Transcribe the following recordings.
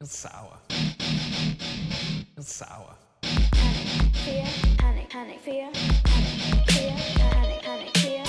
It's sour. It's sour. Panic, fear, panic, panic, fear, panic, fear, panic, panic, fear.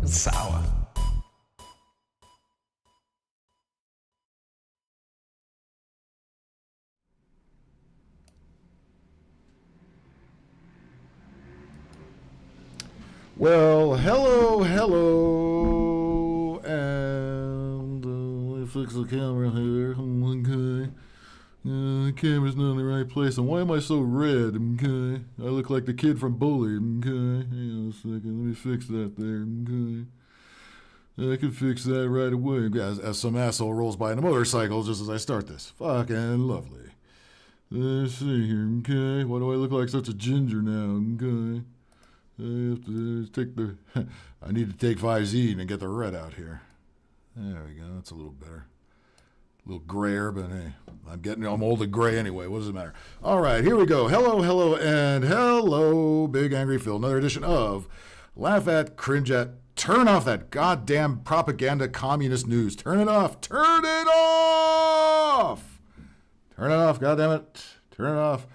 Sour. Well, hello, and let me fix the camera here. Okay. The camera's not in the right place, and why am I so red? Okay. I look like the kid from Bully. Okay. Hang on a second, let me fix that there. Okay. I can fix that right away. As some asshole rolls by in a motorcycle just as I start this. Fucking lovely. Let's see here. Okay. Why do I look like such a ginger now? Okay. I have to take the. I need to take 5Z and get the red out here. There we go. That's a little better. A little grayer, but hey, I'm old and gray anyway. What does it matter? All right, here we go. Hello, and hello, Big Angry Phil. Another edition of Laugh at, Cringe at, Turn Off That Goddamn Propaganda Communist News. Turn it off. Turn it off. Turn it off. Goddamn it. Turn it off.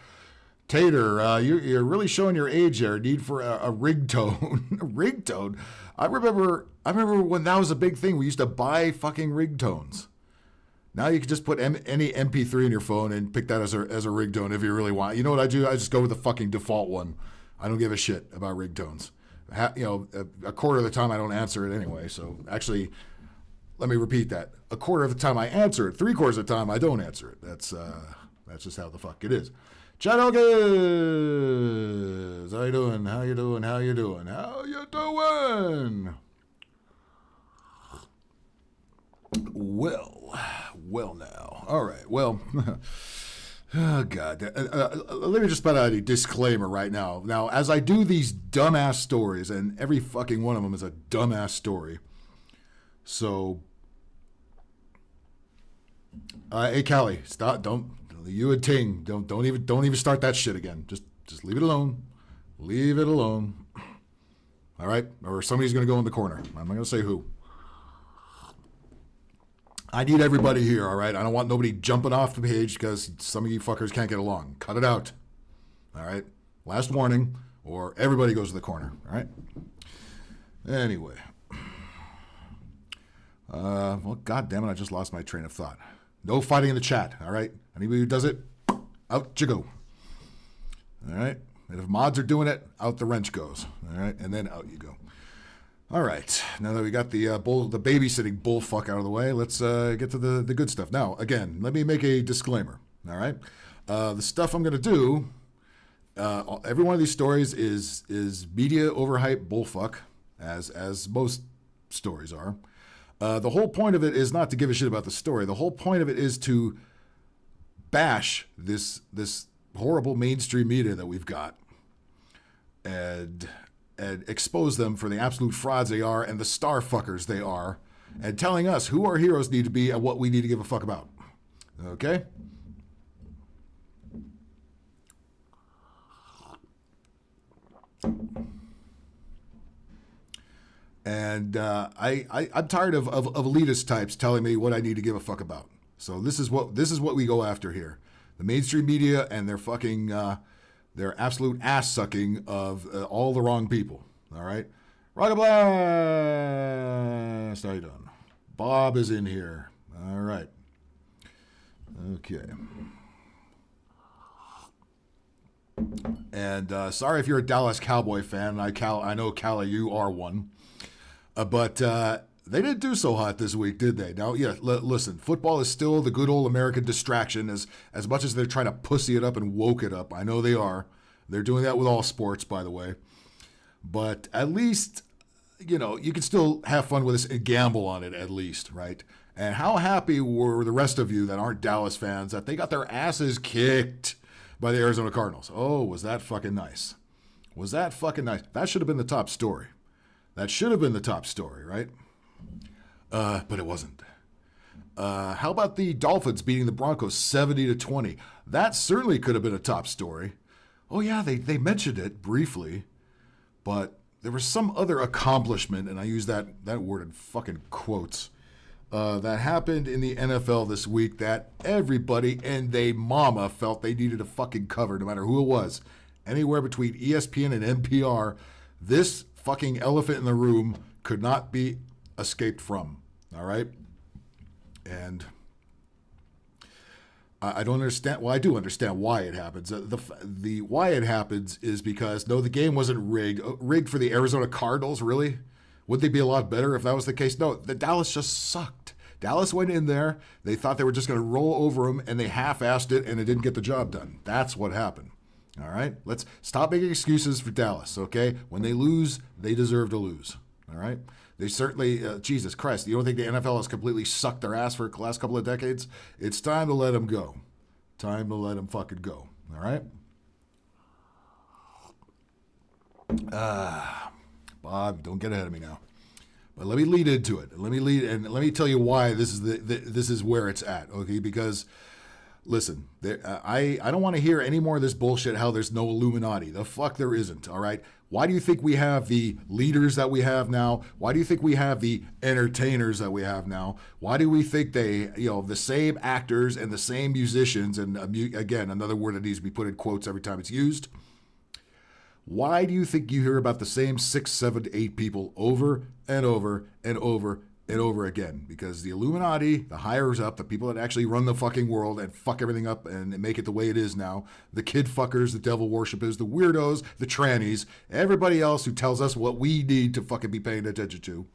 Tater, you're really showing your age there. Need for a ringtone. A ringtone. I remember when that was a big thing. We used to buy fucking ringtones. Now you can just put any MP3 in your phone and pick that as a ringtone if you really want. You know what I do? I just go with the fucking default one. I don't give a shit about ringtones. A quarter of the time I don't answer it anyway. So actually, let me repeat that. A quarter of the time I answer it. 3/4 of the time I don't answer it. That's just how the fuck it is. Chad Elkins, how you doing? How you doing? How you doing? How you doing? Well now. All right. Well, oh God. Let me just put out a disclaimer right now. Now, as I do these dumbass stories, and every fucking one of them is a dumbass story. So, hey Callie, stop! Don't. You and Ting, don't even start that shit again. Just leave it alone. Leave it alone. All right? Or somebody's going to go in the corner. I'm not going to say who. I need everybody here, all right? I don't want nobody jumping off the page because some of you fuckers can't get along. Cut it out. All right? Last warning, or everybody goes to the corner, all right? Anyway. Well, God damn it, I just lost my train of thought. No fighting in the chat, all right? Anybody who does it, out you go. All right? And if mods are doing it, out the wrench goes. All right? And then out you go. All right. Now that we got the babysitting bullfuck out of the way, let's get to the good stuff. Now, again, let me make a disclaimer. All right? The stuff I'm going to do, every one of these stories is media overhype bullfuck, as most stories are. The whole point of it is not to give a shit about the story. The whole point of it is to bash this horrible mainstream media that we've got and expose them for the absolute frauds they are and the star fuckers they are, and telling us who our heroes need to be and what we need to give a fuck about. Okay? And I'm tired of elitist types telling me what I need to give a fuck about. So this is what we go after here. The mainstream media and their fucking their absolute ass sucking of all the wrong people. All right, Rocket Blast. How you doing? Bob is in here. All right. Okay. And sorry if you're a Dallas Cowboy fan. I know, Callie, you are one. But they didn't do so hot this week, did they? Now, yeah, listen, football is still the good old American distraction as much as they're trying to pussy it up and woke it up. I know they are. They're doing that with all sports, by the way. But at least, you know, you can still have fun with this and gamble on it at least, right? And how happy were the rest of you that aren't Dallas fans that they got their asses kicked by the Arizona Cardinals? Oh, was that fucking nice? Was that fucking nice? That should have been the top story. That should have been the top story, right? But it wasn't. How about the Dolphins beating the Broncos 70-20? That certainly could have been a top story. Oh yeah, they mentioned it briefly, but there was some other accomplishment, and I use that word in fucking quotes, that happened in the NFL this week that everybody and they mama felt they needed to fucking cover, no matter who it was. Anywhere between ESPN and NPR, this fucking elephant in the room could not be escaped from. All right? And I don't understand. Well, I do understand why it happens. The why it happens is because, no, the game wasn't rigged. Rigged for the Arizona Cardinals, really? Would they be a lot better if that was the case? No, the Dallas just sucked. Dallas went in there. They thought they were just going to roll over them, and they half-assed it, and it didn't get the job done. That's what happened. All right? Let's stop making excuses for Dallas, okay? When they lose, they deserve to lose. All right? They certainly, Jesus Christ, you don't think the NFL has completely sucked their ass for the last couple of decades? It's time to let them go. Time to let them fucking go. All right? Bob, don't get ahead of me now. But let me lead into it. Let me tell you why this is where it's at, okay? Because listen, I don't want to hear any more of this bullshit how there's no Illuminati. The fuck there isn't, all right? Why do you think we have the leaders that we have now? Why do you think we have the entertainers that we have now? Why do we think the same actors and the same musicians, and again, another word that needs to be put in quotes every time it's used. Why do you think you hear about the same 6, 7, 8 people over and over and over and over again? Because the Illuminati, the higher up, the people that actually run the fucking world and fuck everything up and make it the way it is now, the kid fuckers, the devil worshippers, the weirdos, the trannies, everybody else who tells us what we need to fucking be paying attention to,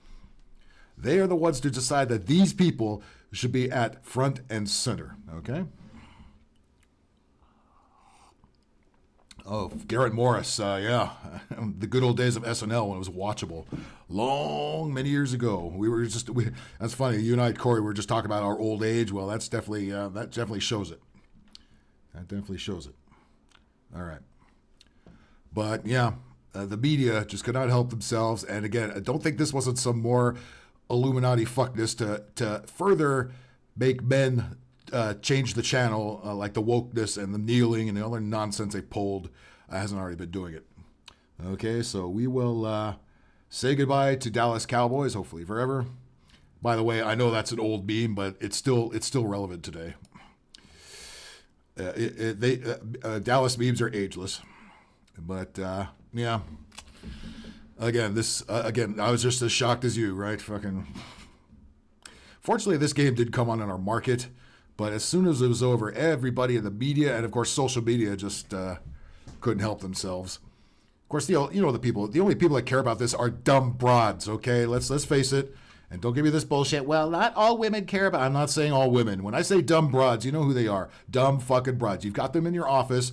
they are the ones to decide that these people should be at front and center, okay? Oh, Garrett Morris, yeah. The good old days of SNL when it was watchable. Many years ago. That's funny, you and I, Corey, were just talking about our old age. Well, that definitely shows it. That definitely shows it. All right. But, yeah, the media just could not help themselves. And, again, I don't think this wasn't some more Illuminati fuckness to further make men change the channel, like the wokeness and the kneeling and the other nonsense they pulled hasn't already been doing it. Okay, so we will say goodbye to Dallas Cowboys, hopefully forever. By the way, I know that's an old meme, but it's still relevant today. Dallas memes are ageless, but yeah. Again, I was just as shocked as you, right? Fucking. Fortunately, this game did come on in our market. But as soon as it was over, everybody in the media and, of course, social media just couldn't help themselves. Of course, the only people that care about this are dumb broads, okay? Let's face it. And don't give me this bullshit. Well, not all women care about. I'm not saying all women. When I say dumb broads, you know who they are. Dumb fucking broads. You've got them in your office.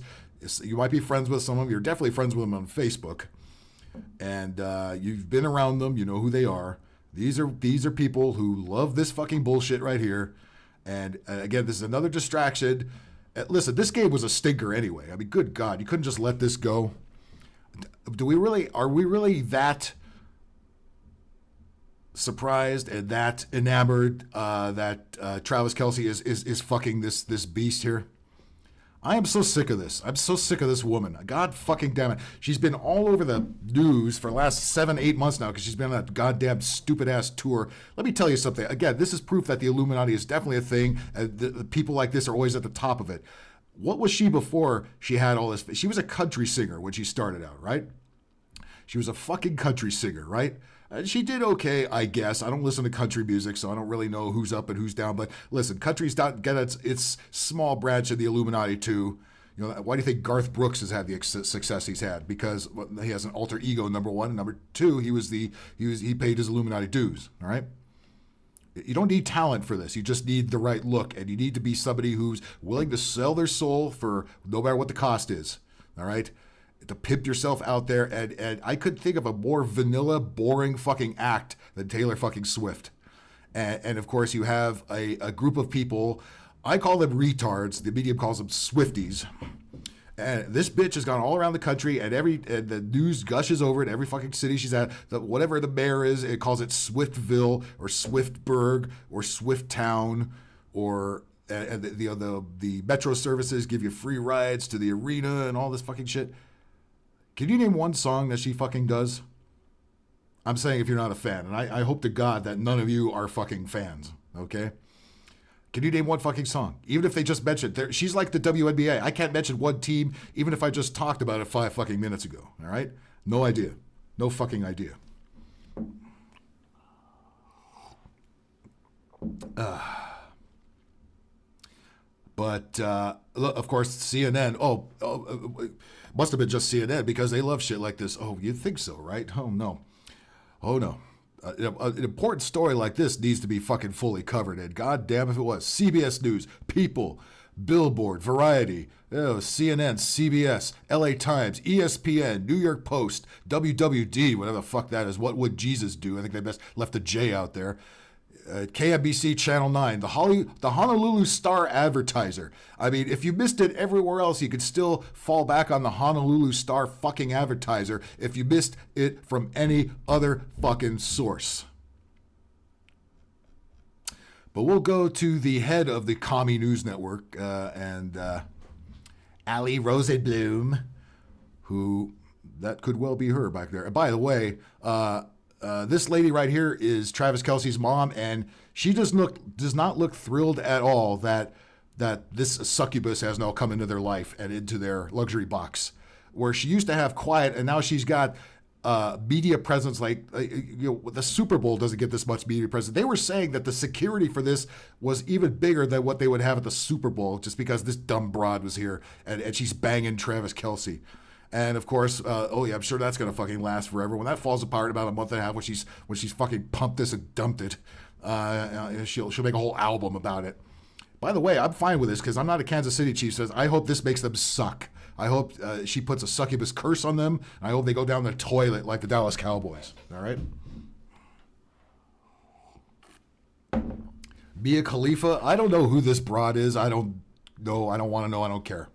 You might be friends with some of them. You're definitely friends with them on Facebook. And you've been around them. You know who they are. These are people who love this fucking bullshit right here. And again, this is another distraction. Listen, this game was a stinker anyway. I mean, good God, you couldn't just let this go. Are we really that surprised and that enamored that Travis Kelce is fucking this beast here? I am so sick of this. I'm so sick of this woman. God fucking damn it. She's been all over the news for the last 7-8 months now because she's been on that goddamn stupid ass tour. Let me tell you something. Again, this is proof that the Illuminati is definitely a thing. The people like this are always at the top of it. What was she before she had all this? She was a country singer when she started out, right? She was a fucking country singer, right? She did okay, I guess. I don't listen to country music, so I don't really know who's up and who's down. But listen, country's got its small branch of the Illuminati too. You know, why do you think Garth Brooks has had the success he's had? Because he has an alter ego, number one, and number two, he paid his Illuminati dues. All right. You don't need talent for this. You just need the right look, and you need to be somebody who's willing to sell their soul for no matter what the cost is. All right. To pimp yourself out there, and I couldn't think of a more vanilla, boring fucking act than Taylor fucking Swift. And of course, you have a group of people, I call them retards, the medium calls them Swifties. And this bitch has gone all around the country, and the news gushes over it. Every fucking city she's at, whatever the mayor is, it calls it Swiftville or Swiftburg or Swifttown, or and the metro services give you free rides to the arena and all this fucking shit. Can you name one song that she fucking does? I'm saying if you're not a fan, and I hope to God that none of you are fucking fans, okay? Can you name one fucking song? Even if they just mentioned, she's like the WNBA. I can't mention one team, even if I just talked about it 5 fucking minutes ago, all right? No idea. No fucking idea. But, of course, CNN, must have been just CNN because they love shit like this. Oh, you'd think so, right? Oh, no. Oh, no. An important story like this needs to be fucking fully covered, and god damn if it was. CBS News, People, Billboard, Variety, CNN, CBS, LA Times, ESPN, New York Post, WWD, whatever the fuck that is. What Would Jesus Do? I think they best left a J out there. KMBC Channel 9, the Honolulu Star Advertiser. I mean, if you missed it everywhere else, you could still fall back on the Honolulu Star fucking Advertiser if you missed it from any other fucking source. But we'll go to the head of the Commie News Network, and Ali Rosenblum, who, that could well be her back there. And by the way, this lady right here is Travis Kelce's mom, and she does not look thrilled at all that this succubus has now come into their life and into their luxury box, where she used to have quiet, and now she's got media presence. Like the Super Bowl doesn't get this much media presence. They were saying that the security for this was even bigger than what they would have at the Super Bowl, just because this dumb broad was here and she's banging Travis Kelce. And of course, I'm sure that's gonna fucking last forever. When that falls apart about a month and a half, when she's fucking pumped this and dumped it, she'll make a whole album about it. By the way, I'm fine with this because I'm not a Kansas City Chiefs fan. I hope this makes them suck. I hope she puts a succubus curse on them. And I hope they go down the toilet like the Dallas Cowboys. All right. Mia Khalifa. I don't know who this broad is. I don't know. I don't want to know. I don't care.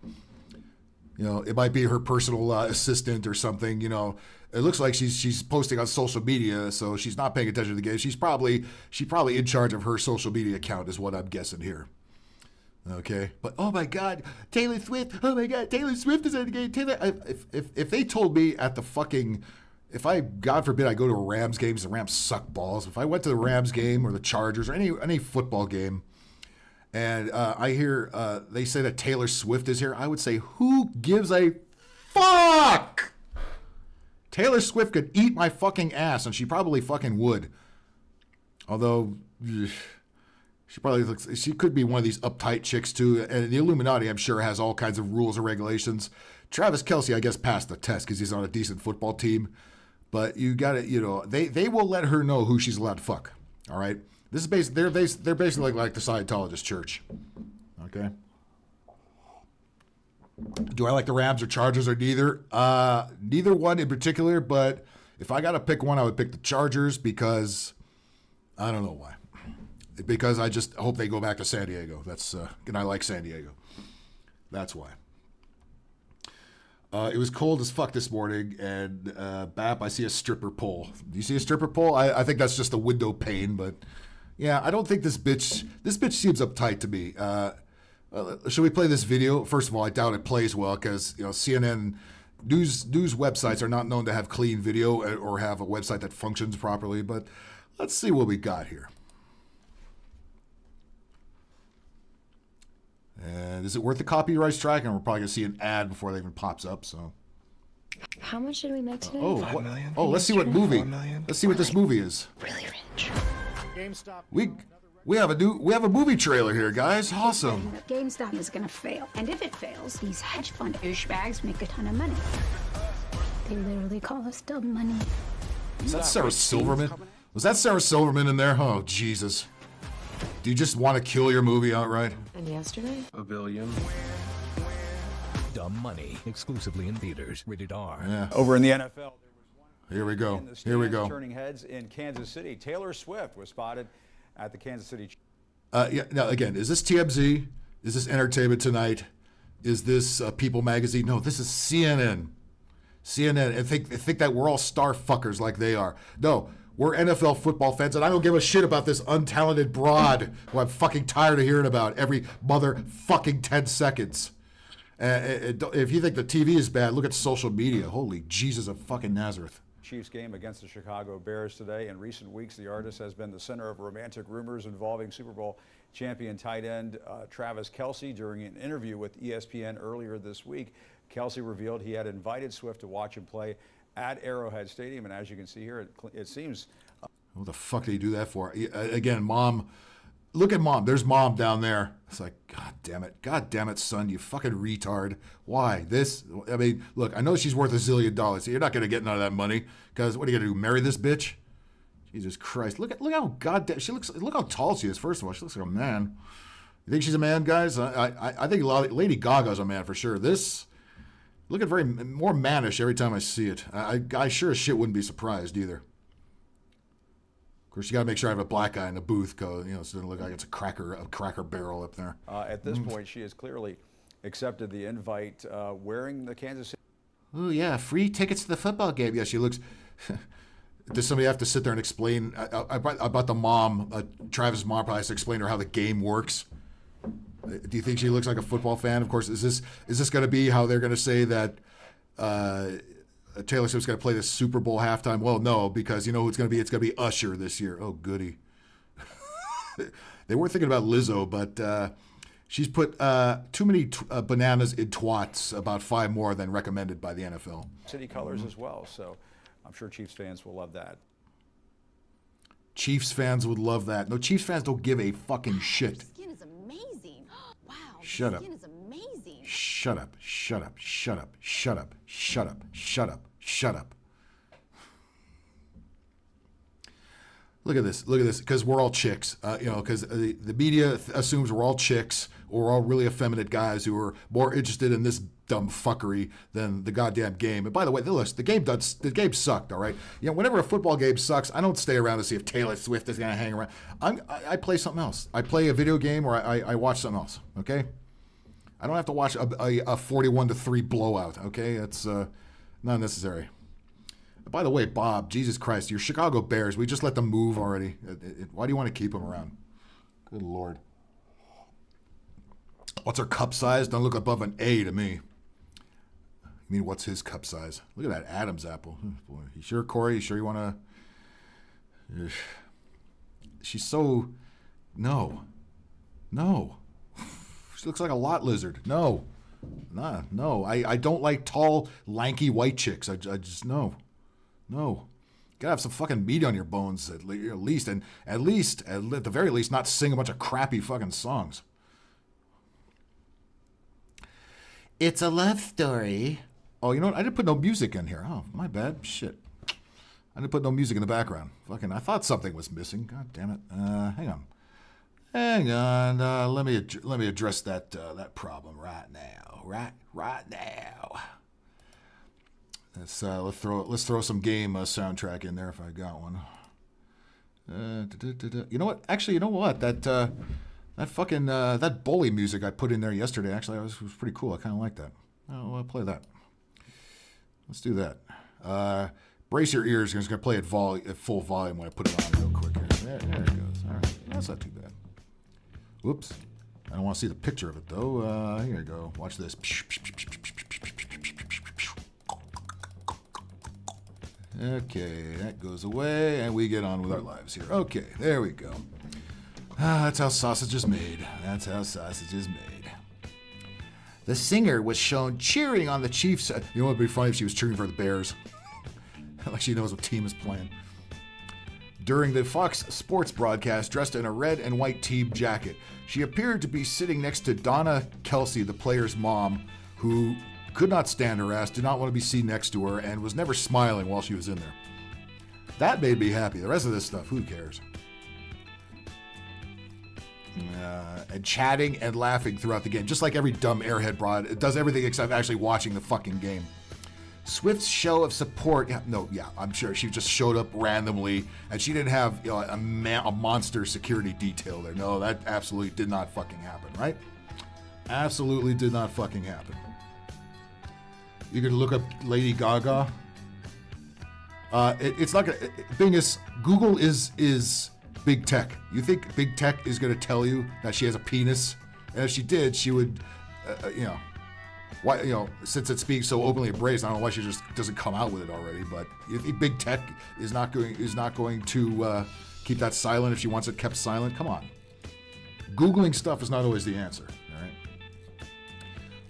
You know, it might be her personal assistant or something. You know, it looks like she's posting on social media, so she's not paying attention to the game. She's probably in charge of her social media account, is what I'm guessing here. Okay, but oh my God, Taylor Swift! Oh my God, Taylor Swift is in the game. If they told me at the fucking, God forbid I go to a Rams game, the Rams suck balls. If I went to the Rams game or the Chargers or any football game, and I hear they say that Taylor Swift is here, I would say, who gives a fuck? Taylor Swift could eat my fucking ass, and she probably fucking would. Although, she could be one of these uptight chicks too. And the Illuminati, I'm sure, has all kinds of rules and regulations. Travis Kelce, I guess, passed the test because he's on a decent football team. But you got to, they will let her know who she's allowed to fuck. All right. This is they're basically like the Scientologist church. Okay. Do I like the Rams or Chargers or neither? Neither one in particular, but if I got to pick one, I would pick the Chargers because I don't know why. Because I just hope they go back to San Diego. And I like San Diego. That's why. It was cold as fuck this morning, and Bap, I see a stripper pole. Do you see a stripper pole? I think that's just a window pane, but yeah, I don't think this bitch seems uptight to me. Should we play this video? First of all, I doubt it plays well because CNN news websites are not known to have clean video or have a website that functions properly. But let's see what we got here. And is it worth the copyright strike? And we're probably gonna see an ad before it even pops up. So, How much did we make today? $5 million. Let's see what movie. Let's see what this movie is. Really rich. We have a movie trailer here, guys. Awesome. GameStop is gonna fail, and if it fails, these hedge fund douchebags make a ton of money. They literally call us dumb money. Is that Sarah Silverman? Was that Sarah Silverman in there? Oh Jesus. Do you just want to kill your movie outright? And yesterday? $1 billion. Dumb Money, exclusively in theaters. Rated R. Yeah. Over in the NFL, there was one Here we go. in the Here we stands go. turning heads in Kansas City. Taylor Swift was spotted at the Kansas City. Yeah. Now again, is this TMZ? Is this Entertainment Tonight? Is this People Magazine? No, this is CNN. CNN, and think that we're all star fuckers like they are. No, we're NFL football fans, and I don't give a shit about this untalented broad who I'm fucking tired of hearing about every motherfucking 10 seconds. If you think the TV is bad, look at social media. Holy Jesus of fucking Nazareth. Chiefs game against the Chicago Bears today. In recent weeks, the artist has been the center of romantic rumors involving Super Bowl champion tight end Travis Kelce. During an interview with ESPN earlier this week, Kelce revealed he had invited Swift to watch him play at Arrowhead Stadium, and as you can see here, it seems... What the fuck did he do that for? Again, Mom... Look at Mom. There's Mom down there. It's like, God damn it, son, you fucking retard. Why? This? I mean, look, I know she's worth $1 zillion. You're not going to get none of that money because what are you going to do, marry this bitch? Jesus Christ. Look how goddamn, she looks, look how tall she is, first of all. She looks like a man. You think she's a man, guys? I think Lady Gaga's a man for sure. This, looking very, more mannish every time I see it. I sure as shit wouldn't be surprised either. Of course, you got to make sure I have a black guy in the booth, cause so it doesn't look like it's a cracker barrel up there. At this point, she has clearly accepted the invite, wearing the Kansas City. Oh yeah, free tickets to the football game. Yeah, she looks. Does somebody have to sit there and explain about the mom? Travis' mom probably has to explain to her how the game works. Do you think she looks like a football fan? Of course, is this going to be how they're going to say that? Taylor Swift's going to play the Super Bowl halftime. Well, no, because you know who it's going to be. It's going to be Usher this year. Oh, goody. They were thinking about Lizzo, but she's put too many bananas in twats, about 5 more than recommended by the NFL. City colors as well, so I'm sure Chiefs fans will love that. Chiefs fans would love that. No, Chiefs fans don't give a fucking shit. Skin is amazing. Wow. Shut up. Skin is amazing. Shut up, shut up, shut up, shut up, shut up, shut up, shut up. Look at this, because we're all chicks, because the media assumes we're all chicks, or we're all really effeminate guys who are more interested in this dumb fuckery than the goddamn game. And by the way, the game sucked, all right? Whenever a football game sucks, I don't stay around to see if Taylor Swift is going to hang around. I play something else. I play a video game, or I watch something else, okay? I don't have to watch a 41-3 blowout, okay? It's not necessary. By the way, Bob, Jesus Christ, your Chicago Bears, we just let them move already. Why do you want to keep them around? Good Lord. What's our cup size? Don't look above an A to me. I mean, what's his cup size? Look at that Adam's apple. Oh, boy. You sure, Corey? You sure you want to... She's so... No. She looks like a lot lizard. No. I don't like tall, lanky white chicks. I just, no. Gotta have some fucking meat on your bones at least, and at the very least, not sing a bunch of crappy fucking songs. It's a love story. Oh, you know what? I didn't put no music in here. Oh, my bad. Shit. I didn't put no music in the background. Fucking, I thought something was missing. God damn it. Hang on. Let me address that problem right now. Right now. Let's throw some game soundtrack in there if I got one. You know what? Actually, you know what? That That fucking, that bully music I put in there yesterday, actually, was pretty cool. I kind of like that. I'll play that. Let's do that. Brace your ears. I'm just going to play it at full volume when I put it on real quick here. There it goes. All right. That's not too bad. Whoops. I don't want to see the picture of it, though. Here you go. Watch this. Okay, that goes away, and we get on with our lives here. Okay, there we go. That's how sausage is made. That's how sausage is made. The singer was shown cheering on the Chiefs. You know what would be funny if she was cheering for the Bears? Like she knows what team is playing. During the Fox Sports broadcast, dressed in a red and white team jacket, she appeared to be sitting next to Donna Kelsey, the player's mom, who could not stand her ass, did not want to be seen next to her, and was never smiling while she was in there. That made me happy. The rest of this stuff, who cares? And chatting and laughing throughout the game, just like every dumb airhead broad. It does everything except actually watching the fucking game. Swift's show of support, I'm sure she just showed up randomly, and she didn't have a monster security detail there. No, that absolutely did not fucking happen, right? Absolutely did not fucking happen. You could look up Lady Gaga. It's not gonna. Thing is, Google is big tech. You think big tech is gonna tell you that she has a penis? And if she did, she would, why, since it's being so openly embraced, I don't know why she just doesn't come out with it already. But you think big tech is not going to keep that silent if she wants it kept silent? Come on. Googling stuff is not always the answer.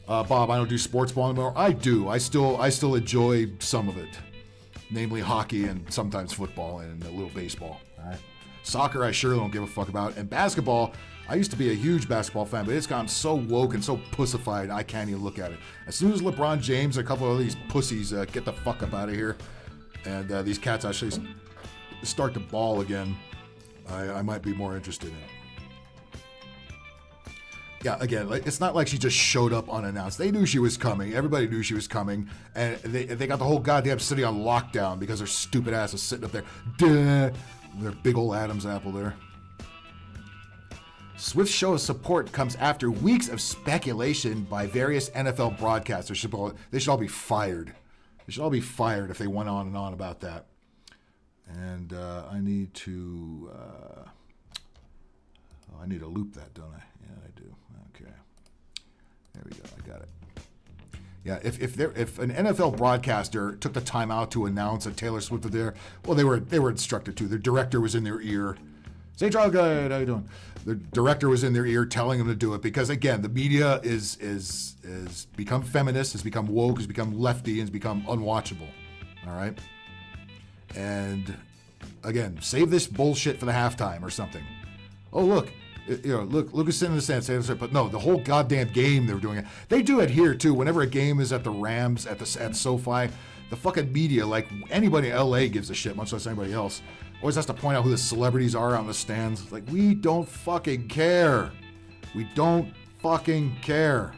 Bob, I don't do sports ball anymore. I do. I still enjoy some of it, namely hockey and sometimes football and a little baseball. All right. Soccer, I sure don't give a fuck about. And basketball, I used to be a huge basketball fan, but it's gotten so woke and so pussified, I can't even look at it. As soon as LeBron James and a couple of these pussies get the fuck up out of here, and these cats actually start to ball again, I might be more interested in it. Yeah, again, it's not like she just showed up unannounced. They knew she was coming. Everybody knew she was coming. And they got the whole goddamn city on lockdown because her stupid ass is sitting up there. Duh, their big old Adam's apple there. Swift's show of support comes after weeks of speculation by various NFL broadcasters. They should all be fired. They should all be fired if they went on and on about that. And I need to loop that, don't I? Yeah, I do. Okay. There we go. I got it. Yeah, if an NFL broadcaster took the time out to announce that Taylor Swift was there, well, they were instructed to. Their director was in their ear. Say, Charles, good. How you doing? The director was in their ear telling them to do it because, again, the media is become feminist, has become woke, has become lefty, and has become unwatchable. All right? And, again, save this bullshit for the halftime or something. Oh, look. Look who's sitting in the stands. But no, the whole goddamn game they were doing it. They do it here too. Whenever a game is at the Rams at SoFi, the fucking media, like anybody in LA, gives a shit, much less anybody else. Always has to point out who the celebrities are on the stands. Like, we don't fucking care. We don't fucking care.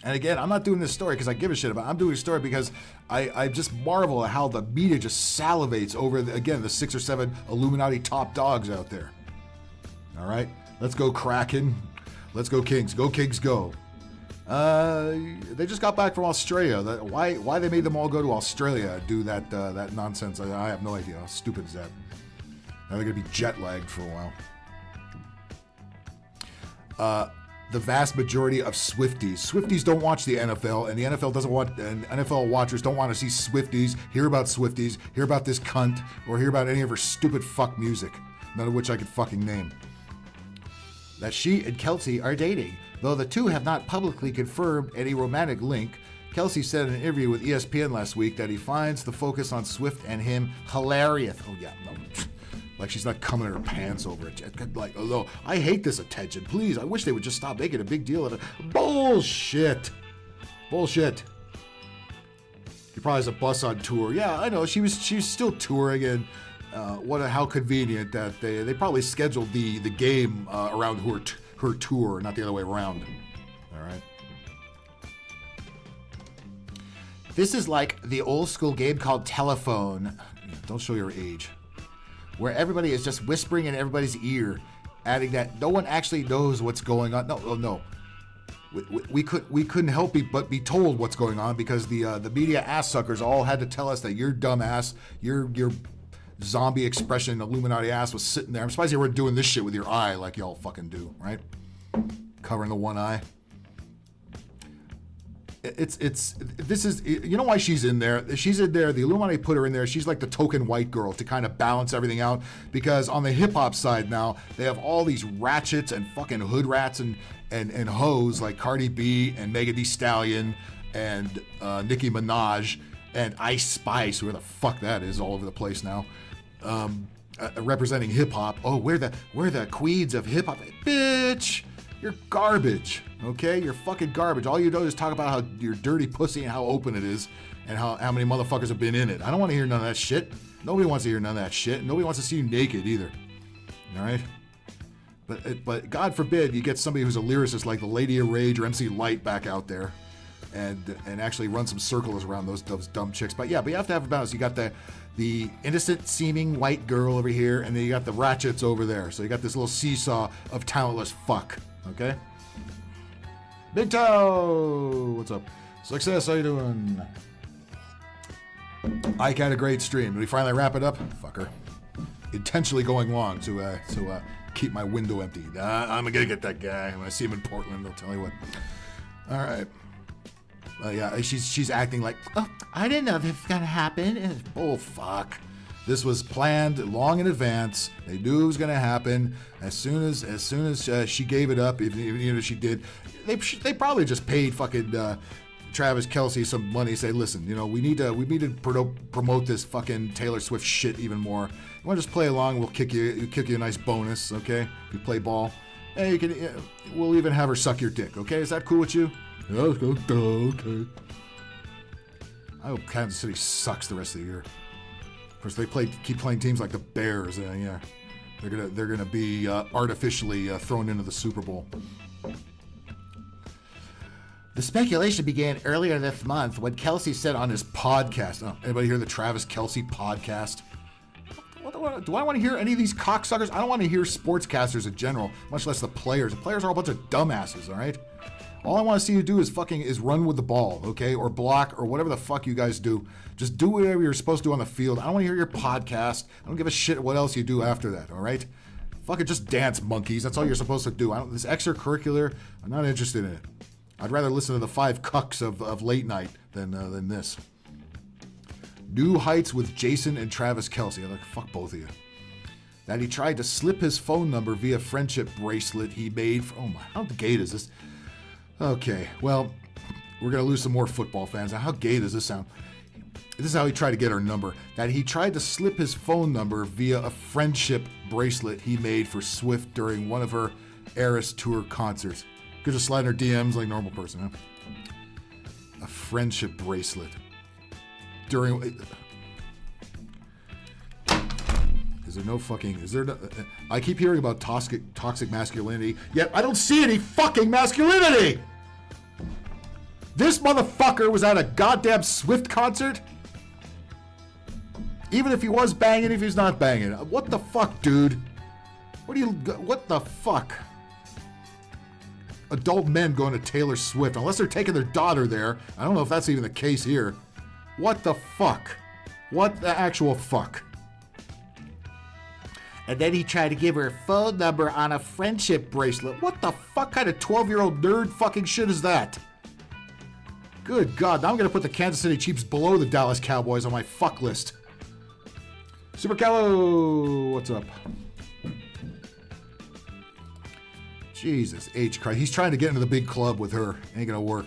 And again, I'm not doing this story because I give a shit about it. I'm doing a story because I just marvel at how the media just salivates over, the 6 or 7 Illuminati top dogs out there. All right? Let's go Kraken. Let's go Kings. Go Kings, go. They just got back from Australia. Why they made them all go to Australia and do that nonsense, I have no idea. How stupid is that? Now they're going to be jet lagged for a while. The vast majority of Swifties don't watch the NFL, and the NFL doesn't want, and NFL watchers don't want to see Swifties, hear about this cunt, or hear about any of her stupid fuck music, none of which I could fucking name. That she and Kelsey are dating, though the two have not publicly confirmed any romantic link. Kelsey said in an interview with ESPN last week that he finds the focus on Swift and him hilarious. Oh yeah, no. Like she's not coming in her pants over it. Like, although I hate this attention. Please, I wish they would just stop making a big deal of it. Bullshit. He probably has a bus on tour. Yeah, I know. She was still touring, and how convenient that they probably scheduled the game around her tour, not the other way around. All right. This is like the old school game called Telephone. Don't show your age. where everybody is just whispering in everybody's ear, adding that no one actually knows what's going on. No. We couldn't help but be told what's going on because the media ass suckers all had to tell us that your dumb ass, your zombie expression Illuminati ass was sitting there. I'm surprised you weren't doing this shit with your eye like y'all fucking do, right? Covering the one eye. This is, you know why she's in there? She's in there, the Illuminati put her in there. She's like the token white girl to kind of balance everything out, because on the hip hop side now, they have all these ratchets and fucking hood rats and hoes like Cardi B and Megan Thee Stallion and Nicki Minaj and Ice Spice, whoever the fuck that is, all over the place now, representing hip hop. Oh, we're the queens of hip hop, bitch. You're garbage, okay? You're fucking garbage. All you do is talk about how you're dirty pussy and how open it is and how many motherfuckers have been in it. I don't want to hear none of that shit. Nobody wants to hear none of that shit. Nobody wants to see you naked either, all right? But God forbid you get somebody who's a lyricist like the Lady of Rage or MC Light back out there and actually run some circles around those dumb chicks. But you have to have a balance. You got the innocent seeming white girl over here, and then you got the ratchets over there. So you got this little seesaw of talentless fuck. Okay? Big Toe! What's up? Success, how you doing? Ike had a great stream. Did we finally wrap it up? Fucker. Intentionally going long to keep my window empty. I'm gonna get that guy. When I see him in Portland, I'll tell you what. Alright. Yeah, she's acting like, oh, I didn't know this was gonna happen. Oh, fuck. This was planned long in advance. They knew it was going to happen. As soon as she gave it up, even if she did, they probably just paid fucking Travis Kelce some money. Say, listen, we need to promote this fucking Taylor Swift shit even more. You want to just play along? We'll kick you a nice bonus, okay? You play ball, and we'll even have her suck your dick, okay? Is that cool with you? Okay. I hope Kansas City sucks the rest of the year. Of course, they keep playing teams like the Bears. Yeah, they're gonna be artificially thrown into the Super Bowl. The speculation began earlier this month when Kelce said on his podcast. Oh, anybody hear the Travis Kelce podcast? Do I want to hear any of these cocksuckers? I don't want to hear sportscasters in general, much less the players. The players are a bunch of dumbasses. All right. All I want to see you do is run with the ball, okay? Or block, or whatever the fuck you guys do. Just do whatever you're supposed to do on the field. I don't want to hear your podcast. I don't give a shit what else you do after that, all right? Fucking just dance, monkeys. That's all you're supposed to do. This extracurricular, I'm not interested in it. I'd rather listen to the five cucks of late night than this. New heights with Jason and Travis Kelce. I'm like, fuck both of you. That he tried to slip his phone number via friendship bracelet he made. Oh my, how gay is this? Okay, well, we're going to lose some more football fans. Now, how gay does this sound? This is how he tried to get our number. That he tried to slip his phone number via a friendship bracelet he made for Swift during one of her Eras Tour concerts. Could just slide in her DMs like a normal person, huh? A friendship bracelet. I keep hearing about toxic masculinity, yet I don't see any fucking masculinity! This motherfucker was at a goddamn Swift concert? Even if he was banging, if he's not banging. What the fuck, dude? What the fuck? Adult men going to Taylor Swift, unless they're taking their daughter there. I don't know if that's even the case here. What the fuck? What the actual fuck? And then he tried to give her a phone number on a friendship bracelet. What the fuck kind of 12-year-old nerd fucking shit is that? Good God, now I'm going to put the Kansas City Chiefs below the Dallas Cowboys on my fuck list. Super Callow, what's up? Jesus H. Christ, he's trying to get into the big club with her. Ain't going to work.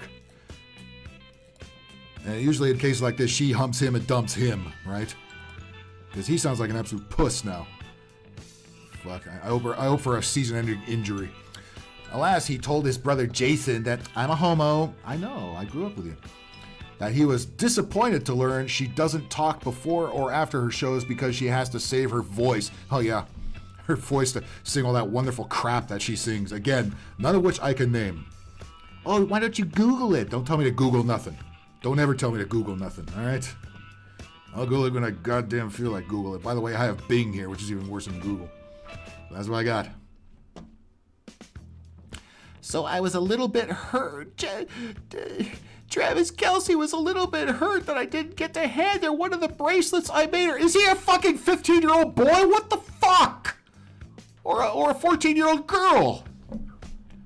And usually in cases like this, she humps him and dumps him, right? Because he sounds like an absolute puss now. Fuck, I hope for a season-ending injury. Alas, he told his brother Jason that I'm a homo. I know, I grew up with you. That he was disappointed to learn she doesn't talk before or after her shows because she has to save her voice. Oh yeah, her voice to sing all that wonderful crap that she sings. Again, none of which I can name. Oh, why don't you Google it? Don't tell me to Google nothing. Don't ever tell me to Google nothing, all right? I'll Google it when I goddamn feel like Google it. By the way, I have Bing here, which is even worse than Google. That's what I got. So I was a little bit hurt. Travis Kelce was a little bit hurt that I didn't get to hand her one of the bracelets I made her. Is he a fucking 15-year-old boy? What the fuck? Or a 14-year-old girl?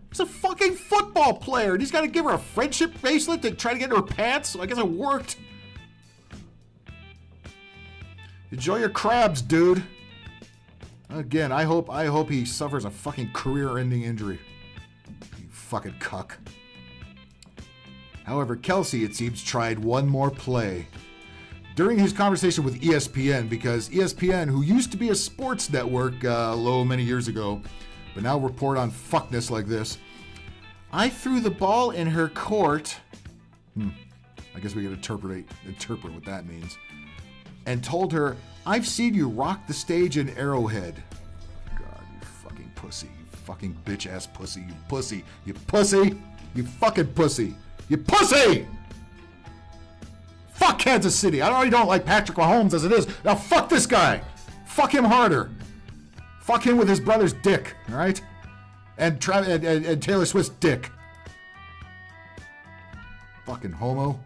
He's a fucking football player, and he's got to give her a friendship bracelet to try to get in her pants? So I guess it worked. Enjoy your crabs, dude. Again, I hope he suffers a fucking career-ending injury. You fucking cuck. However, Kelce, it seems, tried one more play. During his conversation with ESPN, because ESPN, who used to be a sports network many years ago, but now report on fuckness like this. I threw the ball in her court. I guess we can interpret what that means. And told her, I've seen you rock the stage in Arrowhead. God, you fucking pussy. You fucking bitch-ass pussy. You pussy. You pussy. You fucking pussy. You pussy! Fuck Kansas City. I already don't like Patrick Mahomes as it is. Now fuck this guy. Fuck him harder. Fuck him with his brother's dick, all right? And Taylor Swift's dick. Fucking homo.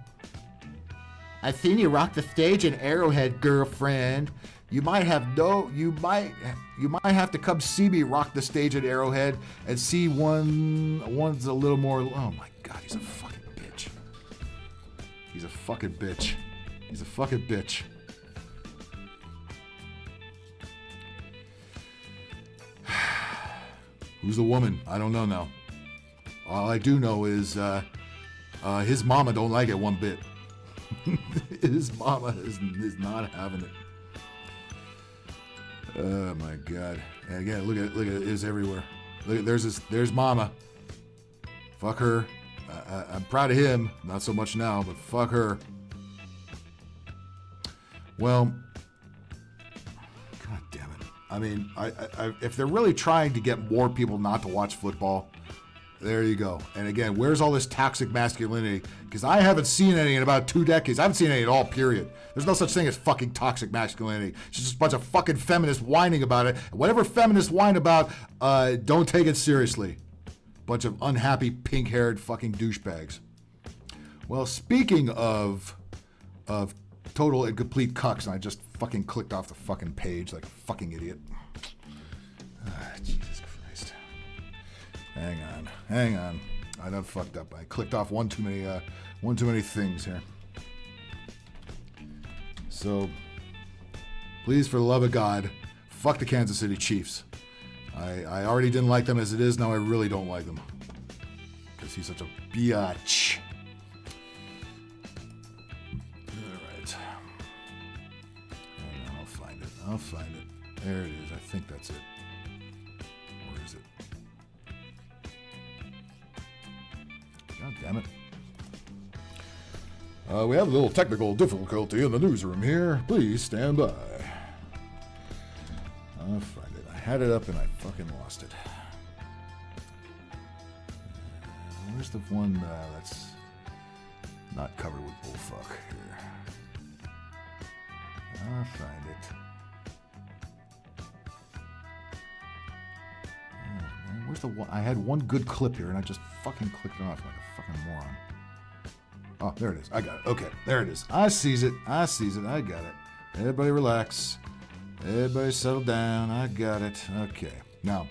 I've seen you rock the stage in Arrowhead, girlfriend. You might have to come see me rock the stage at Arrowhead and see one's a little more. Oh my God, he's a fucking bitch. He's a fucking bitch. He's a fucking bitch. Who's the woman? I don't know now. All I do know is his mama don't like it one bit. His mama is not having it. Oh my God! And again, look at it is everywhere. Look, there's mama. Fuck her. I'm proud of him. Not so much now, but fuck her. Well, God damn it. I mean, if they're really trying to get more people not to watch football, there you go. And again, where's all this toxic masculinity? Because I haven't seen any in about 2 decades. I haven't seen any at all, period. There's no such thing as fucking toxic masculinity. It's just a bunch of fucking feminists whining about it. And whatever feminists whine about, don't take it seriously. Bunch of unhappy, pink-haired fucking douchebags. Well, speaking of total and complete cucks, and I just fucking clicked off the fucking page like a fucking idiot. Jesus Christ. Hang on. I done fucked up. I clicked off one too many things here. So, please, for the love of God, fuck the Kansas City Chiefs. I already didn't like them as it is. Now I really don't like them. Because he's such a biatch. Alright. Hang on, I'll find it. There it is. I think that's it. Where is it? God damn it. We have a little technical difficulty in the newsroom here. Please stand by. I'll find it. I had it up and I fucking lost it. Where's the one that's not covered with bullfuck here? I'll find it. Man, where's the one? I had one good clip here and I just fucking clicked it off like a fucking moron. Oh, there it is. I got it. Okay, there it is. I sees it. I got it. Everybody relax. Everybody settle down. I got it. Okay. Now,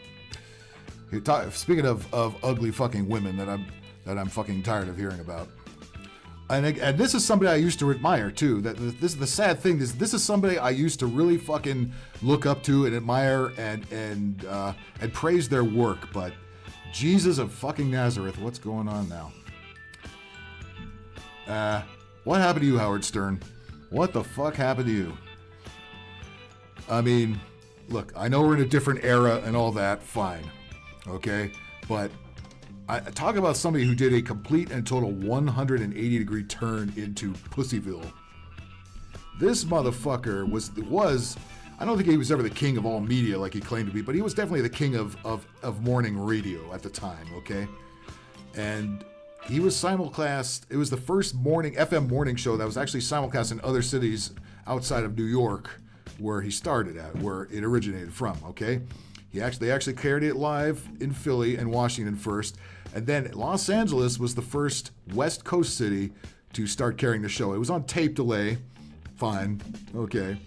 speaking of ugly fucking women that I'm fucking tired of hearing about, and this is somebody I used to admire too. That this is the sad thing. This is somebody I used to really fucking look up to and admire and praise their work. But Jesus of fucking Nazareth, what's going on now? What happened to you, Howard Stern? What the fuck happened to you? I mean, look, I know we're in a different era and all that, fine, okay? But I talk about somebody who did a complete and total 180-degree turn into Pussyville. This motherfucker was, I don't think he was ever the king of all media like he claimed to be, but he was definitely the king of morning radio at the time, okay? And he was simulcast. It was the first FM morning show that was actually simulcast in other cities outside of New York, where he started at, where it originated from, okay? They actually carried it live in Philly and Washington first, and then Los Angeles was the first West Coast city to start carrying the show. It was on tape delay, fine, okay,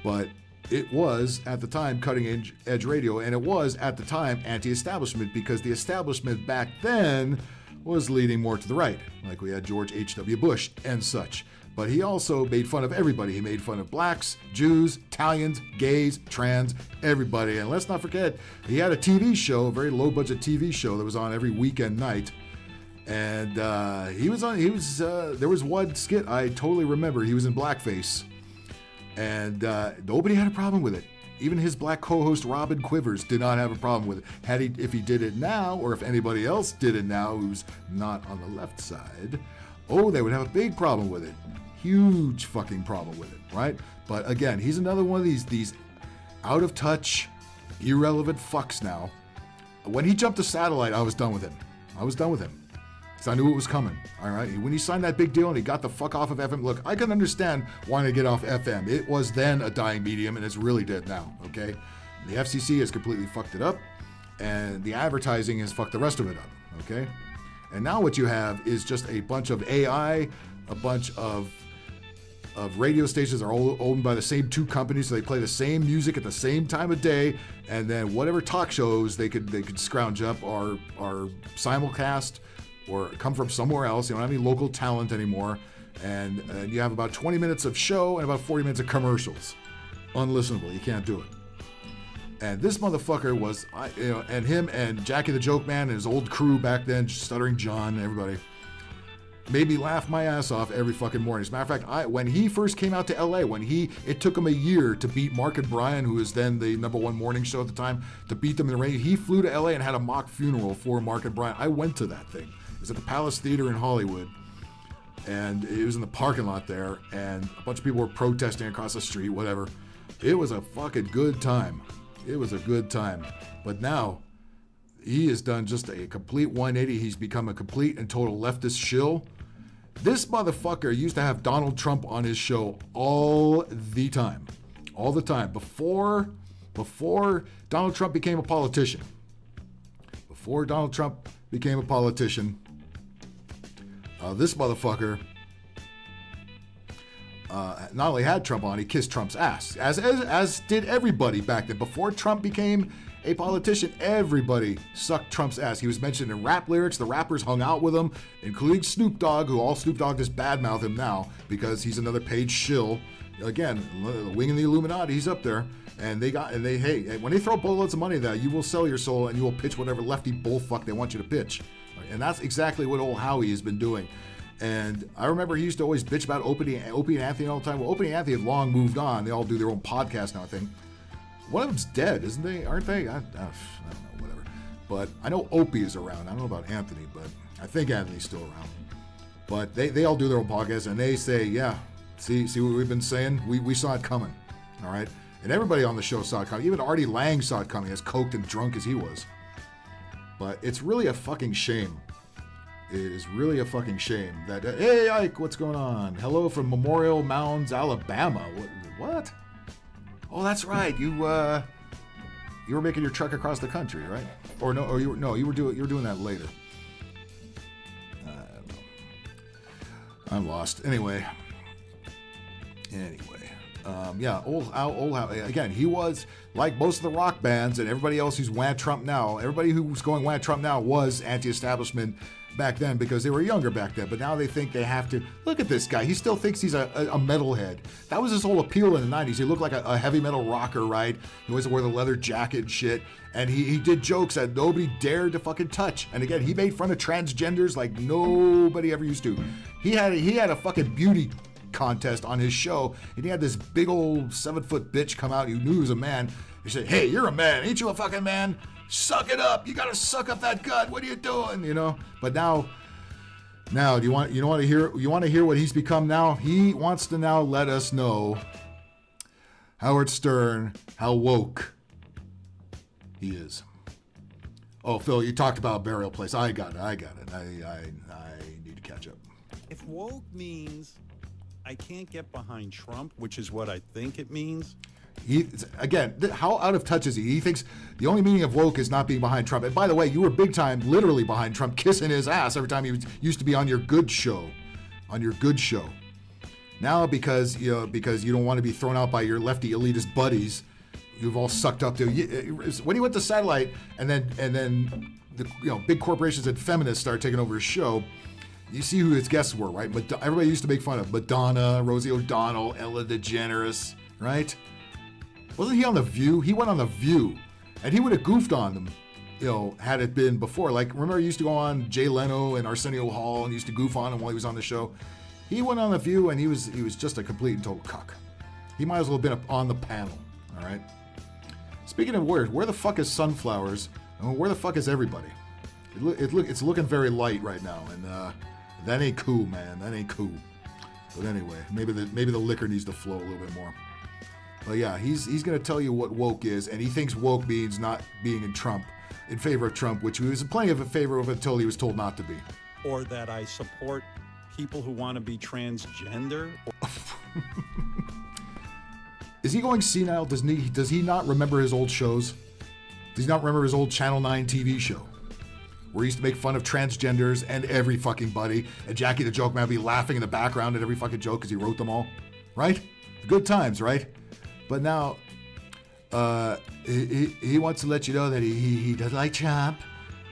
but it was, at the time, cutting edge radio, and it was, at the time, anti-establishment, because the establishment back then was leaning more to the right, like we had George H.W. Bush and such. But he also made fun of everybody. He made fun of blacks, Jews, Italians, gays, trans, everybody. And let's not forget, he had a TV show, a very low-budget TV show that was on every weekend night. And there was one skit I totally remember. He was in blackface. And nobody had a problem with it. Even his black co-host Robin Quivers did not have a problem with it. If he did it now, or if anybody else did it now who's not on the left side, they would have a big problem with it. Huge fucking problem with it, right? But again, he's another one of these out of touch, irrelevant fucks now. When he jumped to satellite, I was done with him. Because I knew it was coming, all right? When he signed that big deal and he got the fuck off of FM, look, I can understand wanting to get off FM. It was then a dying medium, and it's really dead now, okay? The FCC has completely fucked it up, and the advertising has fucked the rest of it up, okay? And now what you have is just a bunch of AI, a bunch of radio stations are all owned by the same two companies, so they play the same music at the same time of day, and then whatever talk shows they could scrounge up are simulcast or come from somewhere else. You don't have any local talent anymore, and you have about 20 minutes of show and about 40 minutes of commercials. Unlistenable. You can't do it. And this motherfucker was, and him and Jackie the Joke Man and his old crew back then, Stuttering John and everybody, made me laugh my ass off every fucking morning. As a matter of fact, when he first came out to LA, it took him a year to beat Mark and Brian, who was then the #1 morning show at the time, to beat them in the rain. He flew to LA and had a mock funeral for Mark and Brian. I went to that thing. It was at the Palace Theater in Hollywood, and it was in the parking lot there, and a bunch of people were protesting across the street, whatever. It was a fucking good time. It was a good time. But now, he has done just a complete 180. He's become a complete and total leftist shill. This motherfucker used to have Donald Trump on his show all the time. All the time. Before Donald Trump became a politician. This motherfucker not only had Trump on, he kissed Trump's ass. As did everybody back then. Before Trump became a politician, everybody sucked Trump's ass. He was mentioned in rap lyrics. The rappers hung out with him, including Snoop Dogg, who all Snoop Dogg just badmouth him now because he's another paid shill. Again, the wing in the Illuminati, he's up there. And hey, when they throw boatloads of money at that, you will sell your soul and you will pitch whatever lefty bullfuck they want you to pitch. And that's exactly what old Howie has been doing. And I remember he used to always bitch about Opie and Anthony all the time. Well, Opie and Anthony have long moved on. They all do their own podcast now, I think. One of them's dead, isn't they? Aren't they? I don't know, whatever. But I know Opie is around. I don't know about Anthony, but I think Anthony's still around. But they all do their own podcast, and they say, yeah, see what we've been saying? We saw it coming, all right? And everybody on the show saw it coming. Even Artie Lang saw it coming, as coked and drunk as he was. But it's really a fucking shame. It is really a fucking shame that, hey, Ike, what's going on? Hello from Memorial Mounds, Alabama. What? Oh, that's right. You were making your trek across the country, right? Or no? Or you were doing that later. I don't know. I'm lost. Anyway. Yeah, old again, he was like most of the rock bands and everybody else who's wah Trump now. Everybody who's going wah Trump now was anti-establishment back then because they were younger back then. But now they think they have to. Look at this guy. He still thinks he's a metalhead. That was his whole appeal in the 90s. He looked like a heavy metal rocker, right? He always wore the leather jacket and shit. And he did jokes that nobody dared to fucking touch. And again, he made fun of transgenders like nobody ever used to. He had a fucking beauty contest on his show, and he had this big old 7-foot bitch come out. You knew he was a man. He said, "Hey, you're a man, ain't you a fucking man? Suck it up. You gotta suck up that gut. What are you doing?" You know. But now, do you want to hear what he's become now? He wants to now let us know, Howard Stern, how woke he is. Oh, Phil, you talked about burial place. I got it. I need to catch up. If woke means I can't get behind Trump, which is what I think it means. How out of touch is he? He thinks the only meaning of woke is not being behind Trump. And by the way, you were big time, literally behind Trump, kissing his ass every time he used to be on your good show. Now, because you don't want to be thrown out by your lefty elitist buddies, you've all sucked up to. When he went to satellite, and then the big corporations and feminists started taking over his show. You see who his guests were, right? Everybody used to make fun of Madonna, Rosie O'Donnell, Ellen DeGeneres, right? Wasn't he on The View? He went on The View, and he would have goofed on them, had it been before. Like, remember he used to go on Jay Leno and Arsenio Hall and used to goof on him while he was on the show? He went on The View, and he was just a complete and total cuck. He might as well have been on the panel, all right? Speaking of weird, where the fuck is Sunflowers? And where the fuck is everybody? It's looking very light right now, and that ain't cool, man. That ain't cool. But anyway, maybe the liquor needs to flow a little bit more. But yeah, he's gonna tell you what woke is, and he thinks woke means not being in favor of Trump, which he was plenty of a favor of until he was told not to be. Or that I support people who want to be transgender. Is he going senile? Does he not remember his old shows? Does he not remember his old Channel 9 TV show? Where he used to make fun of transgenders and every fucking buddy, and Jackie the Joke Man would be laughing in the background at every fucking joke because he wrote them all, right? Good times, right? But now, he wants to let you know that he doesn't like Trump,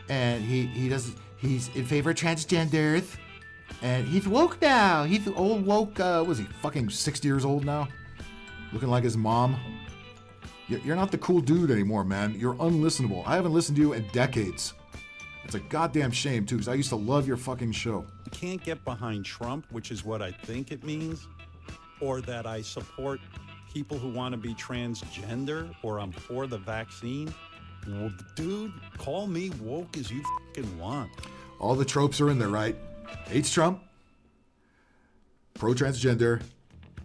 and he's in favor of transgenders, and he's woke now. He's old woke. Was he fucking 60 years old now? Looking like his mom. You're not the cool dude anymore, man. You're unlistenable. I haven't listened to you in decades. It's a goddamn shame, too, because I used to love your fucking show. I can't get behind Trump, which is what I think it means, or that I support people who want to be transgender, or I'm for the vaccine. Well, dude, call me woke as you fucking want. All the tropes are in there, right? Hates Trump, pro-transgender,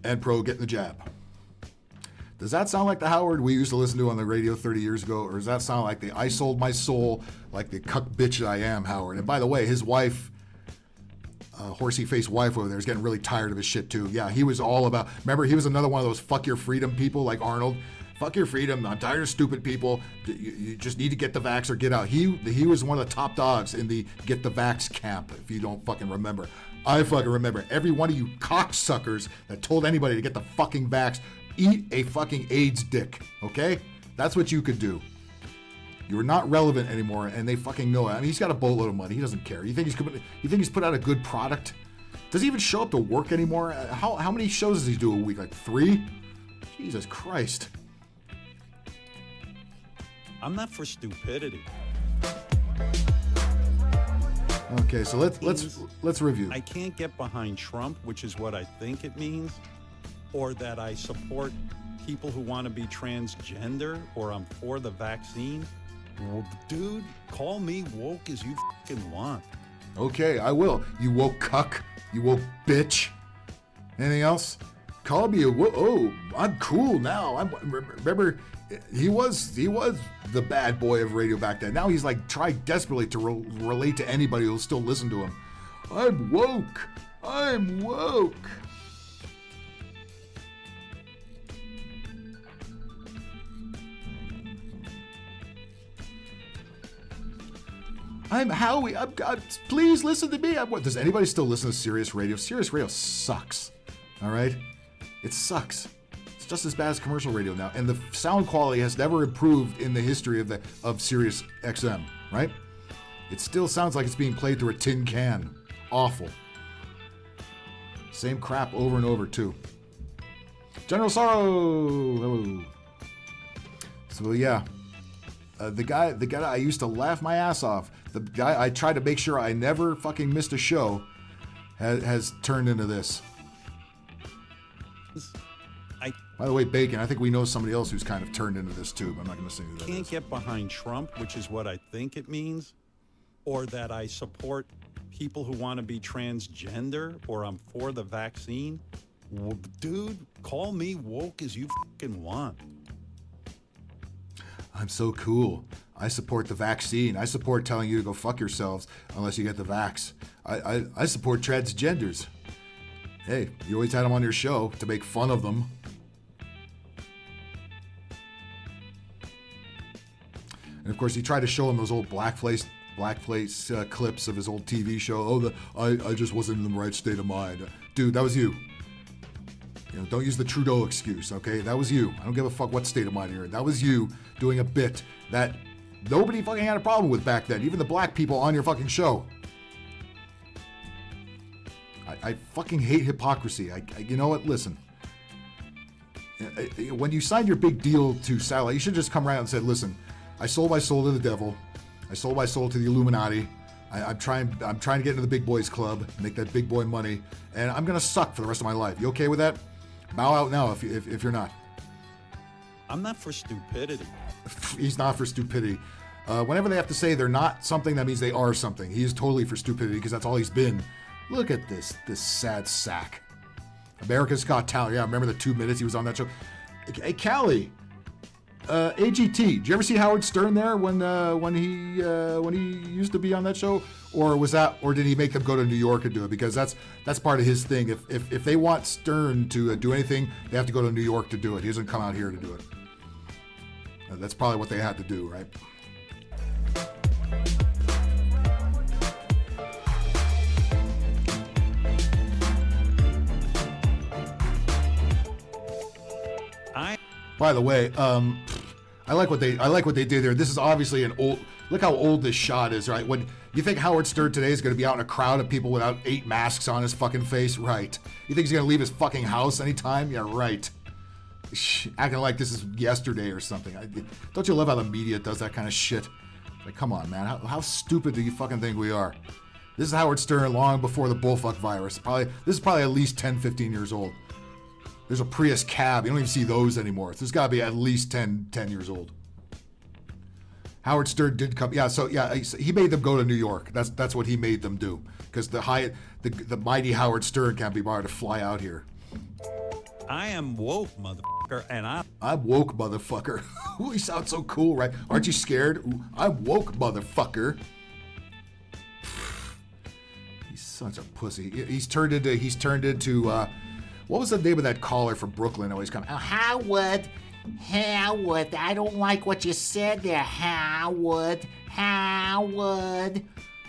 and pro-getting the jab. Does that sound like the Howard we used to listen to on the radio 30 years ago? Or does that sound like the I sold my soul like the cuck bitch that I am Howard? And by the way, his wife, horsey-faced wife over there is getting really tired of his shit too. Yeah, he was all about, remember, he was another one of those fuck your freedom people like Arnold. Fuck your freedom. I'm tired of stupid people. You just need to get the vax or get out. He was one of the top dogs in the get the vax camp, if you don't fucking remember. I fucking remember. Every one of you cocksuckers that told anybody to get the fucking vax, eat a fucking AIDS dick, okay? That's what you could do. You're not relevant anymore, and they fucking know it. I mean, he's got a boatload of money. He doesn't care. You think he's put out a good product? Does he even show up to work anymore? How many shows does he do a week? Like 3? Jesus Christ. I'm not for stupidity. Okay, so let's review. I can't get behind Trump, which is what I think it means, or that I support people who want to be transgender, or I'm for the vaccine. Well, dude, call me woke as you fucking want. Okay, I will. You woke cuck. You woke bitch. Anything else? Call me a oh, I'm cool now. Remember, he was the bad boy of radio back then. Now he's like tried desperately to relate to anybody who'll still listen to him. I'm woke. I'm woke. I'm Howie. Please listen to me. Does anybody still listen to Sirius Radio? Sirius Radio sucks. All right? It sucks. It's just as bad as commercial radio now. And the sound quality has never improved in the history of Sirius XM, right? It still sounds like it's being played through a tin can. Awful. Same crap over and over, too. General Sorrow! Hello. So, yeah. The guy that I used to laugh my ass off, the guy I tried to make sure I never fucking missed a show, has turned into this. By the way, Bacon, I think we know somebody else who's kind of turned into this too, but I'm not going to say who that is. Can't get behind Trump, which is what I think it means, or that I support people who want to be transgender, or I'm for the vaccine. Well, dude, call me woke as you fucking want. I'm so cool. I support the vaccine. I support telling you to go fuck yourselves unless you get the vax. I support transgenders. Hey, you always had them on your show to make fun of them. And of course, he tried to show him those old blackface clips of his old TV show. I just wasn't in the right state of mind. Dude, that was you. You know, don't use the Trudeau excuse, okay? That was you. I don't give a fuck what state of mind you're in. That was you doing a bit that nobody fucking had a problem with back then. Even the black people on your fucking show. I fucking hate hypocrisy. You know what? Listen. When you signed your big deal to satellite, you should just come around and said, listen, I sold my soul to the devil. I sold my soul to the Illuminati. I'm trying to get into the big boys club, make that big boy money, and I'm gonna suck for the rest of my life. You okay with that? Bow out now if you're not. I'm not for stupidity. He's not for stupidity. Whenever they have to say they're not something, that means they are something. He is totally for stupidity because that's all he's been. Look at this sad sack. America's Got Talent. Yeah, remember the 2 minutes he was on that show? Hey, Callie. AGT. Did you ever see Howard Stern there when he used to be on that show, or did he make them go to New York and do it? Because that's part of his thing. If they want Stern to do anything, they have to go to New York to do it. He doesn't come out here to do it. That's probably what they had to do, right? By the way, I like what they did there. This is obviously an old. Look how old this shot is, right? When you think Howard Stern today is going to be out in a crowd of people without 8 masks on his fucking face, right? You think he's going to leave his fucking house anytime? Yeah, right. Acting like this is yesterday or something. Don't you love how the media does that kind of shit? Like, come on, man. How stupid do you fucking think we are? This is Howard Stern long before the bullfuck virus. This is probably at least 10, 15 years old. There's a Prius cab. You don't even see those anymore. There's got to be at least 10 years old. Howard Stern did come. Yeah, so yeah, he made them go to New York. That's what he made them do. Because the mighty Howard Stern can't be bothered to fly out here. I am woke, motherfucker, and I'm woke, motherfucker. Ooh, he sounds so cool, right? Aren't you scared? Ooh, I'm woke, motherfucker. He's such a pussy. He's turned into what was the name of that caller from Brooklyn always come? Oh, Howard, I don't like what you said there, Howard.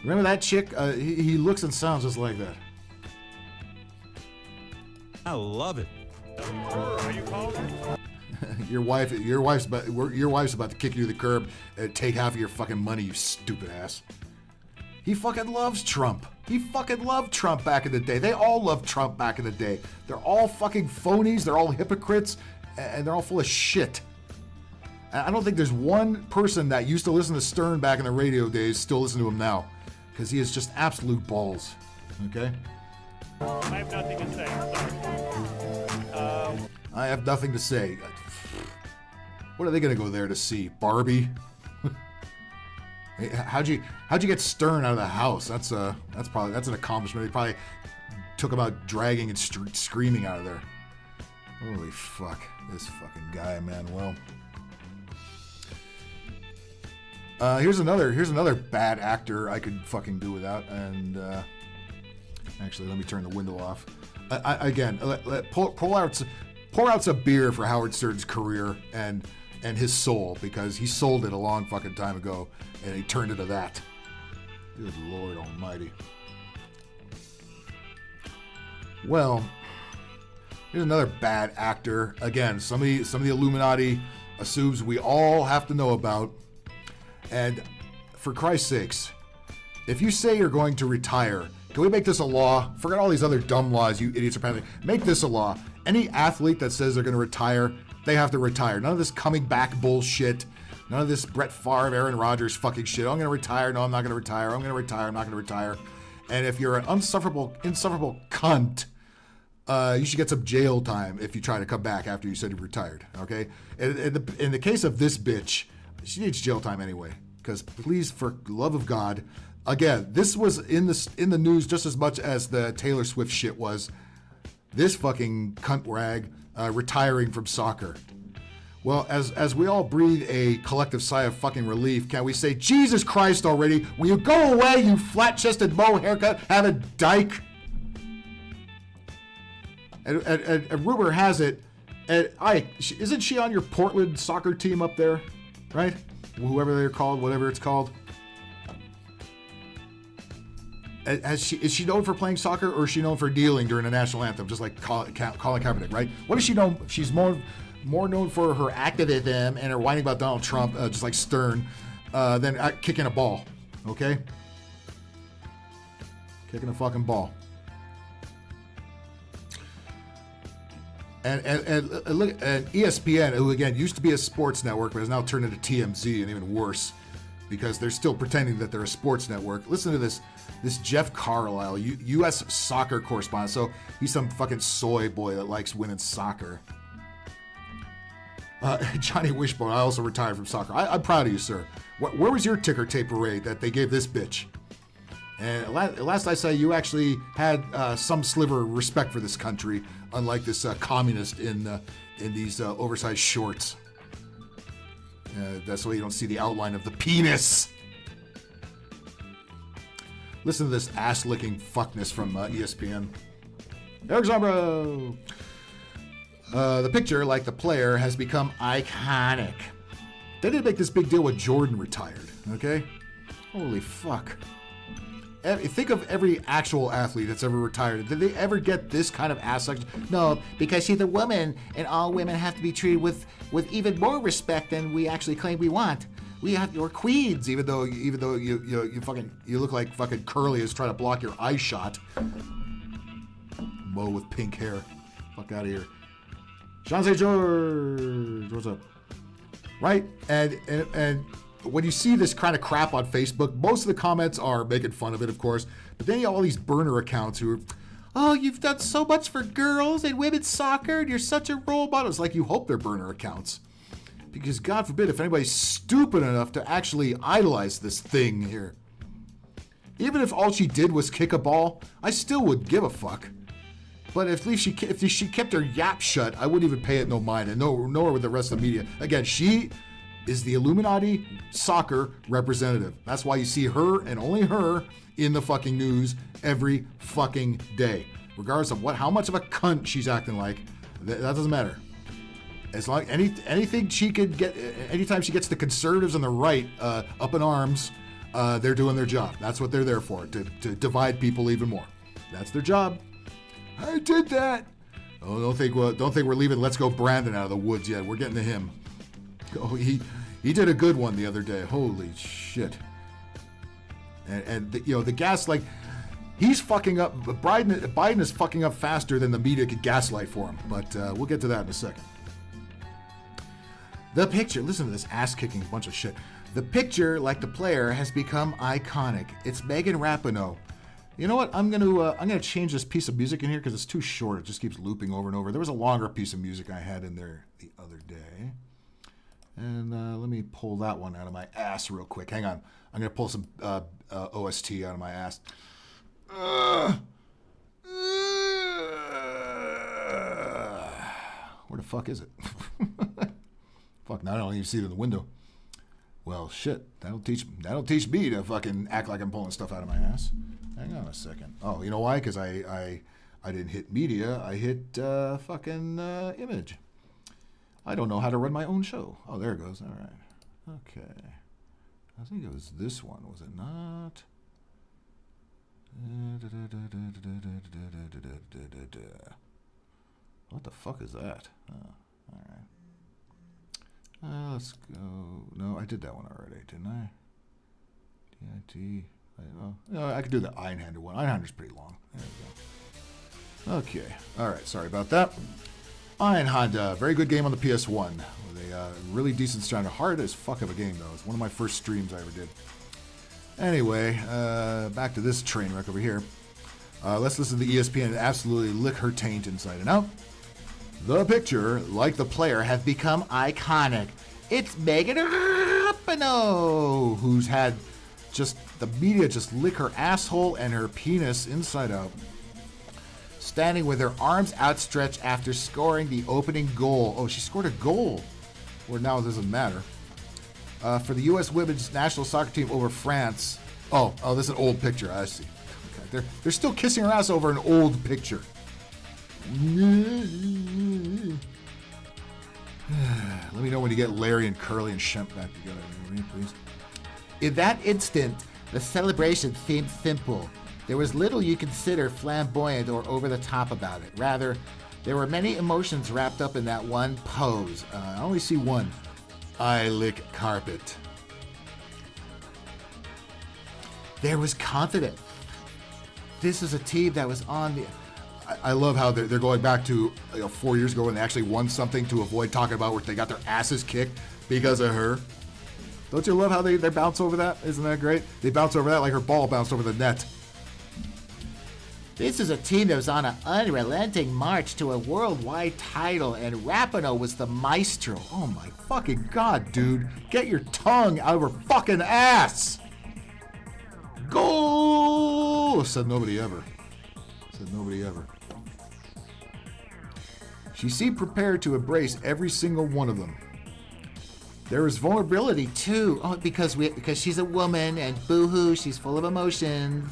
Remember that chick? He looks and sounds just like that. I love it. Your wife's about to kick you to the curb and take half of your fucking money, you stupid ass. He fucking loves Trump. He fucking loved Trump back in the day. They all loved Trump back in the day. They're all fucking phonies. They're all hypocrites, and they're all full of shit. I don't think there's one person that used to listen to Stern back in the radio days still listen to him now, because he is just absolute balls. Okay? I have nothing to say. Sorry. I have nothing to say. What are they gonna go there to see? Barbie? How'd you get Stern out of the house? That's an accomplishment. He probably took him out dragging and screaming out of there. Holy fuck, this fucking guy, man. Well, here's another bad actor I could fucking do without. And actually, let me turn the window off. Pour out some beer for Howard Stern's career and his soul, because he sold it a long fucking time ago and he turned into that. Good Lord Almighty. Well, here's another bad actor. Again, some of the Illuminati assumes we all have to know about. And for Christ's sakes, if you say you're going to retire, can we make this a law? Forget all these other dumb laws you idiots are passing. Make this a law. Any athlete that says they're going to retire, they have to retire. None of this coming back bullshit. None of this Brett Favre, Aaron Rodgers fucking shit. I'm going to retire. No, I'm not going to retire. I'm going to retire. I'm not going to retire. And if you're an insufferable cunt, you should get some jail time if you try to come back after you said you retired. Okay? In the case of this bitch, she needs jail time anyway. Because please, for love of God, again, this was in the news just as much as the Taylor Swift shit was. This fucking cunt rag retiring from soccer. Well, as we all breathe a collective sigh of fucking relief, can we say, Jesus Christ already, will you go away, you flat-chested mo haircut, have a dyke? And rumor has it, isn't she on your Portland soccer team up there, right? Whoever they're called, whatever it's called. Is she known for playing soccer, or is she known for kneeling during the national anthem, just like Colin Kaepernick, right? What is she known? She's more known for her activism and her whining about Donald Trump, just like Stern, than kicking a ball. Okay, kicking a fucking ball. And look, and ESPN, who again used to be a sports network, but has now turned into TMZ, and even worse, because they're still pretending that they're a sports network. Listen to this Jeff Carlisle, U.S. soccer correspondent. So he's some fucking soy boy that likes women's soccer. Johnny Wishbone, I also retired from soccer. I'm proud of you, sir. Where was your ticker tape parade that they gave this bitch? And last I saw, you actually had some sliver of respect for this country, unlike this communist in these oversized shorts. That's why you don't see the outline of the penis. Listen to this ass-licking fuckness from ESPN. Eric Zambro. The picture, like the player, has become iconic. They didn't make this big deal when Jordan retired, okay? Holy fuck. Think of every actual athlete that's ever retired. Did they ever get this kind of ass suction? No, because she's a woman, and all women have to be treated with even more respect than we actually claim we want. We have your queens, even though you look like fucking Curly is trying to block your eye shot. Mo with pink hair. Fuck out of here. Sean St. George, what's up? Right, and when you see this kind of crap on Facebook, most of the comments are making fun of it, of course. But then you have all these burner accounts who are, oh, you've done so much for girls and women's soccer, and you're such a role model. It's like you hope they're burner accounts. Because God forbid if anybody's stupid enough to actually idolize this thing here. Even if all she did was kick a ball, I still would give a fuck. But if she kept her yap shut, I wouldn't even pay it no mind, and nor would the rest of the media. Again, she is the Illuminati soccer representative. That's why you see her and only her in the fucking news every fucking day. Regardless of how much of a cunt she's acting like, that doesn't matter. As long anything she could get, anytime she gets the conservatives and the right up in arms, they're doing their job. That's what they're there for, to divide people even more. That's their job. I did that. Oh, don't think we're leaving Let's Go Brandon out of the woods yet. We're getting to him. Oh, he did a good one the other day. Holy shit. And the gas, like, he's fucking up. Biden is fucking up faster than the media could gaslight for him. But we'll get to that in a second. The picture, listen to this ass-kicking bunch of shit. The picture, like the player, has become iconic. It's Megan Rapinoe. You know what? I'm gonna change this piece of music in here because it's too short. It just keeps looping over and over. There was a longer piece of music I had in there the other day. And let me pull that one out of my ass real quick. Hang on. I'm going to pull some OST out of my ass. Where the fuck is it? Fuck, now I don't even see it in the window. Well, shit. That'll teach me to fucking act like I'm pulling stuff out of my ass. Hang on a second. Oh, you know why? Because I didn't hit media. I hit fucking image. I don't know how to run my own show. Oh, there it goes. All right. Okay. I think it was this one, was it not? What the fuck is that? Oh, all right. Let's go. No, I did that one already, didn't I? DIT. No, I could do the Einhander one. Einhander's pretty long. There we go. Okay. All right. Sorry about that. Einhander, very good game on the PS1 with a really decent sound. Hard as fuck of a game though. It's one of my first streams I ever did. Anyway, back to this train wreck over here. Let's listen to the ESPN and absolutely lick her taint inside and out. The picture, like the player, has become iconic. It's Megan Rapinoe, who's had just the media just lick her asshole and her penis inside out. Standing with her arms outstretched after scoring the opening goal. Oh, she scored a goal. Or now it doesn't matter. For the U.S. women's national soccer team over France. Oh, this is an old picture. I see. Okay. They're still kissing her ass over an old picture. Let me know when you get Larry and Curly and Shemp back together, please. In that instant, the celebration seemed simple. There was little you consider flamboyant or over the top about it. Rather, there were many emotions wrapped up in that one pose. I only see one. I lick carpet. There was confidence. This is a team that was on the... I love how they're going back to 4 years ago when they actually won something to avoid talking about where they got their asses kicked because of her. Don't you love how they bounce over that? Isn't that great? They bounce over that like her ball bounced over the net. This is a team that was on an unrelenting march to a worldwide title, and Rapinoe was the maestro. Oh my fucking God, dude. Get your tongue out of her fucking ass. Goal! Said nobody ever. Said nobody ever. She seemed prepared to embrace every single one of them. There was vulnerability too. Oh, because she's a woman and boo-hoo, she's full of emotions.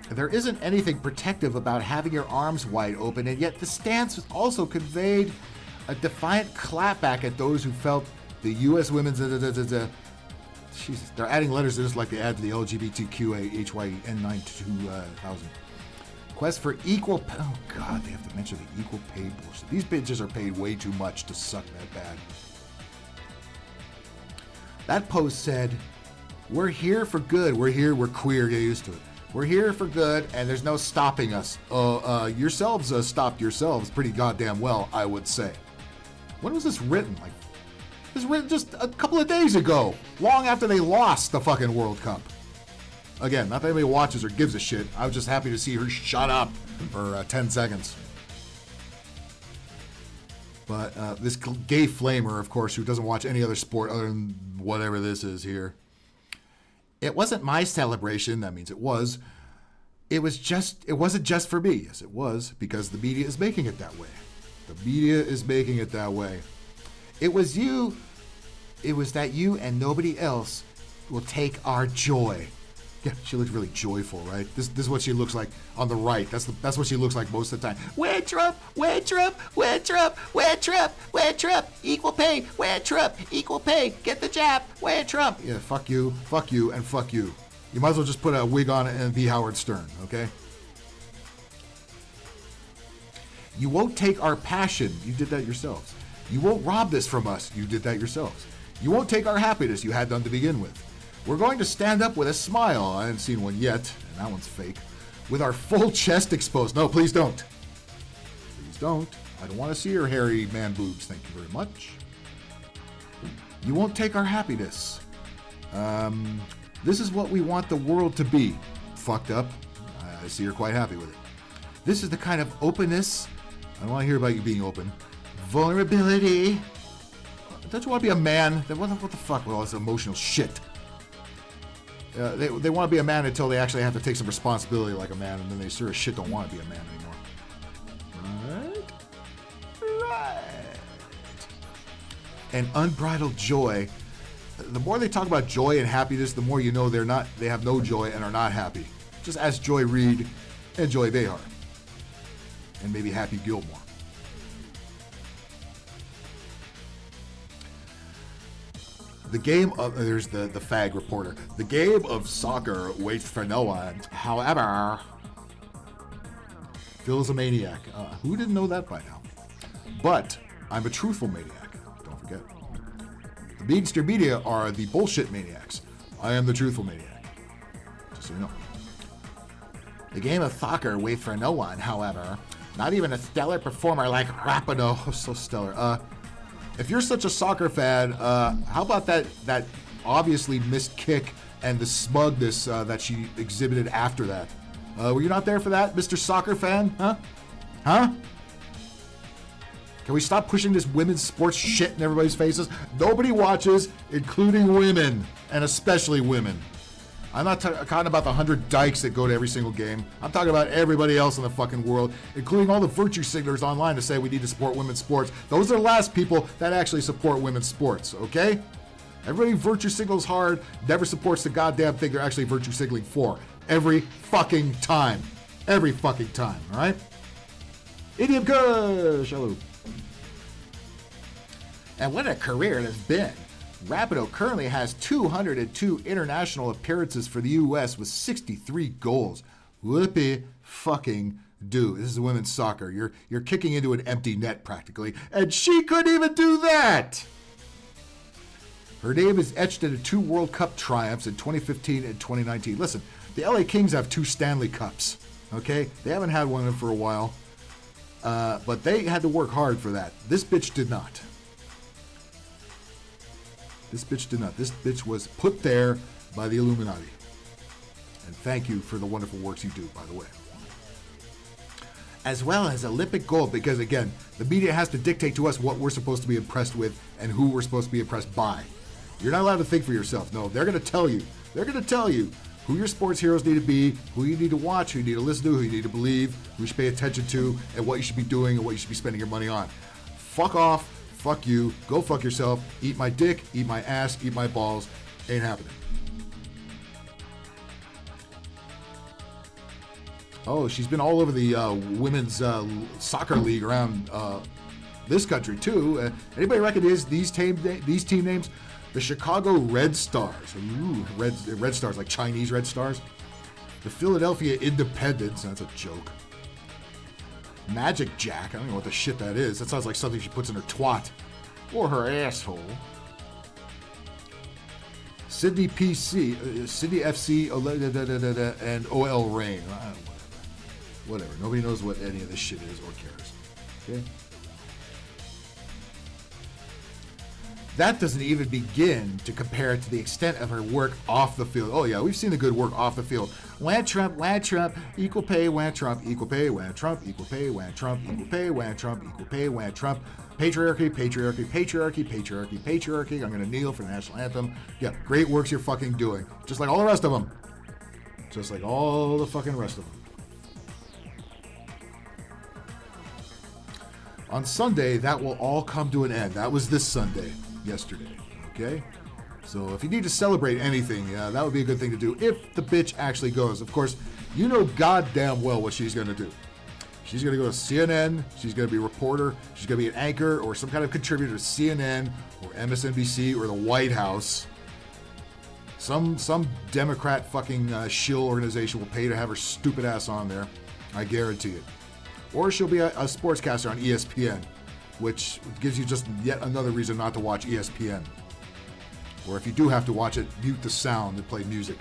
There isn't anything protective about having your arms wide open, and yet the stance also conveyed a defiant clapback at those who felt the U.S. women's... Jesus, they're adding letters just like they add to the LGBTQAHYN9 2000. Quest for equal... Oh, God, they have to mention the equal pay bullshit. These bitches are paid way too much to suck that bad. That post said, we're here for good. We're here. We're queer. Get used to it. We're here for good, and there's no stopping us. Yourselves stopped yourselves pretty goddamn well, I would say. When was this written? Like, this was written just a couple of days ago, long after they lost the fucking World Cup. Again, not that anybody watches or gives a shit. I was just happy to see her shut up for 10 seconds. But this gay flamer, of course, who doesn't watch any other sport other than whatever this is here. It wasn't my celebration. That means it was. It wasn't just for me. Yes, it was, because the media is making it that way. The media is making it that way. It was you. It was that you and nobody else will take our joy. Yeah, she looks really joyful, right? This is what she looks like on the right. That's what she looks like most of the time. Wear Trump, wear Trump, wear Trump, wear Trump, wear Trump, equal pay, wear Trump, equal pay, get the jab, wear Trump. Yeah, fuck you, and fuck you. You might as well just put a wig on and be Howard Stern, okay? You won't take our passion. You did that yourselves. You won't rob this from us. You did that yourselves. You won't take our happiness. You had none to begin with. We're going to stand up with a smile. I haven't seen one yet, and that one's fake. With our full chest exposed. No, please don't. Please don't. I don't want to see your hairy man boobs. Thank you very much. You won't take our happiness. This is what we want the world to be. Fucked up. I see you're quite happy with it. This is the kind of openness. I don't want to hear about you being open. Vulnerability. Don't you want to be a man? What the fuck with all this emotional shit? They want to be a man until they actually have to take some responsibility like a man, and then they sure as shit don't want to be a man anymore. Right. And unbridled joy. The more they talk about joy and happiness, the more you know they have no joy and are not happy. Just ask Joy Reid and Joy Behar. And maybe Happy Gilmore. The game of... There's the fag reporter. The game of soccer waits for no one. However... Phil's a maniac. Who didn't know that by now? But I'm a truthful maniac. Don't forget. The mainstream media are the bullshit maniacs. I am the truthful maniac. Just so you know. The game of soccer waits for no one, however. Not even a stellar performer like Rapinoe. Oh, so stellar. If you're such a soccer fan, how about that obviously missed kick and the smugness that she exhibited after that? Were you not there for that, Mr. Soccer fan? Huh? Can we stop pushing this women's sports shit in everybody's faces? Nobody watches, including women, and especially women. I'm not talking about the 100 dykes that go to every single game. I'm talking about everybody else in the fucking world, including all the virtue signalers online to say we need to support women's sports. Those are the last people that actually support women's sports, okay? Everybody virtue signals hard, never supports the goddamn thing they're actually virtue signaling for. Every fucking time. Every fucking time, all right? Idiom Kush! Hello. And what a career it has been. Rapinoe currently has 202 international appearances for the U.S. with 63 goals. Whoopie fucking do. This is women's soccer. You're kicking into an empty net practically, and she couldn't even do that. Her name is etched into 2 World Cup triumphs in 2015 and 2019. Listen, the LA Kings have 2 Stanley Cups, okay? They haven't had one of them for a while, but they had to work hard for that. This bitch did not. This bitch did not. This bitch was put there by the Illuminati. And thank you for the wonderful works you do, by the way. As well as Olympic gold, because again, the media has to dictate to us what we're supposed to be impressed with and who we're supposed to be impressed by. You're not allowed to think for yourself. No, they're going to tell you. They're going to tell you who your sports heroes need to be, who you need to watch, who you need to listen to, who you need to believe, who you should pay attention to, and what you should be doing and what you should be spending your money on. Fuck off. Fuck you. Go fuck yourself. Eat my dick. Eat my ass. Eat my balls. Ain't happening. Oh, she's been all over the women's soccer league around this country too. Anybody recognize these team names? The Chicago Red Stars. Ooh, Red Stars, like Chinese Red Stars. The Philadelphia Independents. That's a joke. Magic Jack. I don't know what the shit that is. That sounds like something she puts in her twat or her asshole. Sydney PC, Sydney FC, and OL Reign. Whatever. Nobody knows what any of this shit is or cares. Okay? That doesn't even begin to compare it to the extent of her work off the field. Oh yeah, we've seen the good work off the field. Wham Trump, equal pay, wham Trump, equal pay, wham Trump, equal pay, wham Trump, equal pay, wham Trump, equal pay, wham Trump. Patriarchy, patriarchy, patriarchy, patriarchy, patriarchy. I'm gonna kneel for the national anthem. Yeah, great works you're fucking doing. Just like all the rest of them. Just like all the fucking rest of them. On Sunday, that will all come to an end. That was this Sunday, yesterday, okay? So if you need to celebrate anything, that would be a good thing to do if the bitch actually goes. Of course, you know goddamn well what she's going to do. She's going to go to CNN, she's going to be a reporter, she's going to be an anchor or some kind of contributor to CNN or MSNBC or the White House. Some Democrat fucking shill organization will pay to have her stupid ass on there. I guarantee it. Or she'll be a sportscaster on ESPN, which gives you just yet another reason not to watch ESPN. Or if you do have to watch it, mute the sound and play music.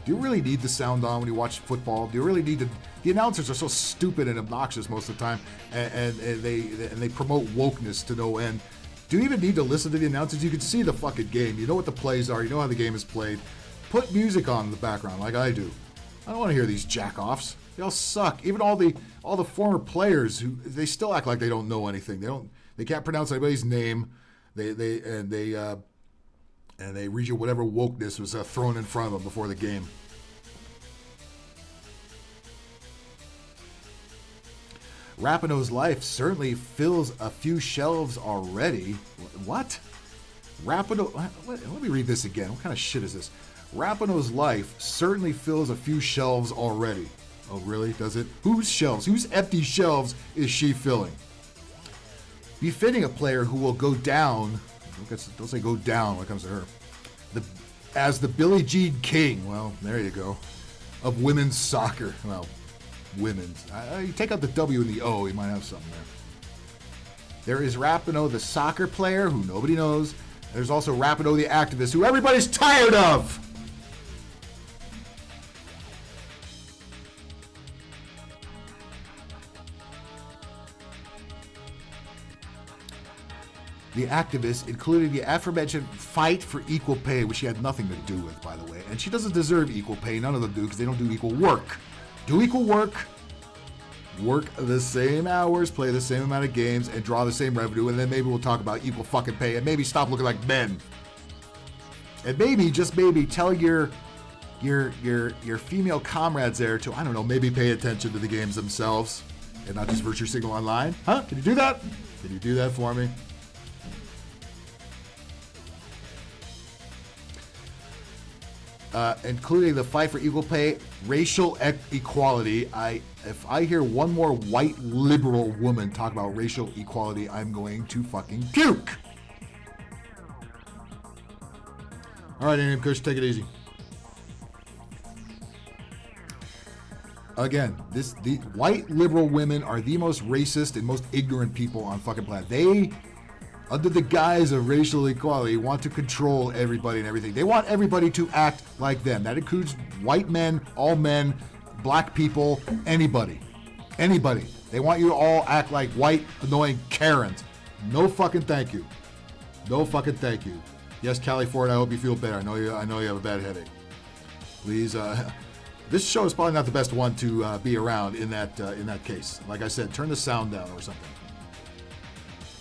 Do you really need the sound on when you watch football? Do you really need to? The announcers are so stupid and obnoxious most of the time, and they promote wokeness to no end. Do you even need to listen to the announcers? You can see the fucking game. You know what the plays are. You know how the game is played. Put music on in the background like I do. I don't want to hear these jack-offs. They all suck. Even all the former players who they still act like they don't know anything. They can't pronounce anybody's name. They read you whatever wokeness was thrown in front of them before the game. Rapinoe's life certainly fills a few shelves already. What? Rapinoe. Let me read this again. What kind of shit is this? Rapinoe's life certainly fills a few shelves already. Oh, really? Does it? Whose shelves? Whose empty shelves is she filling? Befitting a player who will go down. Don't say go down when it comes to her. As the Billie Jean King. Well, there you go. Of women's soccer. Well, women's. You take out the W and the O, you might have something there. There is Rapinoe, the soccer player, who nobody knows. There's also Rapinoe, the activist, who everybody's tired of. The activists, including the aforementioned fight for equal pay, which she had nothing to do with, by the way. And she doesn't deserve equal pay. None of them do, because they don't do equal work. Do equal work, work the same hours, play the same amount of games, and draw the same revenue, and then maybe we'll talk about equal fucking pay, and maybe stop looking like men. And maybe, just maybe, tell your female comrades there to, I don't know, maybe pay attention to the games themselves, and not just virtue signal online. Huh? Can you do that? Can you do that for me? including the fight for equal pay, racial equality. If I hear one more white liberal woman talk about racial equality, I'm going to fucking puke. All right, Amy Kush, take it easy. Again, the white liberal women are the most racist and most ignorant people on fucking planet. They, under the guise of racial equality, want to control everybody and everything. They want everybody to act like them. That includes white men, all men, black people, anybody. Anybody. They want you to all act like white, annoying Karens. No fucking thank you. No fucking thank you. Yes, Callie Ford, I hope you feel better. I know you have a bad headache. Please, this show is probably not the best one to be around in that case. Like I said, turn the sound down or something.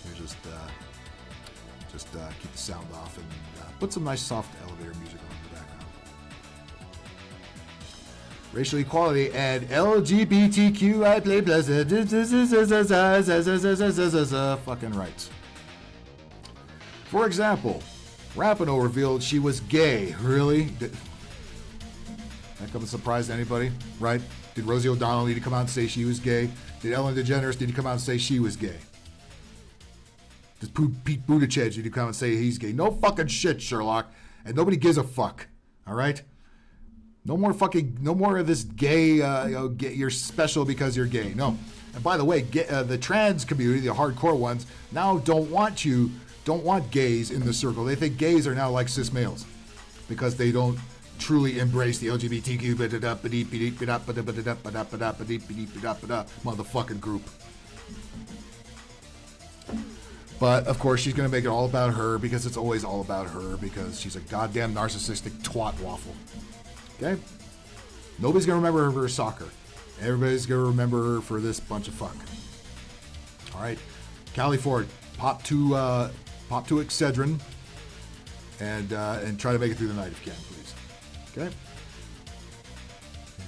You just keep the sound off and put some nice soft elevator music on in the background. Racial equality and LGBTQI fucking rights. For example, Rapinoe revealed she was gay. Really? That come as a surprise to anybody, right? Did Rosie O'Donnell need to come out and say she was gay? Did Ellen DeGeneres need to come out and say she was gay? Does Pete Buttigieg need to come and say he's gay? No fucking shit, Sherlock. And nobody gives a fuck. All right? No more of this gay, you're special because you're gay. No. And by the way, the trans community, the hardcore ones, now don't want gays in the circle. They think gays are now like cis males because they don't truly embrace the LGBTQ motherfucking group. But of course she's gonna make it all about her because it's always all about her because she's a goddamn narcissistic twat waffle. Okay? Nobody's gonna remember her for soccer. Everybody's gonna remember her for this bunch of fuck. Alright. Callie Ford, pop to Excedrin and try to make it through the night if you can, please. Okay?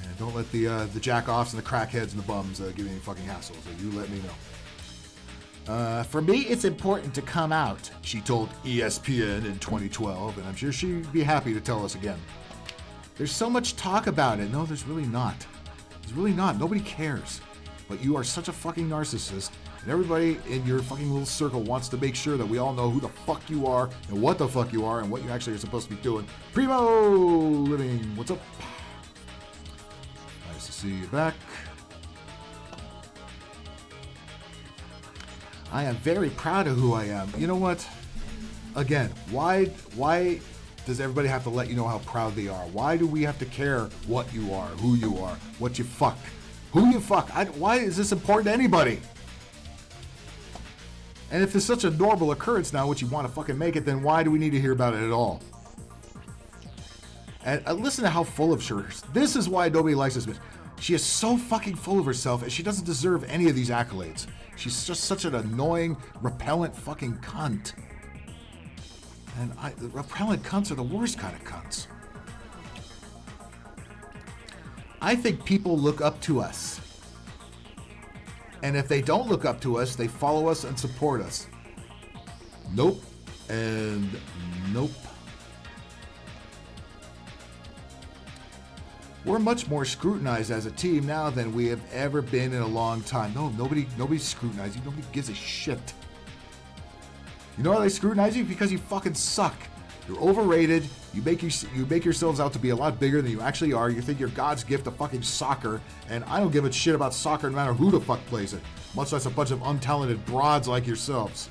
And don't let the jack-offs and the crackheads and the bums give you any fucking hassle, so you let me know. For me, it's important to come out, she told ESPN in 2012, and I'm sure she'd be happy to tell us again. There's so much talk about it. No, there's really not. There's really not. Nobody cares. But you are such a fucking narcissist, and everybody in your fucking little circle wants to make sure that we all know who the fuck you are, and what the fuck you are, and what you actually are supposed to be doing. Primo Living, what's up? Nice to see you back. I am very proud of who I am. You know what? Again, why does everybody have to let you know how proud they are? Why do we have to care what you are, who you are, what you fuck, who you fuck? Why is this important to anybody? And if it's such a normal occurrence now, what you want to fucking make it, then why do we need to hear about it at all? And listen to how full of her. This is why nobody likes this bitch. She is so fucking full of herself, and she doesn't deserve any of these accolades. She's just such an annoying, repellent fucking cunt. And the repellent cunts are the worst kind of cunts. I think people look up to us. And if they don't look up to us, they follow us and support us. Nope. And nope. We're much more scrutinized as a team now than we have ever been in a long time. No, nobody's scrutinizing. Nobody gives a shit. You know how they scrutinize you? Because you fucking suck. You're overrated. You make yourselves out to be a lot bigger than you actually are. You think you're God's gift to fucking soccer, and I don't give a shit about soccer no matter who the fuck plays it, much less a bunch of untalented broads like yourselves.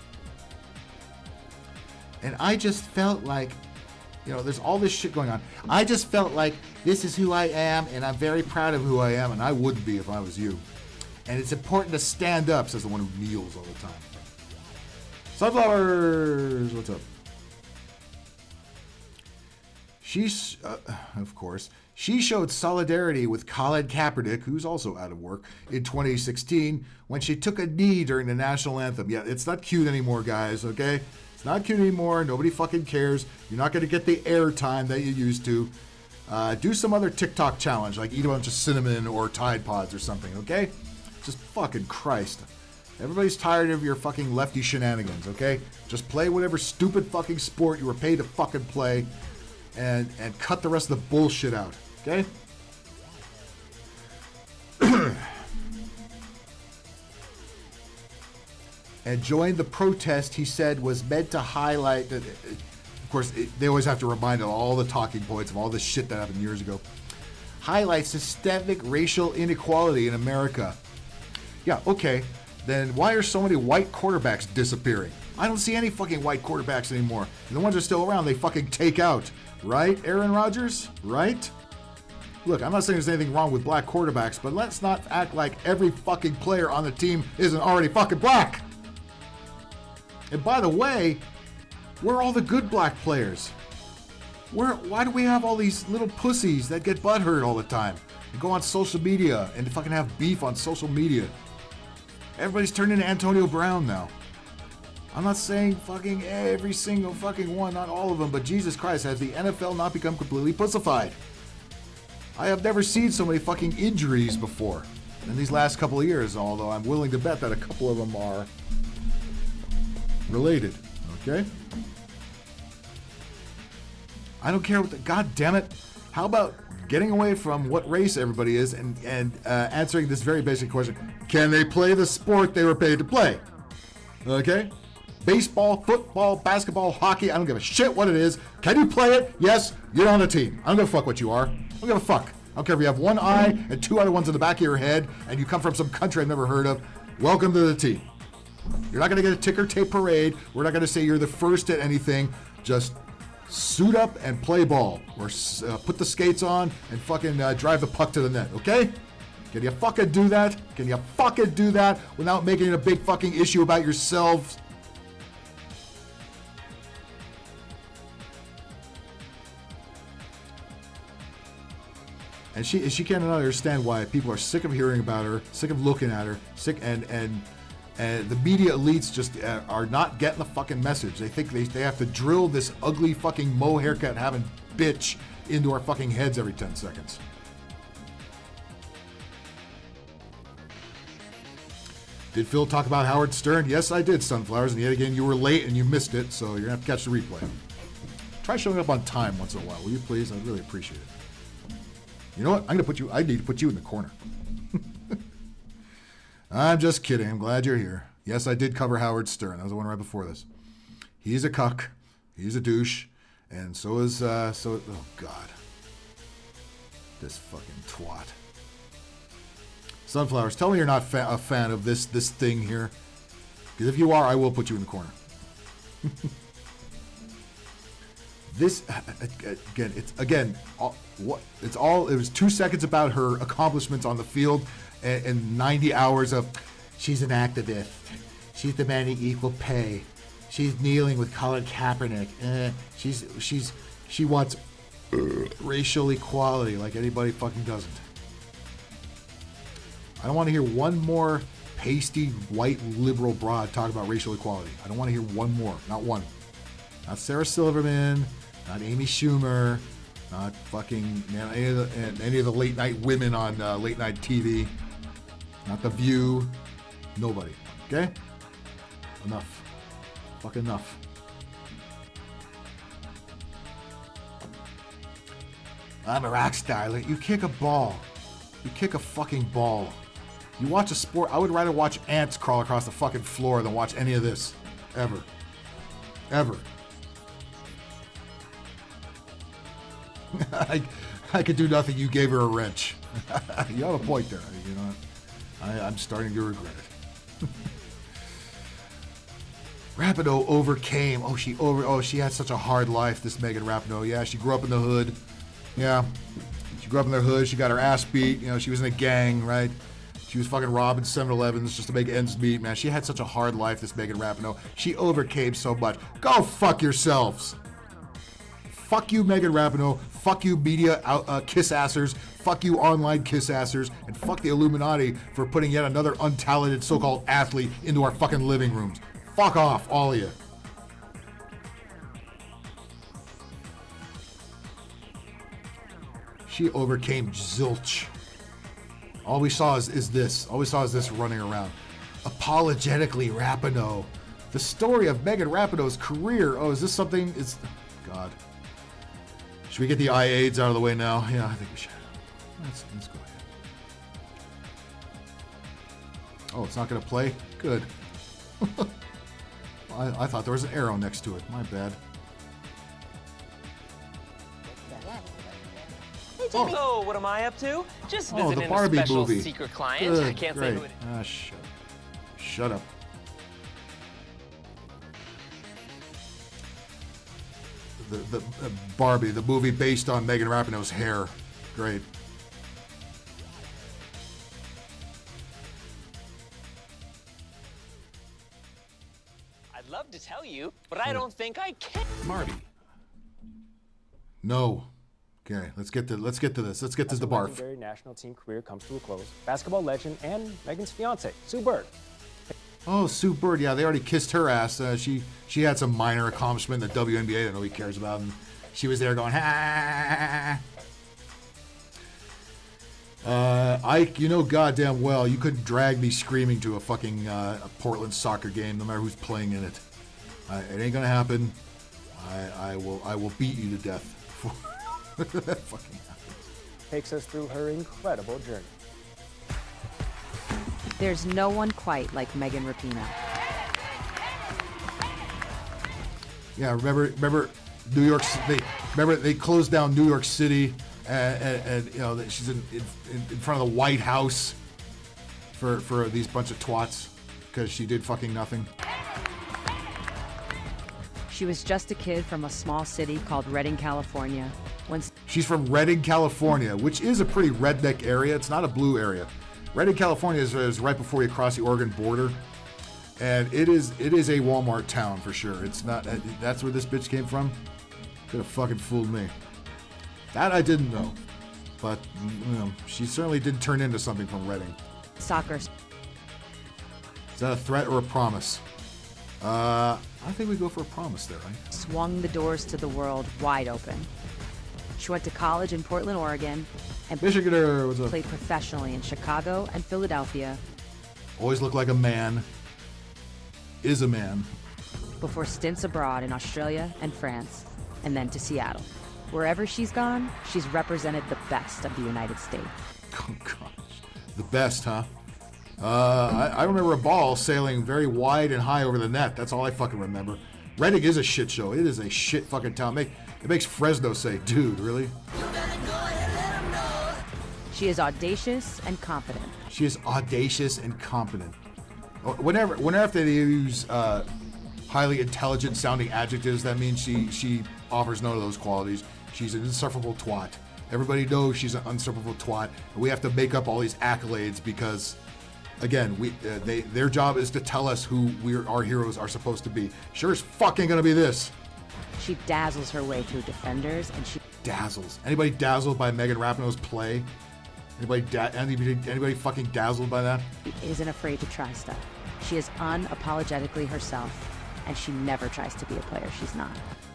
And I just felt like, there's all this shit going on. I just felt like this is who I am, and I'm very proud of who I am, and I wouldn't be if I was you. And it's important to stand up, says the one who kneels all the time. Sunflowers, what's up? Of course, she showed solidarity with Colin Kaepernick, who's also out of work, in 2016 when she took a knee during the national anthem. Yeah, it's not cute anymore, guys, okay? It's not cute anymore. Nobody fucking cares. You're not going to get the airtime that you used to. Do some other TikTok challenge, like eat a bunch of cinnamon or Tide Pods or something, okay? Just fucking Christ. Everybody's tired of your fucking lefty shenanigans, okay? Just play whatever stupid fucking sport you were paid to fucking play and cut the rest of the bullshit out. Okay? And joined the protest, he said, was meant to highlight that. Of course, they always have to remind all the talking points of all this shit that happened years ago. Highlight systemic racial inequality in America. Yeah, okay. Then why are so many white quarterbacks disappearing? I don't see any fucking white quarterbacks anymore. And the ones that are still around, they fucking take out. Right, Aaron Rodgers? Right? Look, I'm not saying there's anything wrong with black quarterbacks, but let's not act like every fucking player on the team isn't already fucking black. And by the way, where are all the good black players? Why do we have all these little pussies that get butthurt all the time and go on social media and fucking have beef on social media? Everybody's turned into Antonio Brown now. I'm not saying fucking every single fucking one, not all of them, but Jesus Christ, has the NFL not become completely pussified? I have never seen so many fucking injuries before in these last couple of years, although I'm willing to bet that a couple of them are related, okay? I don't care what the, God damn it. How about getting away from what race everybody is and answering this very basic question. Can they play the sport they were paid to play? Okay? Baseball, football, basketball, hockey, I don't give a shit what it is. Can you play it? Yes, you're on the team. I don't give a fuck what you are. I don't give a fuck. I don't care if you have one eye and two other ones in the back of your head and you come from some country I've never heard of. Welcome to the team. You're not going to get a ticker tape parade. We're not going to say you're the first at anything. Just suit up and play ball. Or put the skates on and fucking drive the puck to the net, okay? Can you fucking do that? Can you fucking do that without making it a big fucking issue about yourselves? And she can't understand why people are sick of hearing about her, sick of looking at her, sick and the media elites just are not getting the fucking message. They think they have to drill this ugly fucking mo haircut having bitch into our fucking heads every 10 seconds. Did Phil talk about Howard Stern? Yes, I did, Sunflowers, and yet again you were late and you missed it, so you're gonna have to catch the replay. Try showing up on time once in a while, will you please? I'd really appreciate it. You know what? I need to put you in the corner. I'm just kidding. I'm glad you're here. Yes, I did cover Howard Stern. That was the one right before this. He's a cuck. He's a douche. And so is, oh God. This fucking twat. Sunflowers, tell me you're not a fan of this thing here. Because if you are, I will put you in the corner. This, it was 2 seconds about her accomplishments on the field and 90 hours of, she's an activist, she's demanding equal pay, she's kneeling with Colin Kaepernick, she wants racial equality like anybody fucking doesn't. I don't want to hear one more pasty white liberal broad talk about racial equality. I don't want to hear one more, not one. Not Sarah Silverman, not Amy Schumer, not fucking any of the late night women on late night TV, not The View, nobody. Okay? Enough. Fuck enough. I'm a rock star. You kick a ball. You kick a fucking ball. You watch a sport. I would rather watch ants crawl across the fucking floor than watch any of this. Ever. Ever. I could do nothing. You gave her a wrench. You have a point there. You know, I'm starting to regret it. Rapinoe overcame. She had such a hard life. This Megan Rapinoe. Yeah, she grew up in the hood. Yeah, she grew up in the hood. She got her ass beat. You know, she was in a gang, right? She was fucking robbing 7-Elevens just to make ends meet. Man, she had such a hard life. This Megan Rapinoe. She overcame so much. Go fuck yourselves. Fuck you, Megan Rapinoe. Fuck you, media kiss-assers. Fuck you, online kiss-assers. And fuck the Illuminati for putting yet another untalented so-called athlete into our fucking living rooms. Fuck off, all of you. She overcame zilch. All we saw is this. All we saw is this running around. Apologetically, Rapinoe. The story of Megan Rapinoe's career. Oh, is this something? God. Should we get the eye aids out of the way now? Yeah, I think we should. Let's go ahead. Oh, it's not going to play? Good. I thought there was an arrow next to it. My bad. Hey, Jamie. Oh, what am I up to? Just Oh, the visiting Barbie a special movie. secret client. Good, I can't great. say who it is. Ah, shut up. The Barbie, the movie based on Megan Rapinoe's hair. Great. I'd love to tell you, but I don't think I can. Marty. No. Okay, let's get to this. Let's get to the barf. Legendary national team career comes to a close. Basketball legend and Megan's fiance, Sue Bird. Oh, Sue Bird. Yeah, they already kissed her ass. She had some minor accomplishment in the WNBA that nobody cares about, and she was there going, ha. You know goddamn well you couldn't drag me screaming to a fucking a Portland soccer game, no matter who's playing in it. It ain't gonna happen. I will beat you to death. That fucking happens. Takes us through her incredible journey. There's no one quite like Megan Rapinoe. Yeah, remember New York. They closed down New York City, and you know she's in front of the White House for these bunch of twats because she did fucking nothing. She was just a kid from a small city called Redding, California. She's from Redding, California, which is a pretty redneck area. It's not a blue area. Redding, California is right before you cross the Oregon border, and it is a Walmart town for sure. It's not. That's where this bitch came from. Could have fucking fooled me. That I didn't know, but you know, she certainly did turn into something from Redding. Soccer. Is that a threat or a promise? I think we go for a promise there, right? Swung the doors to the world wide open. She went to college in Portland, Oregon, and Michiganer, what's up? played professionally in Chicago and Philadelphia. Always looked like a man. Is a man. Before stints abroad in Australia and France, and then to Seattle. Wherever she's gone, she's represented the best of the United States. Oh gosh, the best, huh? I remember a ball sailing very wide and high over the net. That's all I fucking remember. Redding is a shit show. It is a shit fucking town. It makes Fresno say, dude, really? She is audacious and confident. She is audacious and competent. Whenever they use highly intelligent sounding adjectives, that means she offers none of those qualities. She's an insufferable twat. Everybody knows she's an insufferable twat. And we have to make up all these accolades because, again, their job is to tell us who our heroes are supposed to be. Sure as fucking gonna be this. She dazzles her way through defenders, and she dazzles. Anybody dazzled by Megan Rapinoe's play? Anybody fucking dazzled by that? isn't afraid to try stuff. She is unapologetically herself, and she never tries to be a player she's not.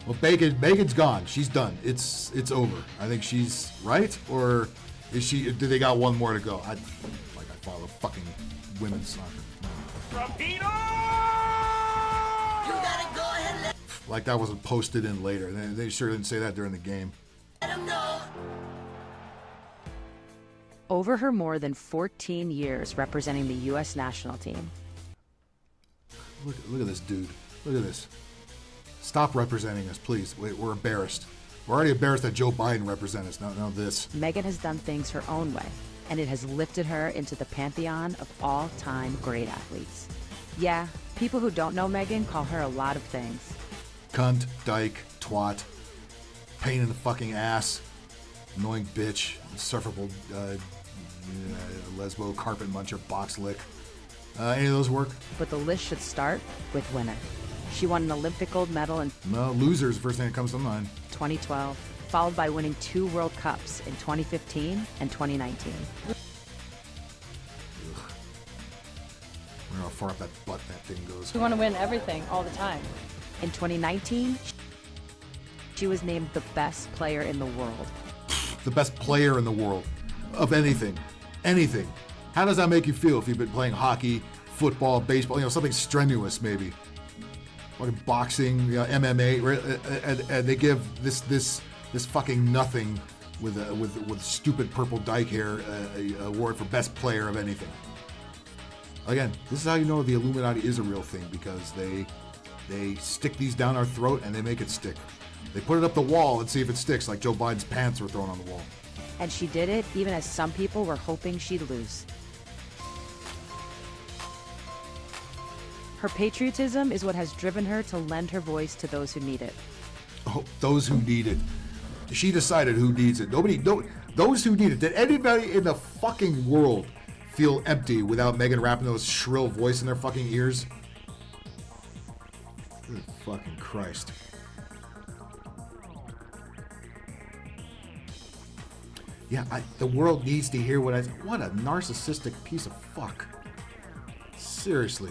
Well, Megan's gone. She's done. It's over. I think she's right, or is she? Do they got one more to go? I follow fucking women's soccer. Like that wasn't posted in later. They sure didn't say that during the game. Over her more than 14 years representing the U.S. national team. Look at this dude. Look at this. Stop representing us, please. We're embarrassed. We're already embarrassed that Joe Biden represents us. Now this. Megan has done things her own way, and it has lifted her into the pantheon of all-time great athletes. Yeah, people who don't know Megan call her a lot of things. Cunt, dyke, twat, pain in the fucking ass, annoying bitch, insufferable lesbo, carpet muncher, box lick. Any of those work? But the list should start with winner. She won an Olympic gold medal in losers, first thing that comes to mind. 2012, followed by winning 2 World Cups in 2015 and 2019. I don't know how far up that butt that thing goes. We want to win everything all the time. In 2019, she was named the best player in the world. The best player in the world of anything. Anything. How does that make you feel if you've been playing hockey, football, baseball, something strenuous maybe? Fucking boxing, MMA, and they give this this fucking nothing with stupid purple dyke hair a award for best player of anything. Again, this is how you know the Illuminati is a real thing, because they stick these down our throat and they make it stick. They put it up the wall and see if it sticks, like Joe Biden's pants were thrown on the wall. And she did it even as some people were hoping she'd lose. Her patriotism is what has driven her to lend her voice to those who need it. Oh, those who need it. She decided who needs it. Those who need it. Did anybody in the fucking world feel empty without Megan Rapinoe's shrill voice in their fucking ears? Good fucking Christ. Yeah, the world needs to hear what a narcissistic piece of fuck. Seriously.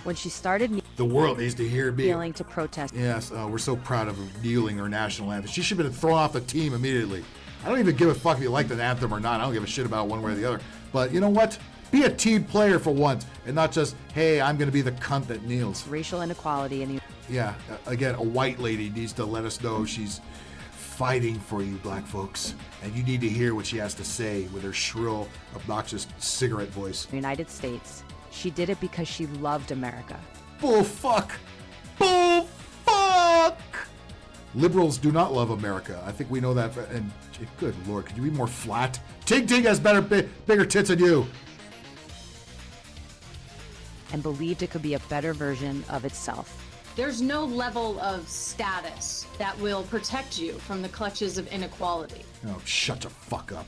When she started the world needs to hear me kneeling to protest. Yes, we're so proud of her kneeling her national anthem. She should have been thrown off the team immediately. I don't even give a fuck if you like the anthem or not. I don't give a shit about one way or the other. But you know what? Be a team player for once, and not just, hey, I'm going to be the cunt that kneels. Racial inequality in the... Yeah, again, a white lady needs to let us know she's fighting for you black folks, and you need to hear what she has to say with her shrill, obnoxious cigarette voice. United States. She did it because she loved America. Bull fuck! Bull fuck! Liberals do not love America. I think we know that. And good Lord, could you be more flat? Ting Ting has bigger tits than you. And believed it could be a better version of itself. There's no level of status that will protect you from the clutches of inequality. Oh, shut the fuck up.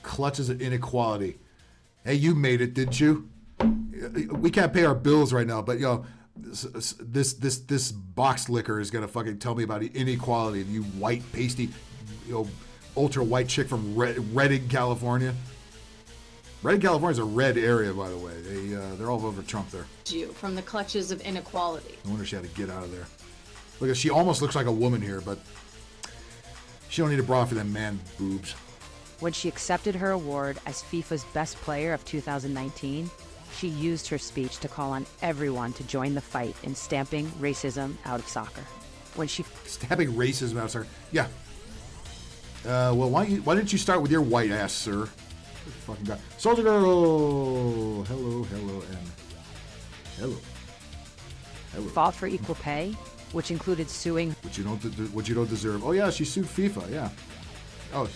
Clutches of inequality. Hey, you made it, didn't you? We can't pay our bills right now, but this box liquor is gonna fucking tell me about inequality. You white pasty, ultra white chick from Redding, California. Redding, California is a red area, by the way. They're all over Trump there. You from the clutches of inequality. I wonder if she had to get out of there. Look, she almost looks like a woman here, but she don't need a bra for them man boobs. When she accepted her award as FIFA's best player of 2019, she used her speech to call on everyone to join the fight in stamping racism out of soccer. When she... Stamping racism out of soccer? Yeah. Well, why didn't you start with your white ass, sir? Fucking guy. Soldier Girl! Hello, and... Hello. fought for equal pay, which included suing... What you don't deserve. Oh, yeah, she sued FIFA, yeah. Oh,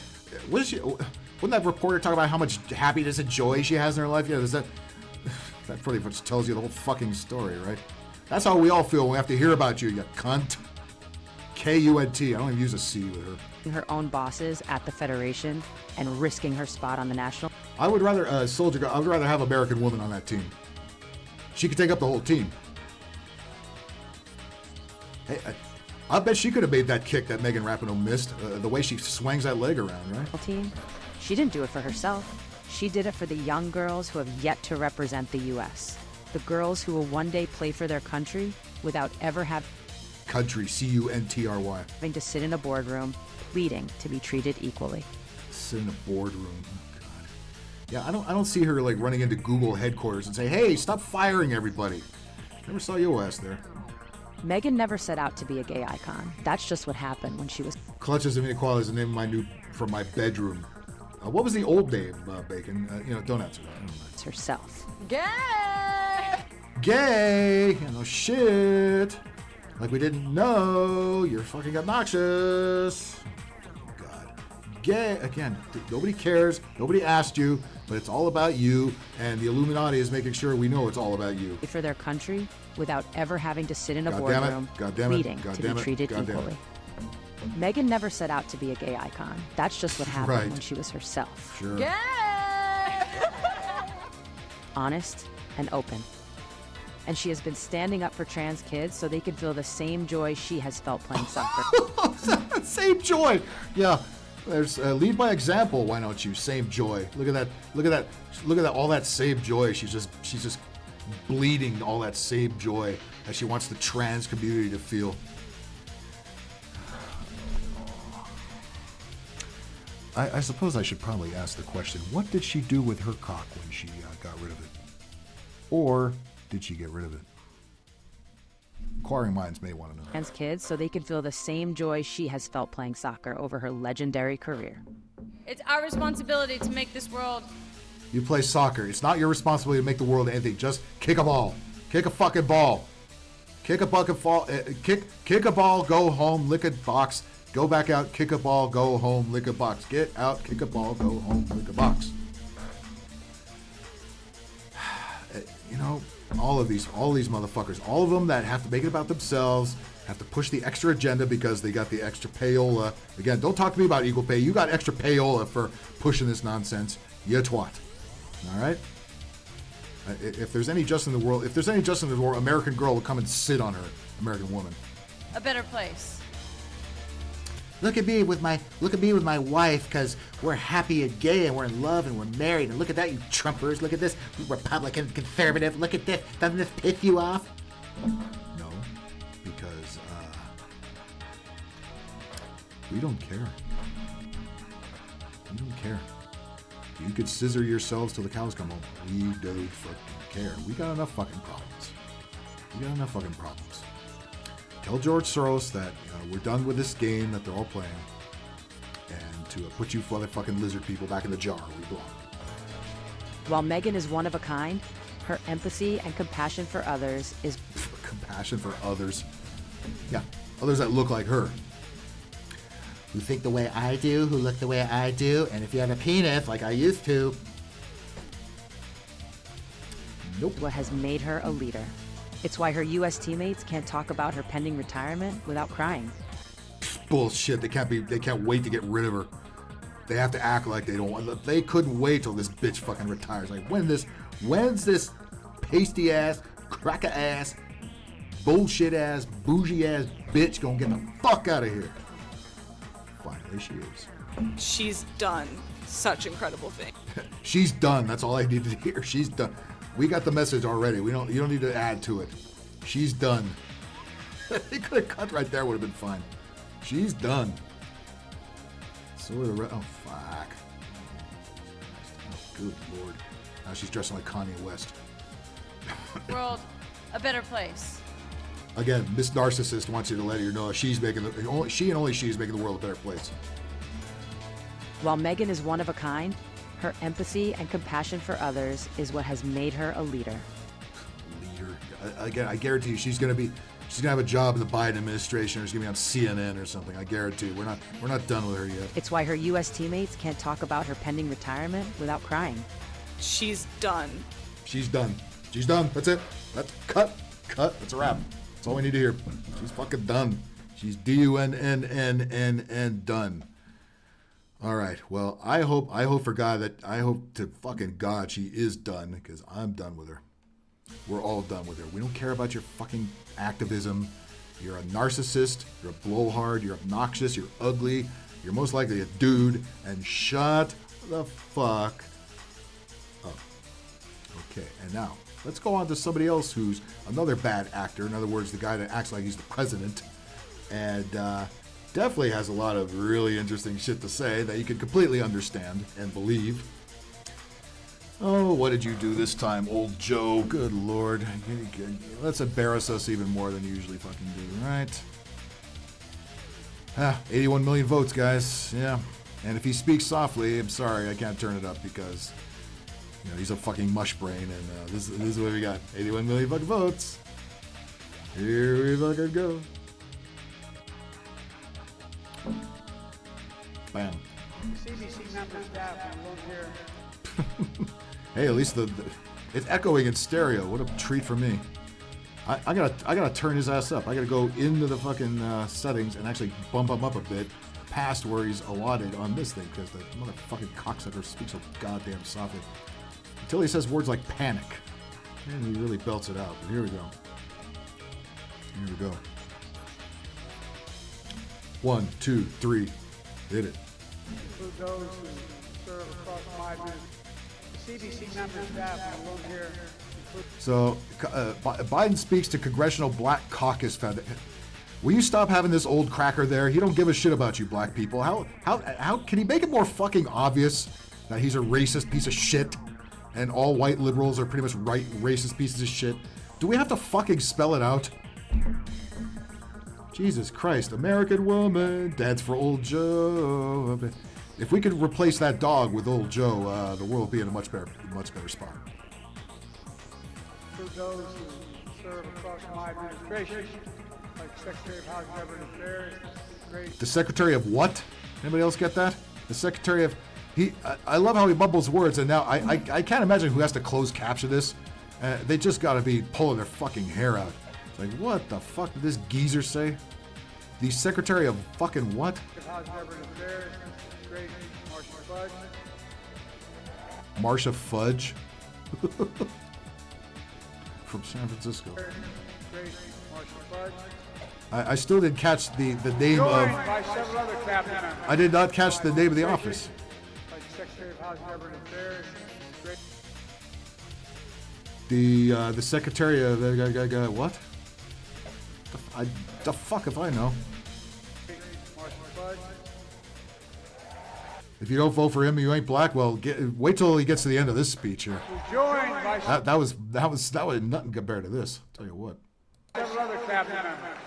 wouldn't that reporter talk about how much happiness and joy she has in her life? Yeah, that pretty much tells you the whole fucking story, right? That's how we all feel when we have to hear about you cunt. K-U-N-T. I don't even use a C with her. Her own bosses at the Federation and risking her spot on the national... I would rather, Soldier Girl, I would rather have American woman on that team. She could take up the whole team. Hey, I bet she could have made that kick that Megan Rapinoe missed. The way she swings that leg around, right? Team. She didn't do it for herself. She did it for the young girls who have yet to represent the U.S. The girls who will one day play for their country without ever Country, C-U-N-T-R-Y. having to sit in a boardroom pleading to be treated equally. Sit in a boardroom. Oh, God. Yeah, I don't see her like running into Google headquarters and say, "Hey, stop firing everybody." Never saw your ass there. Megan never set out to be a gay icon. That's just what happened when she was... Clutches of Inequality is the name of my bedroom. What was the old name, Bacon? Don't answer that. It's herself. Gay! Gay! Yeah, no shit. Like we didn't know. You're fucking obnoxious. Oh, God. Gay. Again, nobody cares. Nobody asked you, but it's all about you, and the Illuminati is making sure we know it's all about you. For their country without ever having to sit in a boardroom pleading to be treated equally. Megan never set out to be a gay icon. That's just what happened when she was herself. Sure. Gay! Honest and open. And she has been standing up for trans kids so they can feel the same joy she has felt playing soccer. Same joy. Yeah. There's lead by example. Why don't you? Same joy. Look at that. Look at that. Look at that. All that same joy. She's just bleeding all that same joy that she wants the trans community to feel. I suppose I should probably ask the question, what did she do with her cock when she got rid of it? Or did she get rid of it? inquiring minds may want to know. Trans kids so they can feel the same joy she has felt playing soccer over her legendary career. It's our responsibility to make this world. You play soccer. It's not your responsibility to make the world anything. Just kick a ball. Kick a fucking ball. Kick a bucket ball. Kick a ball. Go home. Lick a box. Go back out. Kick a ball. Go home. Lick a box. Get out. Kick a ball. Go home. Lick a box. You know, all these motherfuckers, all of them that have to make it about themselves, have to push the extra agenda because they got the extra payola. Again, don't talk to me about equal pay. You got extra payola for pushing this nonsense. You twat. All right? If there's any justice in the world, American Girl will come and sit on her, American Woman. A better place. Look at me with my wife, because we're happy and gay and we're in love and we're married. And look at that, you Trumpers. Look at this, Republican, conservative. Look at this. Doesn't this piss you off? No, because we don't care. We don't care. You could scissor yourselves till the cows come home. We don't fucking care. We got enough fucking problems. Tell George Soros that we're done with this game that they're all playing, and to put you fucking lizard people back in the jar we belong. While Meghan is one of a kind, her empathy and compassion for others is... Compassion for others? Yeah, others that look like her. Who think the way I do, who look the way I do, and if you have a penis like I used to. Nope. What has made her a leader. It's why her U.S. teammates can't talk about her pending retirement without crying. Bullshit. They can't wait to get rid of her. They have to act like they don't want. They couldn't wait till this bitch fucking retires. Like when's this pasty ass, cracker ass, bullshit ass, bougie ass bitch gonna get the fuck out of here? Finally, she is. She's done such incredible things. She's done. That's all I needed to hear. She's done. We got the message already. You don't need to add to it. She's done. They could have cut right there. Would have been fine. She's done. So are the oh fuck. Oh, good lord. Now she's dressing like Kanye West. World, a better place. Again, Miss Narcissist wants you to let her know she's making she and only she's making the world a better place. While Meghan is one of a kind, her empathy and compassion for others is what has made her a leader. Leader. Again, I guarantee you she's gonna have a job in the Biden administration, or she's gonna be on CNN or something. I guarantee you. We're not done with her yet. It's why her U.S. teammates can't talk about her pending retirement without crying. She's done. She's done. She's done. That's it. That's cut. That's a wrap. That's all we need to hear. She's fucking done. She's DUNNNN done. All right. Well, I hope to fucking God she is done, because I'm done with her. We're all done with her. We don't care about your fucking activism. You're a narcissist. You're a blowhard. You're obnoxious. You're ugly. You're most likely a dude. And shut the fuck up. Okay. And now let's go on to somebody else who's another bad actor. In other words, the guy that acts like he's the president. And definitely has a lot of really interesting shit to say that you can completely understand and believe. Oh, what did you do this time, old Joe? Good Lord. Let's embarrass us even more than you usually fucking do, right? 81 million votes, guys. Yeah. And if he speaks softly, I'm sorry, I can't turn it up because, he's a fucking mush brain, and this is what we got. 81 million fucking votes. Here we fucking go. Bam. CBC members staff alone here. Hey, at least it's echoing in stereo. What a treat for me. I gotta turn his ass up. I gotta go into the fucking settings and actually bump him up a bit past where he's allotted on this thing, because the motherfucking cocksucker speaks so goddamn softly until he says words like panic, and he really belts it out. But here we go. Here we go. 1, 2, 3. Hit it. Include those who serve across my business. CBC members staff alone here. So, Biden speaks to Congressional Black Caucus Foundation. Will you stop having this old cracker there? He don't give a shit about you black people. How can he make it more fucking obvious that he's a racist piece of shit and all white liberals are pretty much racist pieces of shit? Do we have to fucking spell it out? Jesus Christ, American woman, dance for old Joe. If we could replace that dog with old Joe, the world would be in a much better spot. For those who serve across my administration, like Secretary of Housing and Urban Affairs, great. The Secretary of what? Anybody else get that? The Secretary of... I love how he mumbles words, and now I can't imagine who has to close caption this. They just got to be pulling their fucking hair out. It's like, what the fuck did this geezer say? The Secretary of fucking what? Housing and Urban Affairs, great Marcia Fudge. Marcia Fudge? From San Francisco. Great Marcia Fudge. I still didn't catch the name of... By several other cabinets. I did not catch the name of the office. Like Secretary of Housing and Urban Affairs, great. The Secretary of what? The fuck if I know. If you don't vote for him, you ain't black. Well, wait till he gets to the end of this speech here. That was nothing compared to this. I'll tell you what. Several other cabinet members.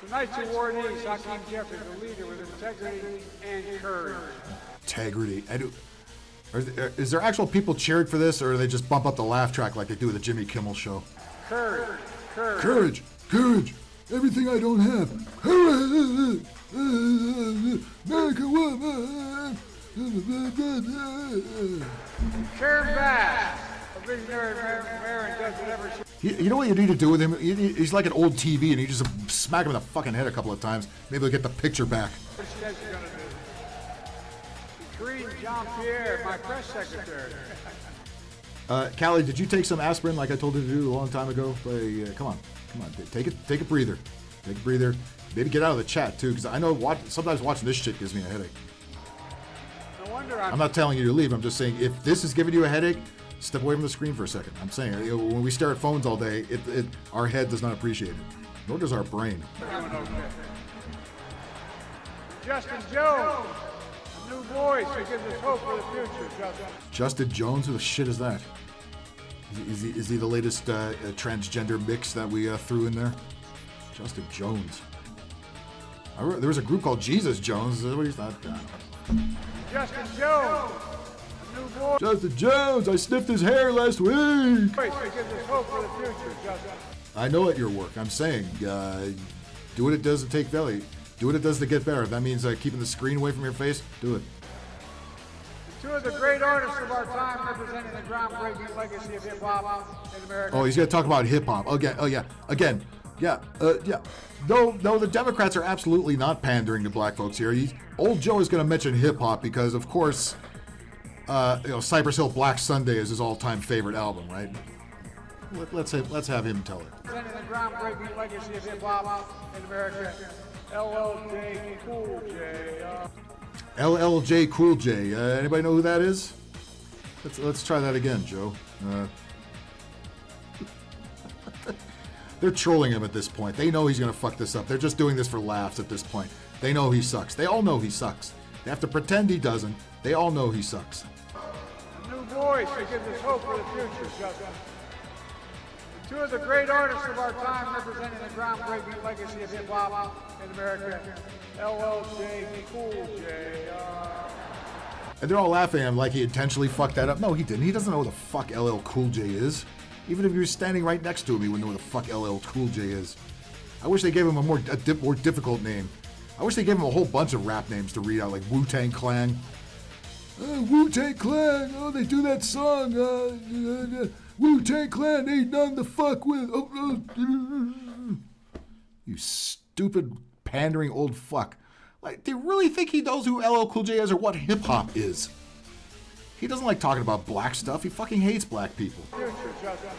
Tonight's awardee, Hakeem Jeffries, a leader with integrity and courage. Integrity. Is there actual people cheering for this, or do they just bump up the laugh track like they do with the Jimmy Kimmel show? Courage. Courage. Courage. Courage. Everything I don't have. Courage. American woman. Karen Bass, a visionary mayor, does whatever she... You know what you need to do with him? He's like an old TV, and you just smack him in the fucking head a couple of times. Maybe they'll get the picture back. What she says she's going to do. Kareem Jean-Pierre, my press secretary. Callie, did you take some aspirin like I told you to do a long time ago? Come on, take a breather. Take a breather. Maybe get out of the chat too, because I know sometimes watching this shit gives me a headache. No wonder I'm not telling you to leave. I'm just saying if this is giving you a headache, step away from the screen for a second. I'm saying when we stare at phones all day, our head does not appreciate it, nor does our brain. Justin Jones, a new voice who gives us hope for the future. Justin Jones, who the shit is that? Is he the latest transgender mix that we threw in there? Justin Jones. There was a group called Jesus Jones. What is that? Justin Jones, a new voice. Justin Jones, I sniffed his hair last week. Who gives us hope for the future, Justin. I know at your work. I'm saying, do what it does to take value. Do what it does to get better. If that means keeping the screen away from your face, do it. Two of the great artists of our time representing the groundbreaking legacy of hip-hop in America. Oh, he's going to talk about hip-hop. Again. Oh, yeah. Again. Yeah. No, the Democrats are absolutely not pandering to black folks here. Old Joe is going to mention hip-hop because, of course, Cypress Hill Black Sunday is his all-time favorite album, right? Let's have him tell it. Representing the groundbreaking legacy of hip-hop in America, LLJ Cool J. LLJ Cool J. Anybody know who that is? Let's try that again, Joe. They're trolling him at this point. They know he's going to fuck this up. They're just doing this for laughs at this point. They know he sucks. They all know he sucks. They have to pretend he doesn't. They all know he sucks. A new voice who gives us hope for the future, Justin. Two of the great artists of our time representing the groundbreaking legacy of hip-hop in America, LLJ Cool J. And they're all laughing at him like he intentionally fucked that up. No, he didn't. He doesn't know who the fuck LL Cool J is. Even if he was standing right next to him, he wouldn't know who the fuck LL Cool J is. I wish they gave him a more difficult name. I wish they gave him a whole bunch of rap names to read out, like Wu-Tang Clan. Wu-Tang Clan, oh, they do that song. Wu-Tang Clan ain't none to fuck with. You stupid, pandering old fuck. Like, do you really think he knows who LL Cool J is or what hip-hop is? He doesn't like talking about black stuff. He fucking hates black people. Future, Justin.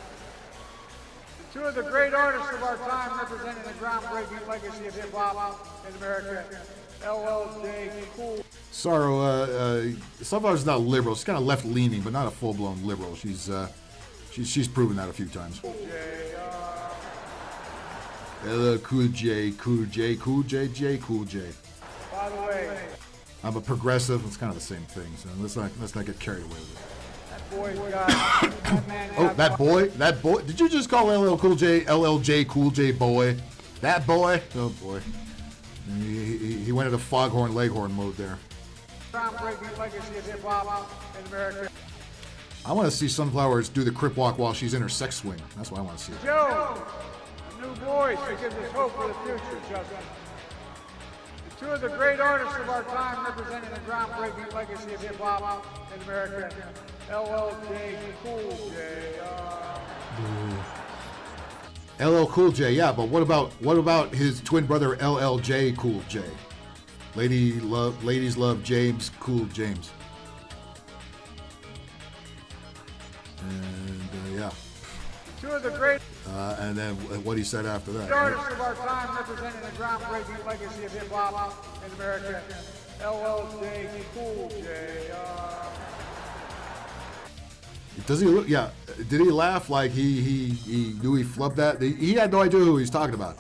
Two of the great artists of our time representing the groundbreaking legacy of hip-hop in America, LLJ Cool. Sorrow, Sunflower's not liberal. She's kind of left-leaning, but not a full-blown liberal. She's proven that a few times. LL Cool J, Cool J, Cool J, J, Cool J. By the way, I'm a progressive. It's kind of the same thing. So let's not get carried away with it. that boy's got that man. Oh, that boy. Did you just call LL Cool J LLJ Cool J boy? That boy? Oh boy. He went into foghorn leghorn mode there. Groundbreaking legacy of hip hop in America. I want to see Sunflowers do the crip walk while she's in her sex swing. That's what I want to see. Joe, a new voice that gives us hope for the future, Justin. Two of the great artists of our time representing the groundbreaking legacy of hip hop in America. LL Cool J. LL Cool J, yeah, but what about his twin brother LLJ Cool J? Ladies love James Cool James. And yeah. Two of the great and then what he said after that. artists of our time representing the groundbreaking legacy of hip hop in America. LL Cool J. Does he look? Yeah. Did he laugh like he knew he flubbed that? He had no idea who he was talking about.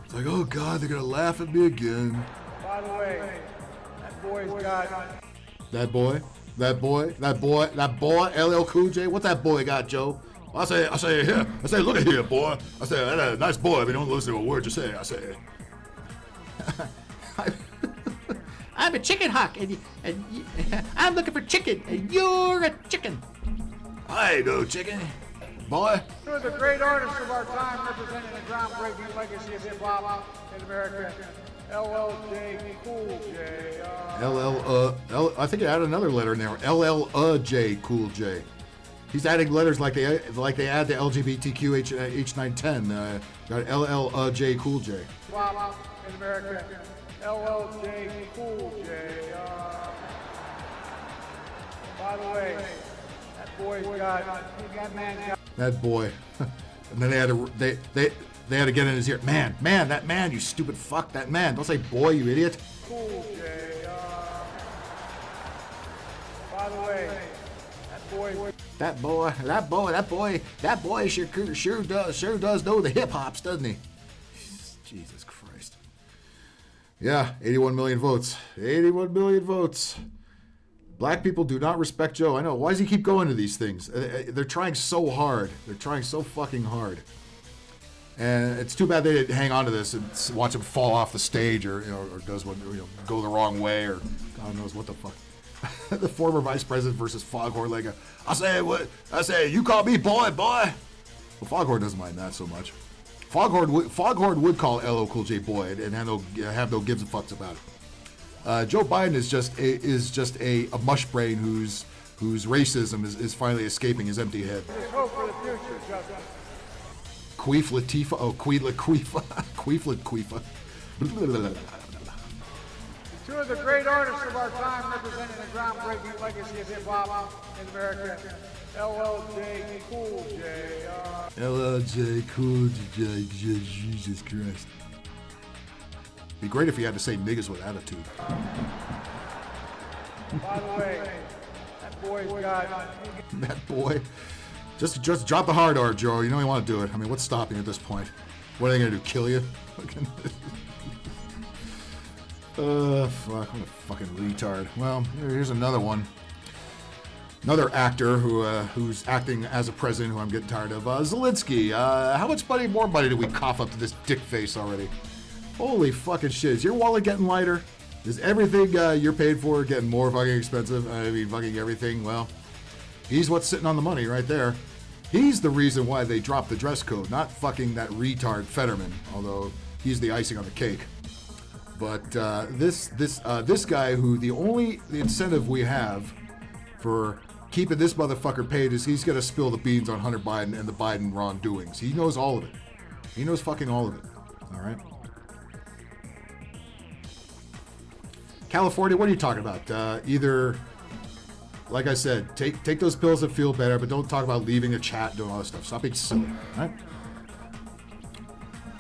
It's like, oh God, they're gonna laugh at me again. By the way, that boy's got. That boy, LL Cool J. What that boy got, Joe? I say, look at here, boy. I say, that's a nice boy. If you don't listen to a word you say, I say. I'm a chicken hawk, and I'm looking for chicken, and you're a chicken. I know, chicken. Boy. Two of the great artists of our time representing the groundbreaking legacy of hip hop in America. LL Cool J. I think I added another letter in there. J Cool J. He's adding letters like they add the LGBTQ H910. Got J Cool J. Hip-hop in America. LL Cool J. By the way, that boy's got. That man got. That boy. And then they had to get in his ear. Man, that man, you stupid fuck, that man. Don't say boy, you idiot. Cool J. By the way, that boy sure does know the hip hops, doesn't he? Jesus Christ. Yeah, 81 million votes. 81 million votes. Black people do not respect Joe. I know. Why does he keep going to these things? They're trying so hard. They're trying so fucking hard. And it's too bad they didn't hang on to this and watch him fall off the stage or does one, go the wrong way or God knows what the fuck. The former vice president versus Foghorn Lega. I say, you call me boy. Well, Foghorn doesn't mind that so much. Foghorn would call LL Cool J boy and have no gives a fucks about it. Joe Biden is just a mush brain whose racism is finally escaping his empty head. There's hope for the future, Justin. Queef Latifah. Oh, Queef Laquifa. Queef Laquifa. Two of the great artists of our time representing the groundbreaking legacy of hip hop in America. LL Cool J. LL Cool J. Jesus Christ. Be great if he had to say niggas with attitude. By the way, that boy's got. That boy. Just drop the hard R, Joe. You know you want to do it. I mean, what's stopping you at this point? What are they going to do, kill you? Fuck, what a fucking retard. Well, here's another one. Another actor who's acting as a president who I'm getting tired of. Zelensky. How much more money did we cough up to this dick face already? Holy fucking shit. Is your wallet getting lighter? Is everything you're paid for getting more fucking expensive? I mean, fucking everything. Well, he's what's sitting on the money right there. He's the reason why they dropped the dress code, not fucking that retard Fetterman, although he's the icing on the cake. But this guy who the only incentive we have for keeping this motherfucker paid is he's going to spill the beans on Hunter Biden and the Biden wrongdoings. He knows all of it. He knows fucking all of it. All right? California, what are you talking about? Either, like I said, take those pills that feel better, but don't talk about leaving a chat, doing all this stuff. Stop being silly, all right?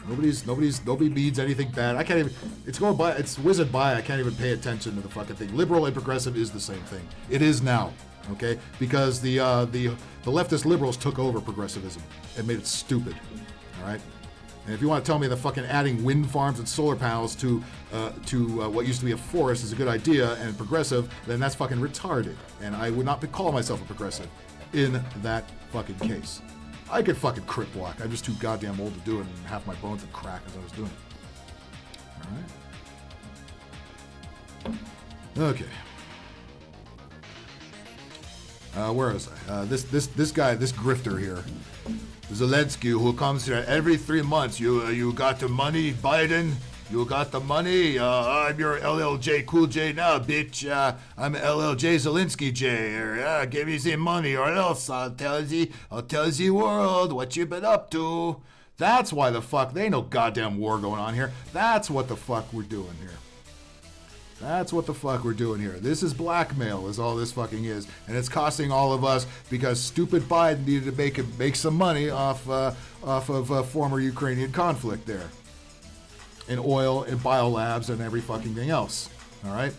Nobody needs anything bad. I can't even, it's whizzing by. I can't even pay attention to the fucking thing. Liberal and progressive is the same thing. It is now, okay? Because the leftist liberals took over progressivism and made it stupid, all right? And if you want to tell me that fucking adding wind farms and solar panels to what used to be a forest is a good idea and progressive, then that's fucking retarded. And I would not call myself a progressive. in that fucking case. I could fucking crip walk. I'm just too goddamn old to do it, and half my bones would crack as I was doing it. All right. Okay. Where was I? This guy, this grifter here, Zelensky, who comes here every 3 months. You got the money, Biden? You got the money? I'm your LLJ Cool J now, bitch. I'm LLJ Zelensky J. Or, give me the money, or else I'll tell the world what you been up to. That's why the fuck there ain't no goddamn war going on here. That's what the fuck we're doing here. That's what the fuck we're doing here. This is blackmail, is all this fucking is, and it's costing all of us because stupid Biden needed to make some money off of former Ukrainian conflict there, in oil, in biolabs, and every fucking thing else. All right,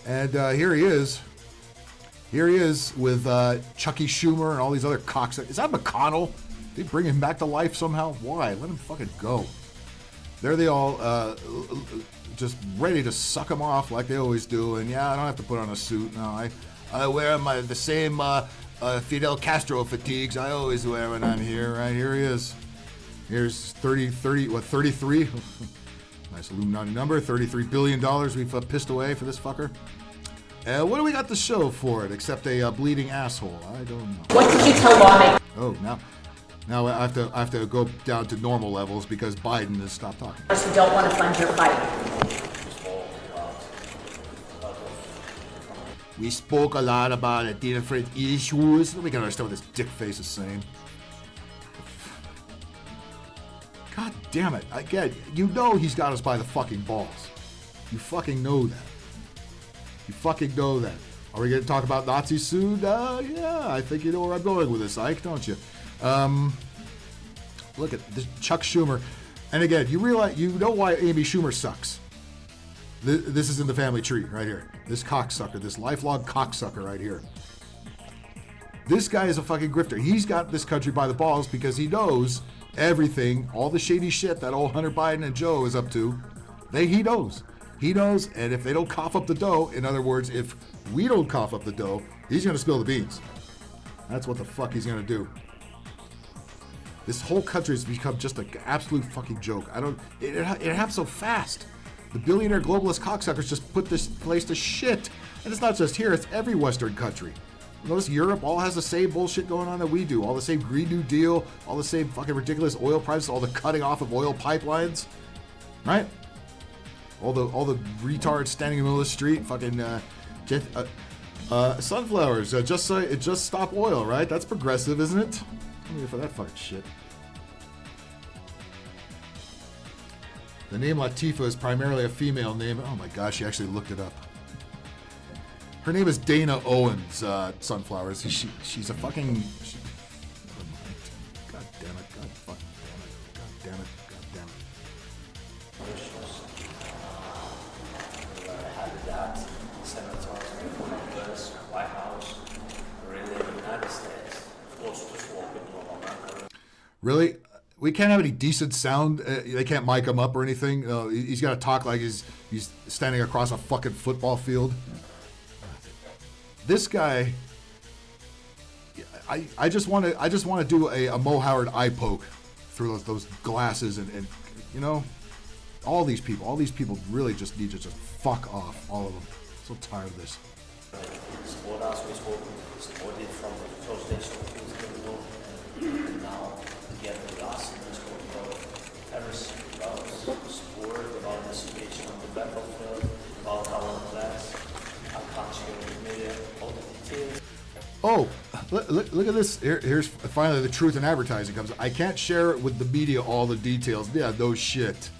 and here he is. Here he is with Chucky Schumer and all these other cocksuckers. Is that McConnell? Did they bring him back to life somehow? Why? Let him fucking go. There they all just ready to suck him off like they always do. And yeah, I don't have to put on a suit. No, I wear the same Fidel Castro fatigues I always wear when I'm here. Right, here he is. Here's 33? Nice Illuminati number. $33 billion we've pissed away for this fucker. What do we got to show for it except a bleeding asshole? I don't know. What did you tell lawmakers? Oh, now I have to go down to normal levels because Biden has stopped talking. Who don't want to fund your fight. We spoke a lot about different issues. We can understand what this dick face is saying. God damn it! Again, you know he's got us by the fucking balls. You fucking know that. You fucking know that. Are we going to talk about Nazis soon? Yeah, I think you know where I'm going with this, Ike, don't you? Look at this Chuck Schumer. And again, you know why Amy Schumer sucks. This is in the family tree right here. This cocksucker, this lifelong cocksucker right here. This guy is a fucking grifter. He's got this country by the balls because he knows everything, all the shady shit that old Hunter Biden and Joe is up to. He knows. He knows, and if they don't cough up the dough, in other words, if we don't cough up the dough, he's going to spill the beans. That's what the fuck he's going to do. This whole country has become just an absolute fucking joke. It happened so fast. The billionaire globalist cocksuckers just put this place to shit. And it's not just here, it's every Western country. Notice Europe all has the same bullshit going on that we do. All the same Green New Deal, all the same fucking ridiculous oil prices, all the cutting off of oil pipelines. Right? All the retards standing in the middle of the street, fucking sunflowers. Just stop oil, right? That's progressive, isn't it? I'm here for that fucking shit. The name Latifah is primarily a female name. Oh my gosh, she actually looked it up. Her name is Dana Owens. Sunflowers. She's a fucking. God damn it! God fucking damn it! God damn it! God damn it! White House, really the United States, forced to swap it. Really? We can't have any decent sound. They can't mic him up or anything. He's got to talk like he's standing across a fucking football field. This guy. I just want to do a Mo Howard eye poke through those glasses and you know, all these people really just need to just fuck off, all of them. I'm so tired of this. Support us, we supported from the first days of the war, and now together with us, we support everything about sport, about the situation on the battlefield, about our class, our country, media, all the details. Oh, look at this. Here's finally the truth in advertising comes. I can't share it with the media all the details. Yeah, no shit.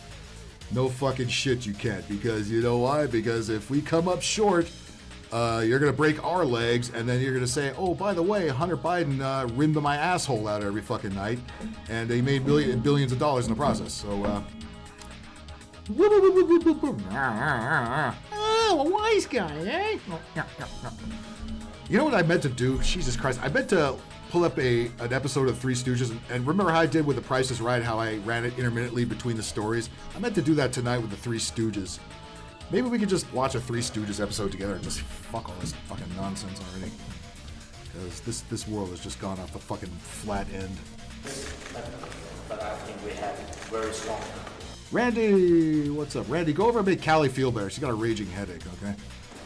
No fucking shit you can't. Because you know why? Because if we come up short, you're going to break our legs, and then you're going to say, oh, by the way, Hunter Biden rimmed my asshole out every fucking night, and they made billions of dollars in the process. So, Oh, a wise guy, eh? You know what I meant to do? Jesus Christ. I meant to pull up an episode of Three Stooges, and remember how I did with The Price is Right, how I ran it intermittently between the stories? I meant to do that tonight with the Three Stooges. Maybe we could just watch a Three Stooges episode together and just fuck all this fucking nonsense already. Because this world has just gone off the fucking flat end. But I think we have it very strong. Randy, what's up? Randy, go over and make Callie feel better. She's got a raging headache, okay?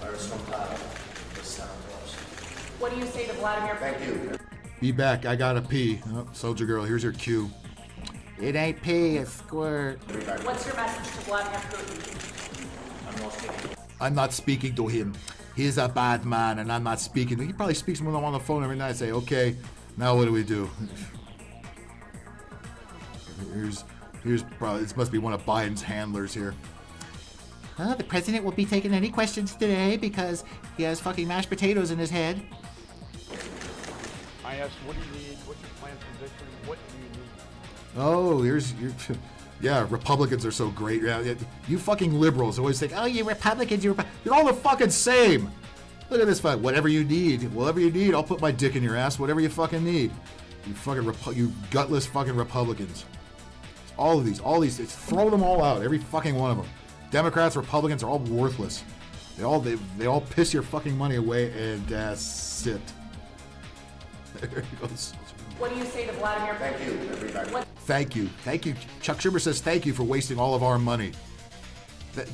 Very strong time. The Senators. What do you say to Vladimir? Thank you. Be back. I gotta pee. Oh, Soldier Girl, here's your cue. It ain't pee, it's squirt. What's your message to Vladimir Putin? I'm not speaking to him. He's a bad man, and I'm not speaking. He probably speaks when I'm on the phone every night. Say, okay, now what do we do? Here's probably, this must be one of Biden's handlers here. The president will be taking any questions today because he has fucking mashed potatoes in his head. I asked, what do you need? What's your plan for victory? What do you need? Oh, here's your... Yeah, Republicans are so great. Yeah, you fucking liberals always think, oh, you Republicans, you're all the fucking same. Look at this fight. Whatever you need, I'll put my dick in your ass. Whatever you fucking need. You fucking you gutless fucking Republicans. All these, throw them all out. Every fucking one of them. Democrats, Republicans are all worthless. They all piss your fucking money away, and that's it. There he goes. What do you say to Vladimir Putin? Thank you, everybody. Thank you. Chuck Schumer says thank you for wasting all of our money.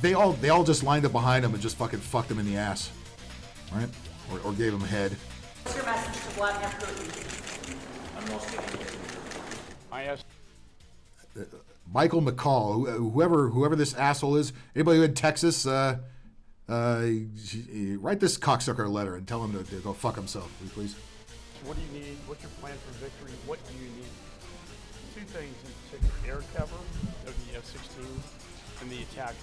They all just lined up behind him and just fucking fucked him in the ass, right? Or gave him head. What's your message to Vladimir Putin? I'm not speaking. I asked. Michael McCall, whoever this asshole is, anybody in Texas, write this cocksucker a letter and tell him to go fuck himself, please. What do you need? What's your plan for victory? What do you need? Two things in particular: air cover of the F-16 and the attackers.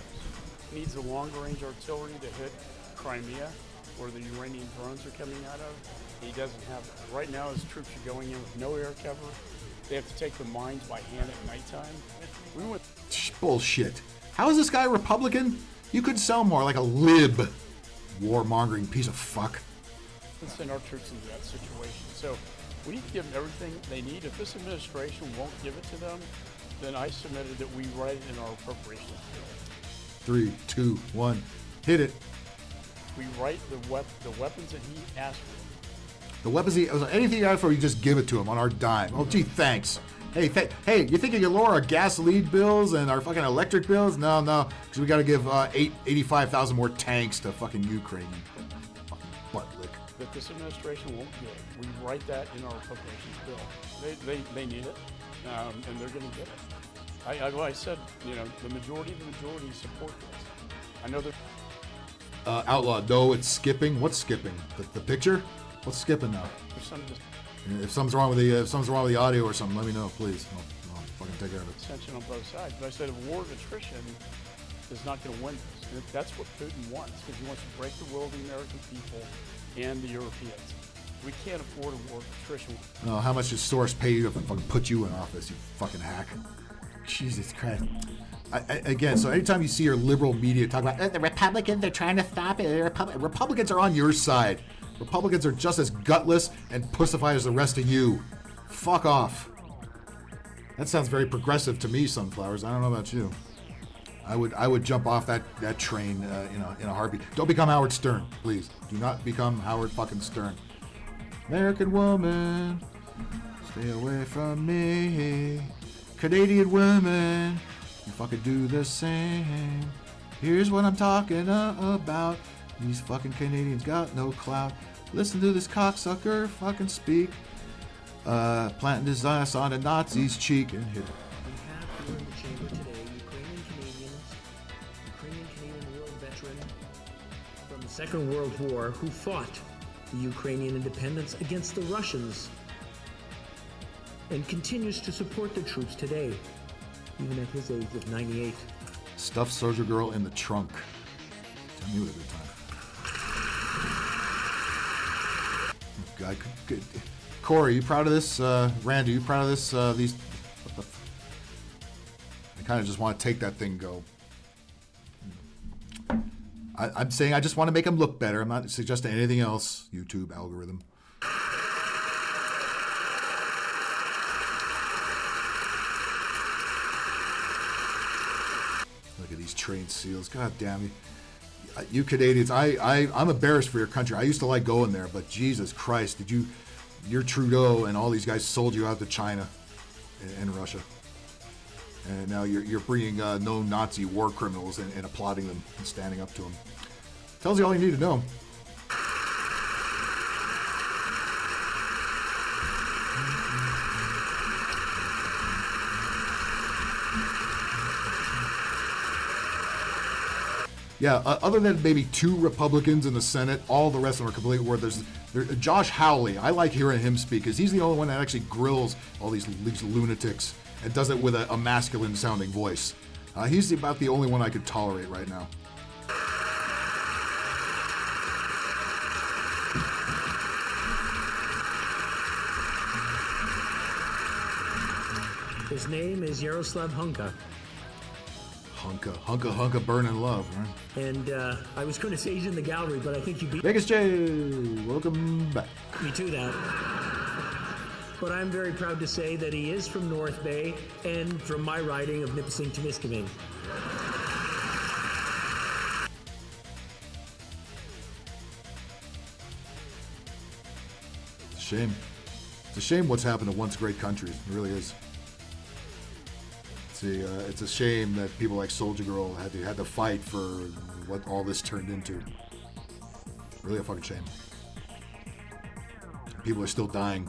Needs the longer-range artillery to hit Crimea, where the Iranian drones are coming out of. He doesn't have that. Right now, his troops are going in with no air cover. They have to take the mines by hand at nighttime. Bullshit. How is this guy a Republican? You could sell more like a lib. Warmongering piece of fuck. Let's send our troops into that situation. So we need to give them everything they need. If this administration won't give it to them, then I submitted that we write it in our appropriations bill. 3, 2, 1, hit it. We write the weapons that he asked for. The weapons anything he asked for, you just give it to him on our dime. Oh, gee, thanks. Hey, you think you can lower our gasoline bills and our fucking electric bills? No, because we got to give 85,000 more tanks to fucking Ukraine. Fucking butt lick. That this administration won't give. We write that in our appropriations bill. They need it, and they're going to get it. I said, the majority support this. I know that. Outlaw, no, it's skipping. What's skipping? The picture? What's skipping now? If something's wrong with the audio or something, let me know, please. I'll fucking take care of it. Tension on both sides. But I said a war of attrition is not going to win this. And that's what Putin wants, because he wants to break the will of the American people and the Europeans. We can't afford a war of attrition. Oh, how much does Soros pay you to fucking put you in office, you fucking hack? Jesus Christ. Again, so anytime you see your liberal media talk about the Republicans, they're trying to stop it. Republicans are on your side. Republicans are just as gutless and pussified as the rest of you. Fuck off. That sounds very progressive to me, Sunflowers. I don't know about you. I would jump off that train in a heartbeat. Don't become Howard Stern, please. Do not become Howard fucking Stern. American woman, stay away from me. Canadian woman, you fucking do the same. Here's what I'm talking about. These fucking Canadians got no clout. Listen to this cocksucker fucking speak. Planting his ass on a Nazi's cheek and hit it. We have here in the chamber today Ukrainian Canadian war veteran from the Second World War who fought the Ukrainian independence against the Russians and continues to support the troops today, even at his age of 98. Stuffed Soldier Girl in the trunk. Tell me what a good time. God, good. Corey, you proud of this? Randy, you proud of this? I kind of just want to take that thing and go. I'm saying I just want to make them look better. I'm not suggesting anything else. YouTube algorithm. Look at these trained seals. God damn you. You Canadians, I'm embarrassed for your country. I used to like going there, but Jesus Christ, your Trudeau and all these guys sold you out to China and Russia. And now you're bringing known Nazi war criminals and applauding them and standing up to them. Tells you all you need to know. Yeah, other than maybe 2 Republicans in the Senate, all the rest of them are completely worthless. Josh Hawley, I like hearing him speak because he's the only one that actually grills all these lunatics and does it with a masculine sounding voice. He's about the only one I could tolerate right now. His name is Yaroslav Hunka. Hunka, burning love, right? And I was going to say he's in the gallery, but I think you beat Vegas J, welcome back. me to that. But I'm very proud to say that he is from North Bay and from my riding of Nipissing-Temiskaming. It's a shame. It's a shame what's happened to once great countries. It really is. It's a shame that people like Soulja Girl had to fight for what all this turned into. Really a fucking shame. People are still dying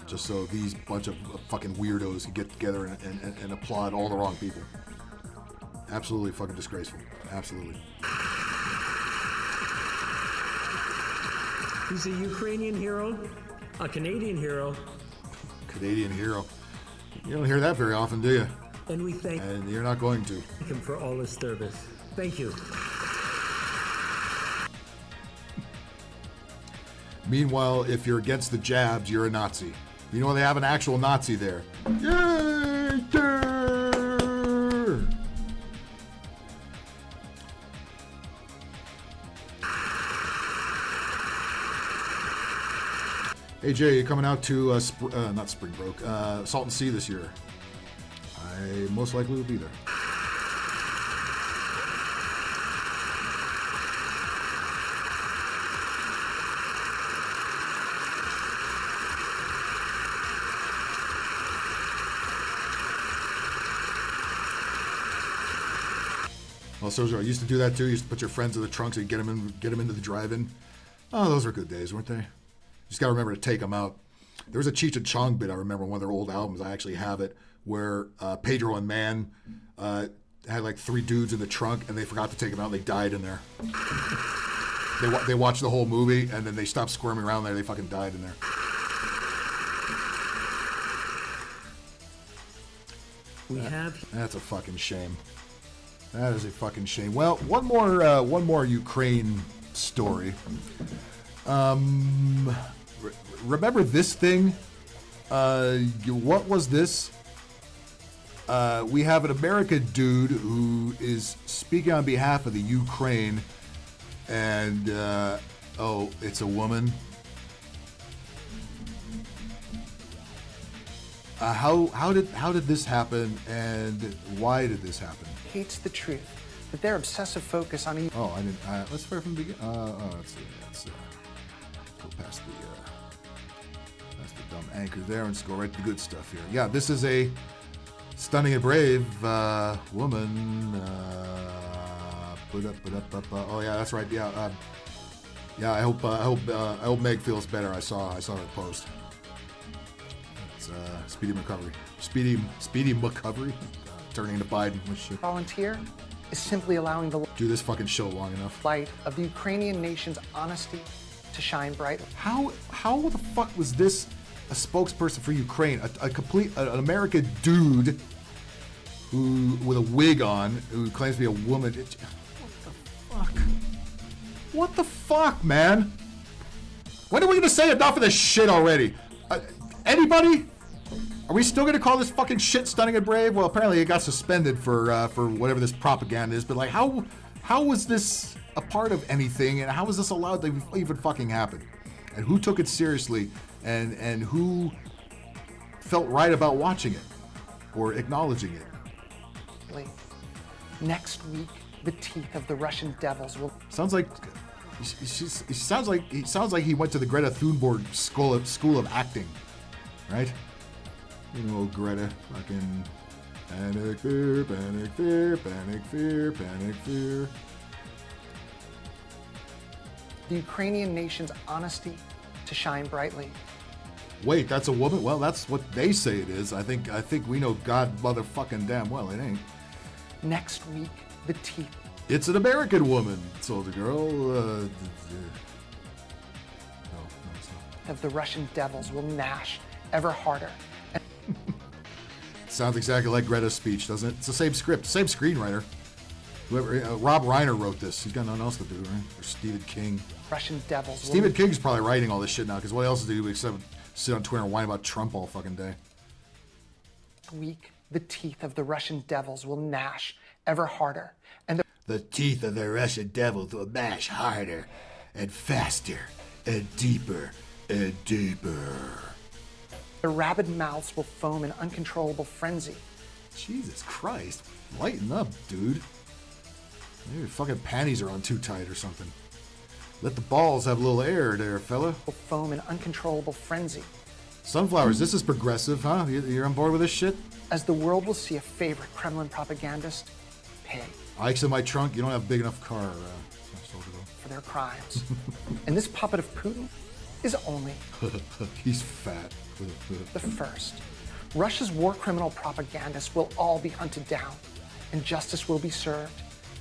just so these bunch of fucking weirdos can get together and applaud all the wrong people. Absolutely fucking disgraceful. Absolutely. He's a Ukrainian hero, a Canadian hero. Canadian hero. You don't hear that very often, do you? And we thank And you're not going to. him for all his service. Thank you. Meanwhile, if you're against the jabs, you're a Nazi. You know they have an actual Nazi there. Yay! Hey Jay, you coming out to not Spring Broke, Salton Sea this year? I most likely will be there. Well, so I used to do that too. You used to put your friends in the trunks and get them into the drive-in. Oh, those were good days, weren't they? Just gotta remember to take them out. There was a Cheech and Chong bit I remember one of their old albums. I actually have it where Pedro and Man had like 3 dudes in the trunk and they forgot to take them out. And they died in there. They watched the whole movie and then they stopped squirming around there. They fucking died in there. We have. That's a fucking shame. That is a fucking shame. Well, one more Ukraine story. Remember this thing? What was this? We have an American dude who is speaking on behalf of the Ukraine, and oh, it's a woman. How did this happen, and why did this happen? Hates the truth, but their obsessive focus on evil. Oh, I didn't. Let's start from the beginning. Let's see. Let's go past the dumb anchor there and just go right to the good stuff here. Yeah, this is a stunning and brave woman. Oh yeah, that's right. Yeah, yeah. I hope Meg feels better. I saw her post. It's speedy recovery. Speedy recovery. Turning into Biden. Volunteer is simply allowing the do this fucking show long enough. Light of the Ukrainian nation's honesty to shine bright. How the fuck was this a spokesperson for Ukraine? An American dude who with a wig on who claims to be a woman. What the fuck? What the fuck, man? When are we gonna say enough of this shit already? Anybody? Are we still gonna call this fucking shit stunning and brave? Well, apparently it got suspended for whatever this propaganda is. But like, how was this a part of anything, and how was this allowed to even fucking happen? And who took it seriously, and who felt right about watching it or acknowledging it? Next week, the teeth of the Russian devils will... Sounds like... He sounds like he went to the Greta Thunberg school of acting, right? You know, Greta, fucking panic, fear, panic, fear, panic, fear, panic, fear. The Ukrainian nation's honesty to shine brightly. Wait, that's a woman? Well, that's what they say it is. I think we know God motherfucking damn well it ain't. Next week, the teeth. It's an American woman, Soldier Girl. No, it's not. Of the Russian devils will gnash ever harder. Sounds exactly like Greta's speech, doesn't it? It's the same script, same screenwriter. Whoever, Rob Reiner wrote this. He's got nothing else to do, right? Or Stephen King. Russian devils. Stephen King's probably writing all this shit now, because what else to do except sit on Twitter and whine about Trump all fucking day? Week, the teeth of the Russian devils will gnash ever harder, and the teeth of the Russian devils will gnash harder, and faster, and deeper, and deeper. Their rabid mouths will foam in uncontrollable frenzy. Jesus Christ, lighten up, dude. Maybe your fucking panties are on too tight or something. Let the balls have a little air there, fella. Will foam in uncontrollable frenzy. Sunflowers, this is progressive, huh? You're on board with this shit? As the world will see a favorite Kremlin propagandist pay. Ike's in my trunk. You don't have a big enough car, for their crimes. And this puppet of Putin is only... He's fat. the first. Russia's war criminal propagandists will all be hunted down, and justice will be served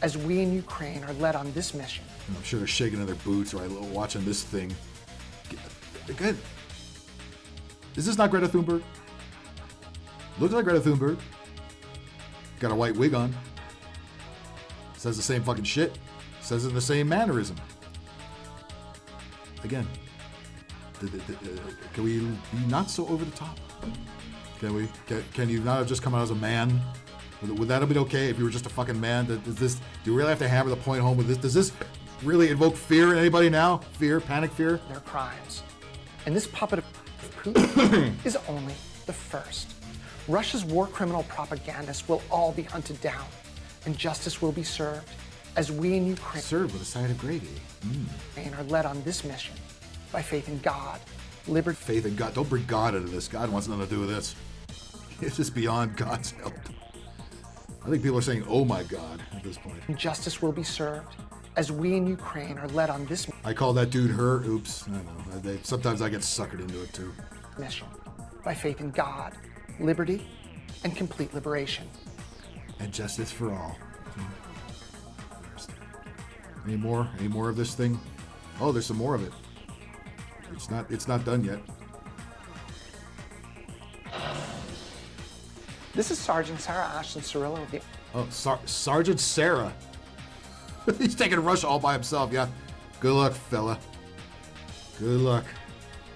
as we in Ukraine are led on this mission. I'm sure they're shaking in their boots right watching this thing. Good. Is this not Greta Thunberg? Looks like Greta Thunberg. Got a white wig on. Says the same fucking shit. Says it in the same mannerism. Again. Can we be not so over the top? Can we? Can you not have just come out as a man? Would that have been okay if you were just a fucking man? Do you really have to hammer the point home with this? Does this really invoke fear in anybody now? Fear, panic fear? Their crimes. And this puppet of Putin is only the first. Russia's war criminal propagandists will all be hunted down, and justice will be served as we in Ukraine served with a side of gravy. And are led on this mission by faith in God, liberty. Faith in God. Don't bring God into this. God wants nothing to do with this. It's just beyond God's help. I think people are saying, oh my God, at this point. And justice will be served as we in Ukraine are led on this I call that dude her. Oops. I know. Sometimes I get suckered into it too. Mission by faith in God, liberty, and complete liberation. And justice for all. Any more? Any more of this thing? Oh, there's some more of it. It's not done yet. This is Sergeant Sarah Ashton Cirillo of the... Oh, Sergeant Sarah. He's taking Russia all by himself, yeah. Good luck, fella. Good luck.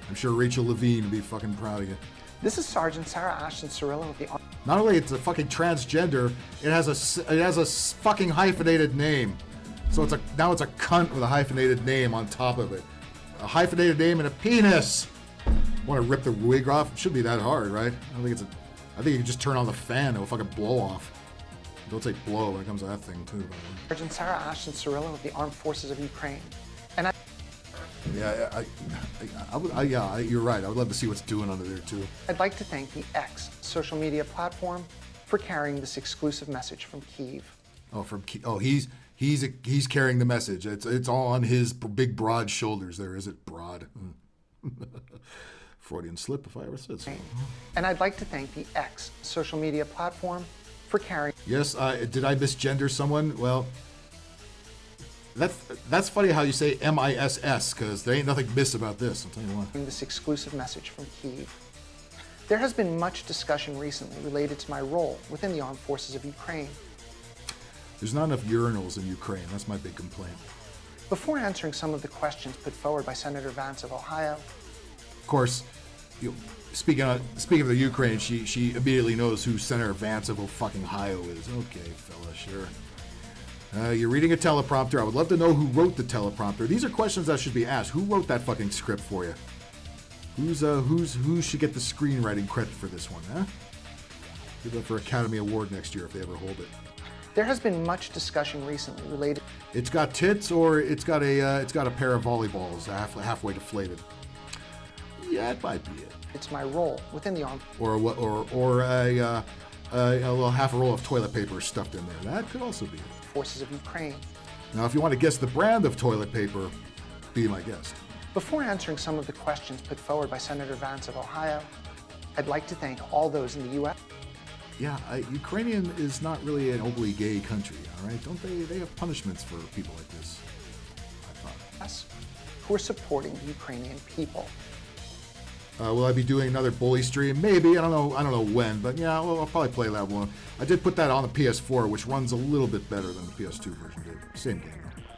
I'm sure Rachel Levine would be fucking proud of you. This is Sergeant Sarah Ashton Cirillo of the... Not only it's a fucking transgender, it has a fucking hyphenated name. So now it's a cunt with a hyphenated name on top of it. A hyphenated name and a penis. Want to rip the wig off? It shouldn't be that hard, right? I think you can just turn on the fan, it'll fucking blow off. Don't say blow when it comes to that thing too. Sergeant Sarah Ashton Cirillo of the Armed Forces of Ukraine. And I... Yeah, you're right. I would love to see what's doing under there too. I'd like to thank the X social media platform for carrying this exclusive message from Kyiv. Oh, from Kyiv. Oh, he's carrying the message. It's all on his big broad shoulders there. Is it broad? Freudian slip if I ever said so. And I'd like to thank the X social media platform for carrying... Yes, did I misgender someone? Well, that's funny how you say MISS, because there ain't nothing miss about this, I'll tell you what. This exclusive message from Kyiv. There has been much discussion recently related to my role within the Armed Forces of Ukraine. There's not enough urinals in Ukraine, that's my big complaint. Before answering some of the questions put forward by Senator Vance of Ohio... Of course, speaking of the Ukraine, she immediately knows who Senator Vance of fucking Ohio is. Okay, fella, sure. You're reading a teleprompter. I would love to know who wrote the teleprompter. These are questions that should be asked. Who wrote that fucking script for you? Who should get the screenwriting credit for this one, huh? Give it for Academy Award next year if they ever hold it. There has been much discussion recently related. It's got tits, or it's got a pair of volleyballs halfway deflated. Yeah, it might be it. It's my role within the armed. Or a little half a roll of toilet paper stuffed in there. That could also be it. Forces of Ukraine. Now, if you want to guess the brand of toilet paper, be my guest. Before answering some of the questions put forward by Senator Vance of Ohio, I'd like to thank all those in the U.S. Yeah, Ukrainian is not really an overly gay country, all right? Don't they have punishments for people like this? I thought. Who are supporting the Ukrainian people. Will I be doing another bully stream? Maybe. I don't know when, but yeah, I'll probably play that one. I did put that on the PS4, which runs a little bit better than the PS2 version did. Same game.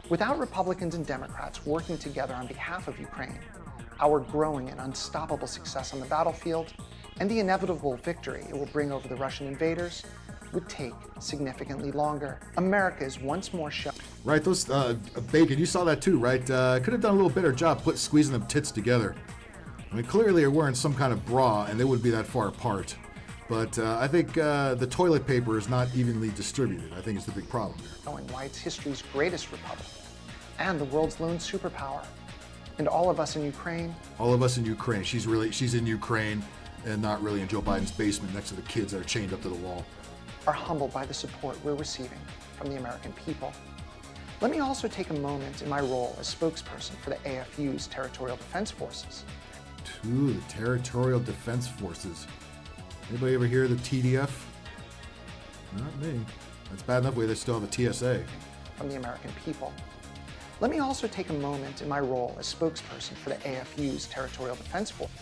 Without Republicans and Democrats working together on behalf of Ukraine, our growing and unstoppable success on the battlefield, and the inevitable victory it will bring over the Russian invaders would take significantly longer. America is once more shown. Right, those Bacon, you saw that too, right? Could have done a little better job squeezing them tits together. I mean, clearly they're wearing some kind of bra, and they wouldn't be that far apart. But I think the toilet paper is not evenly distributed. I think it's the big problem here. Knowing why it's history's greatest republic and the world's lone superpower. And all of us in Ukraine. All of us in Ukraine. She's in Ukraine and not really in Joe Biden's basement next to the kids that are chained up to the wall. Are humbled by the support we're receiving from the American people. Let me also take a moment in my role as spokesperson for the AFU's Territorial Defense Forces. The Territorial Defense Forces. Anybody ever hear of the TDF? Not me. That's bad enough they still have a TSA. From the American people. Let me also take a moment in my role as spokesperson for the AFU's Territorial Defense Forces.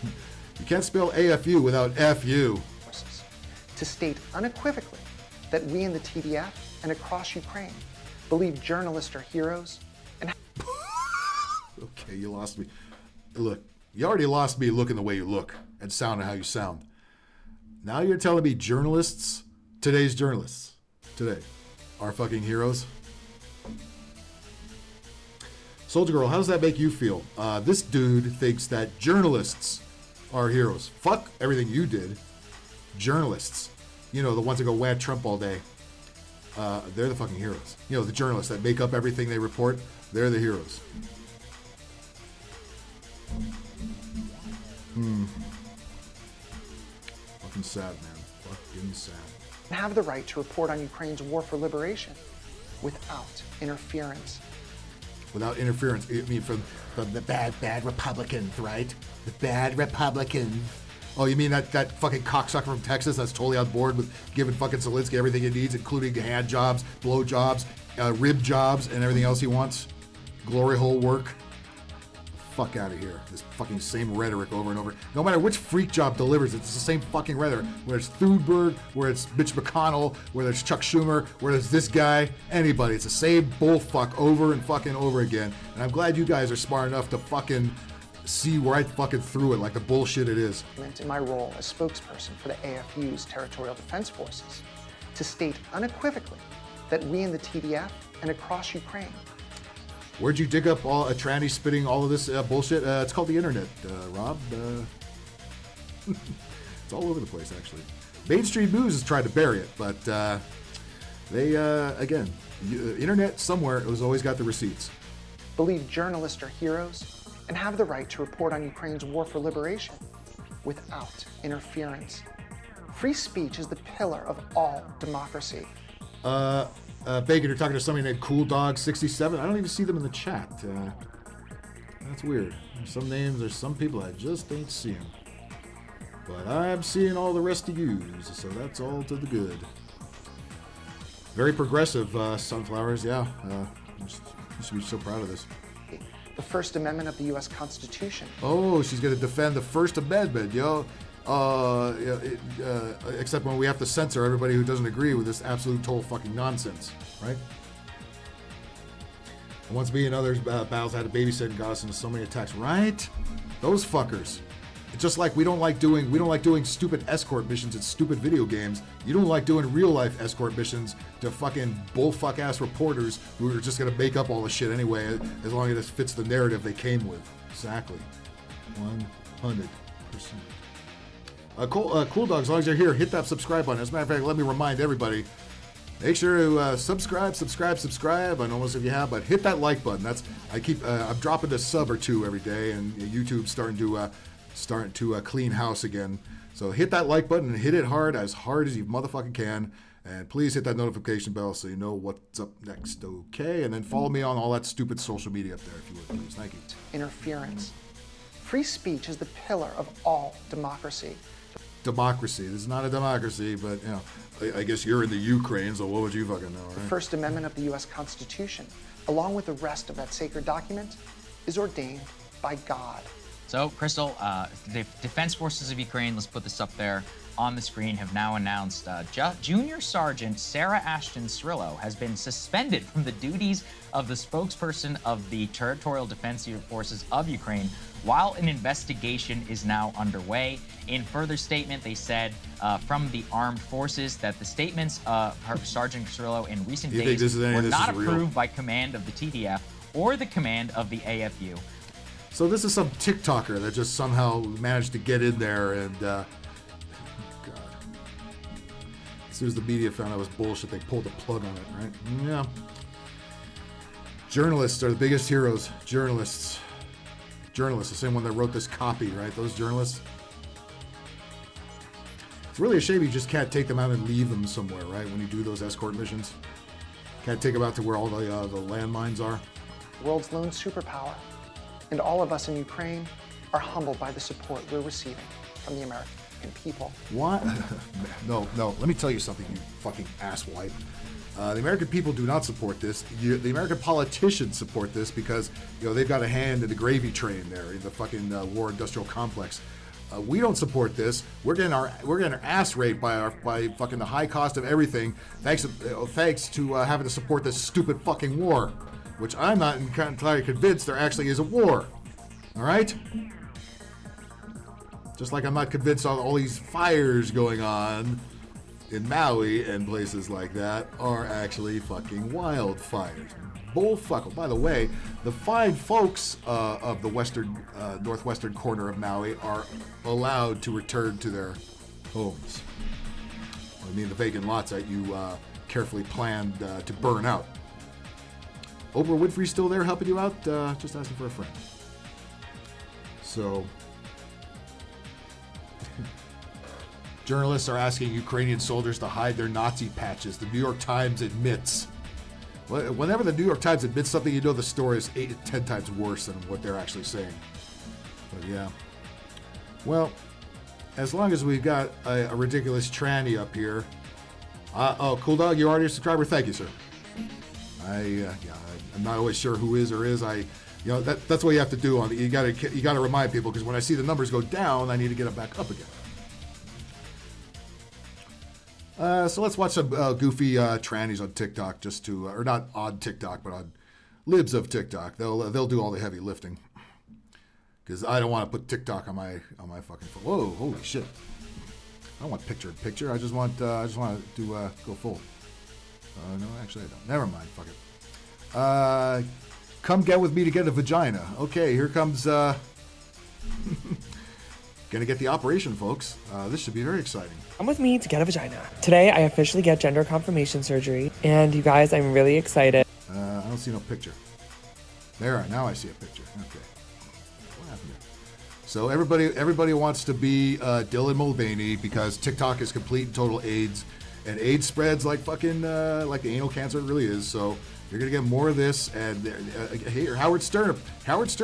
You can't spell AFU without FU. To state unequivocally that we in the TDF and across Ukraine believe journalists are heroes and... Okay, you lost me. Look, you already lost me looking the way you look and sounding how you sound. Now you're telling me journalists, today's journalists, today, are fucking heroes? Soldier Girl, how does that make you feel? This dude thinks that journalists are heroes. Fuck everything you did. Journalists, you know, the ones that go whack Trump all day, they're the fucking heroes. You know, the journalists that make up everything they report, they're the heroes. Fucking sad, man. Fucking sad. Have the right to report on Ukraine's war for liberation without interference. Without interference, I mean from the bad Republicans, right? The bad Republicans. Oh, you mean that fucking cocksucker from Texas that's totally on board with giving fucking Zelensky everything he needs, including hand jobs, blow jobs, rib jobs, and everything else he wants? Glory hole work? Fuck out of here. This fucking same rhetoric over and over. No matter which freak job delivers, it's the same fucking rhetoric. Whether it's Thunberg, whether it's Mitch McConnell, whether it's Chuck Schumer, whether it's this guy, anybody. It's the same bullfuck over and fucking over again. And I'm glad you guys are smart enough to fucking see right fucking through it like the bullshit it is. In my role as spokesperson for the AFU's Territorial Defense Forces, to state unequivocally that we in the TDF and across Ukraine. Where'd you dig up all a tranny spitting all of this bullshit? It's called the internet, Rob. It's all over the place, actually. Mainstream news has tried to bury it, but they, again, internet somewhere has always got the receipts. Believe journalists are heroes and have the right to report on Ukraine's war for liberation without interference. Free speech is the pillar of all democracy. Bacon, you're talking to somebody named Cool Dog 67. I don't even see them in the chat. That's weird. There's some names, there's some people I just ain't seeing. But I'm seeing all the rest of you, so that's all to the good. Very progressive, Sunflowers, yeah. You should be so proud of this. The First Amendment of the U.S. Constitution. Oh, she's going to defend the First Amendment, yo. Except when we have to censor everybody who doesn't agree with this absolute total fucking nonsense, right? And once me and others battles had to babysit and got us into so many attacks, right? Those fuckers. It's just like we don't like doing stupid escort missions in stupid video games. You don't like doing real life escort missions to fucking bullfuck ass reporters who are just gonna make up all the shit anyway, as long as it fits the narrative they came with. Exactly. 100%. Cool Dog, as long as you're here, hit that subscribe button. As a matter of fact, let me remind everybody, Make sure to subscribe. I know most of you have, but hit that like button. I'm dropping a sub or two every day, and YouTube's starting to clean house again. So hit that like button and hit it hard as you motherfucking can. And please hit that notification bell so you know what's up next, okay? And then follow me on all that stupid social media up there if you would, please. Thank you. Interference. Free speech is the pillar of all democracy. Democracy. This is not a democracy, but, you know, I guess you're in the Ukraine, so what would you fucking know, right? The First Amendment of the U.S. Constitution, along with the rest of that sacred document, is ordained by God. So, Crystal, the Defense Forces of Ukraine, let's put this up there on the screen, have now announced Junior Sergeant Sarah Ashton Cirillo has been suspended from the duties of the spokesperson of the Territorial Defense Forces of Ukraine while an investigation is now underway. In further statement, they said from the armed forces that the statements of Sergeant Cirillo in recent days were not approved by command of the TDF or the command of the AFU. So this is some TikToker that just somehow managed to get in there and, God. As soon as the media found out it was bullshit, they pulled the plug on it, right? Yeah. Journalists are the biggest heroes. Journalists, the same one that wrote this copy, right? Those journalists. It's really a shame you just can't take them out and leave them somewhere, right? When you do those escort missions. Can't take them out to where all the landmines are. The world's lone superpower. And all of us in Ukraine are humbled by the support we're receiving from the American people. What? No. Let me tell you something, you fucking asswipe. The American people do not support this. The American politicians support this because, you know, they've got a hand in the gravy train there in the fucking war industrial complex. We don't support this. We're getting our ass raped by fucking the high cost of everything, thanks to having to support this stupid fucking war, which I'm not entirely convinced there actually is a war. All right? Just like I'm not convinced all these fires going on in Maui and places like that are actually fucking wildfires. Bullfuck. By the way, the fine folks of the northwestern corner of Maui are allowed to return to their homes. I mean, the vacant lots that you carefully planned to burn out. Oprah Winfrey still there helping you out? Just asking for a friend. So, journalists are asking Ukrainian soldiers to hide their Nazi patches. The New York Times admits. Whenever the New York Times admits something, you know the story is 8 to 10 times worse than what they're actually saying. But yeah. Well, as long as we've got a ridiculous tranny up here. Oh, Cool Dog, you're already a subscriber? Thank you, sir. I'm not always sure who is or is. That's what you have to do. You gotta remind people, because when I see the numbers go down, I need to get them back up again. So let's watch some goofy trannies on TikTok, or not on TikTok, but on Libs of Tik Tok. They'll do all the heavy lifting, because I don't want to put TikTok on my fucking phone. Whoa, holy shit! I don't want picture in picture. I just want to go full. No, actually I don't. Never mind. Fuck it. Come get with me to get a vagina. Okay, here comes. Gonna get the operation, folks. This should be very exciting. Come with me to get a vagina. Today, I officially get gender confirmation surgery, and you guys, I'm really excited. I don't see no picture. There, now I see a picture. Okay. What happened there? So everybody wants to be Dylan Mulvaney because TikTok is complete and total AIDS, and AIDS spreads like fucking like the anal cancer it really is. So you're gonna get more of this. And here, Howard Stern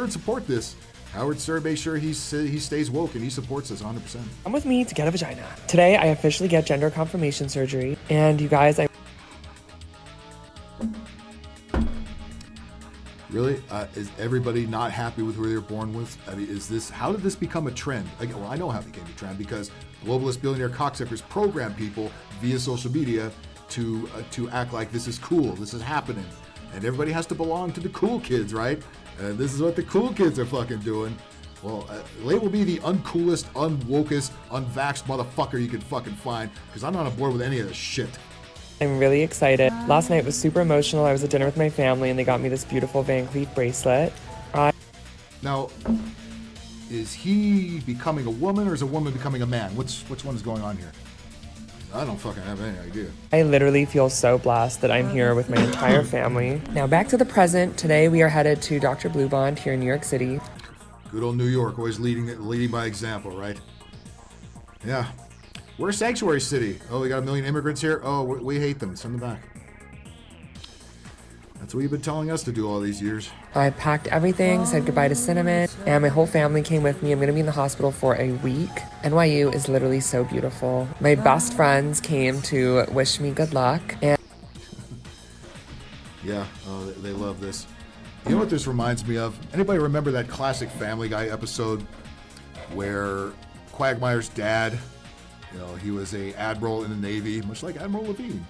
support this. Howard Stern, make sure he stays woke and he supports us 100%. Come with me to get a vagina. Today, I officially get gender confirmation surgery, and you guys, Really? Is everybody not happy with who they're born with? I mean, how did this become a trend? Well, I know how it became a trend, because globalist billionaire cocksuckers program people via social media to act like this is cool, this is happening, and everybody has to belong to the cool kids, right? And this is what the cool kids are fucking doing. Well, they will be the uncoolest, unwokest, unvaxxed motherfucker you can fucking find, because I'm not on board with any of this shit. I'm really excited. Last night was super emotional. I was at dinner with my family, and they got me this beautiful Van Cleef bracelet. Now, is he becoming a woman, or is a woman becoming a man? Which one is going on here? I don't fucking have any idea. I literally feel so blessed that I'm here with my entire family. Now back to the present. Today we are headed to Dr. Blue Bond here in New York City. Good old New York, always leading by example, right? Yeah. We're a sanctuary city. Oh, we got 1 million immigrants here? Oh, we hate them. Send them back. That's what you've been telling us to do all these years. I packed everything, said goodbye to Cinnamon, and my whole family came with me. I'm going to be in the hospital for a week. NYU is literally so beautiful. My best friends came to wish me good luck. And yeah, they love this. You know what this reminds me of? Anybody remember that classic Family Guy episode where Quagmire's dad, you know, he was a admiral in the Navy, much like Admiral Levine.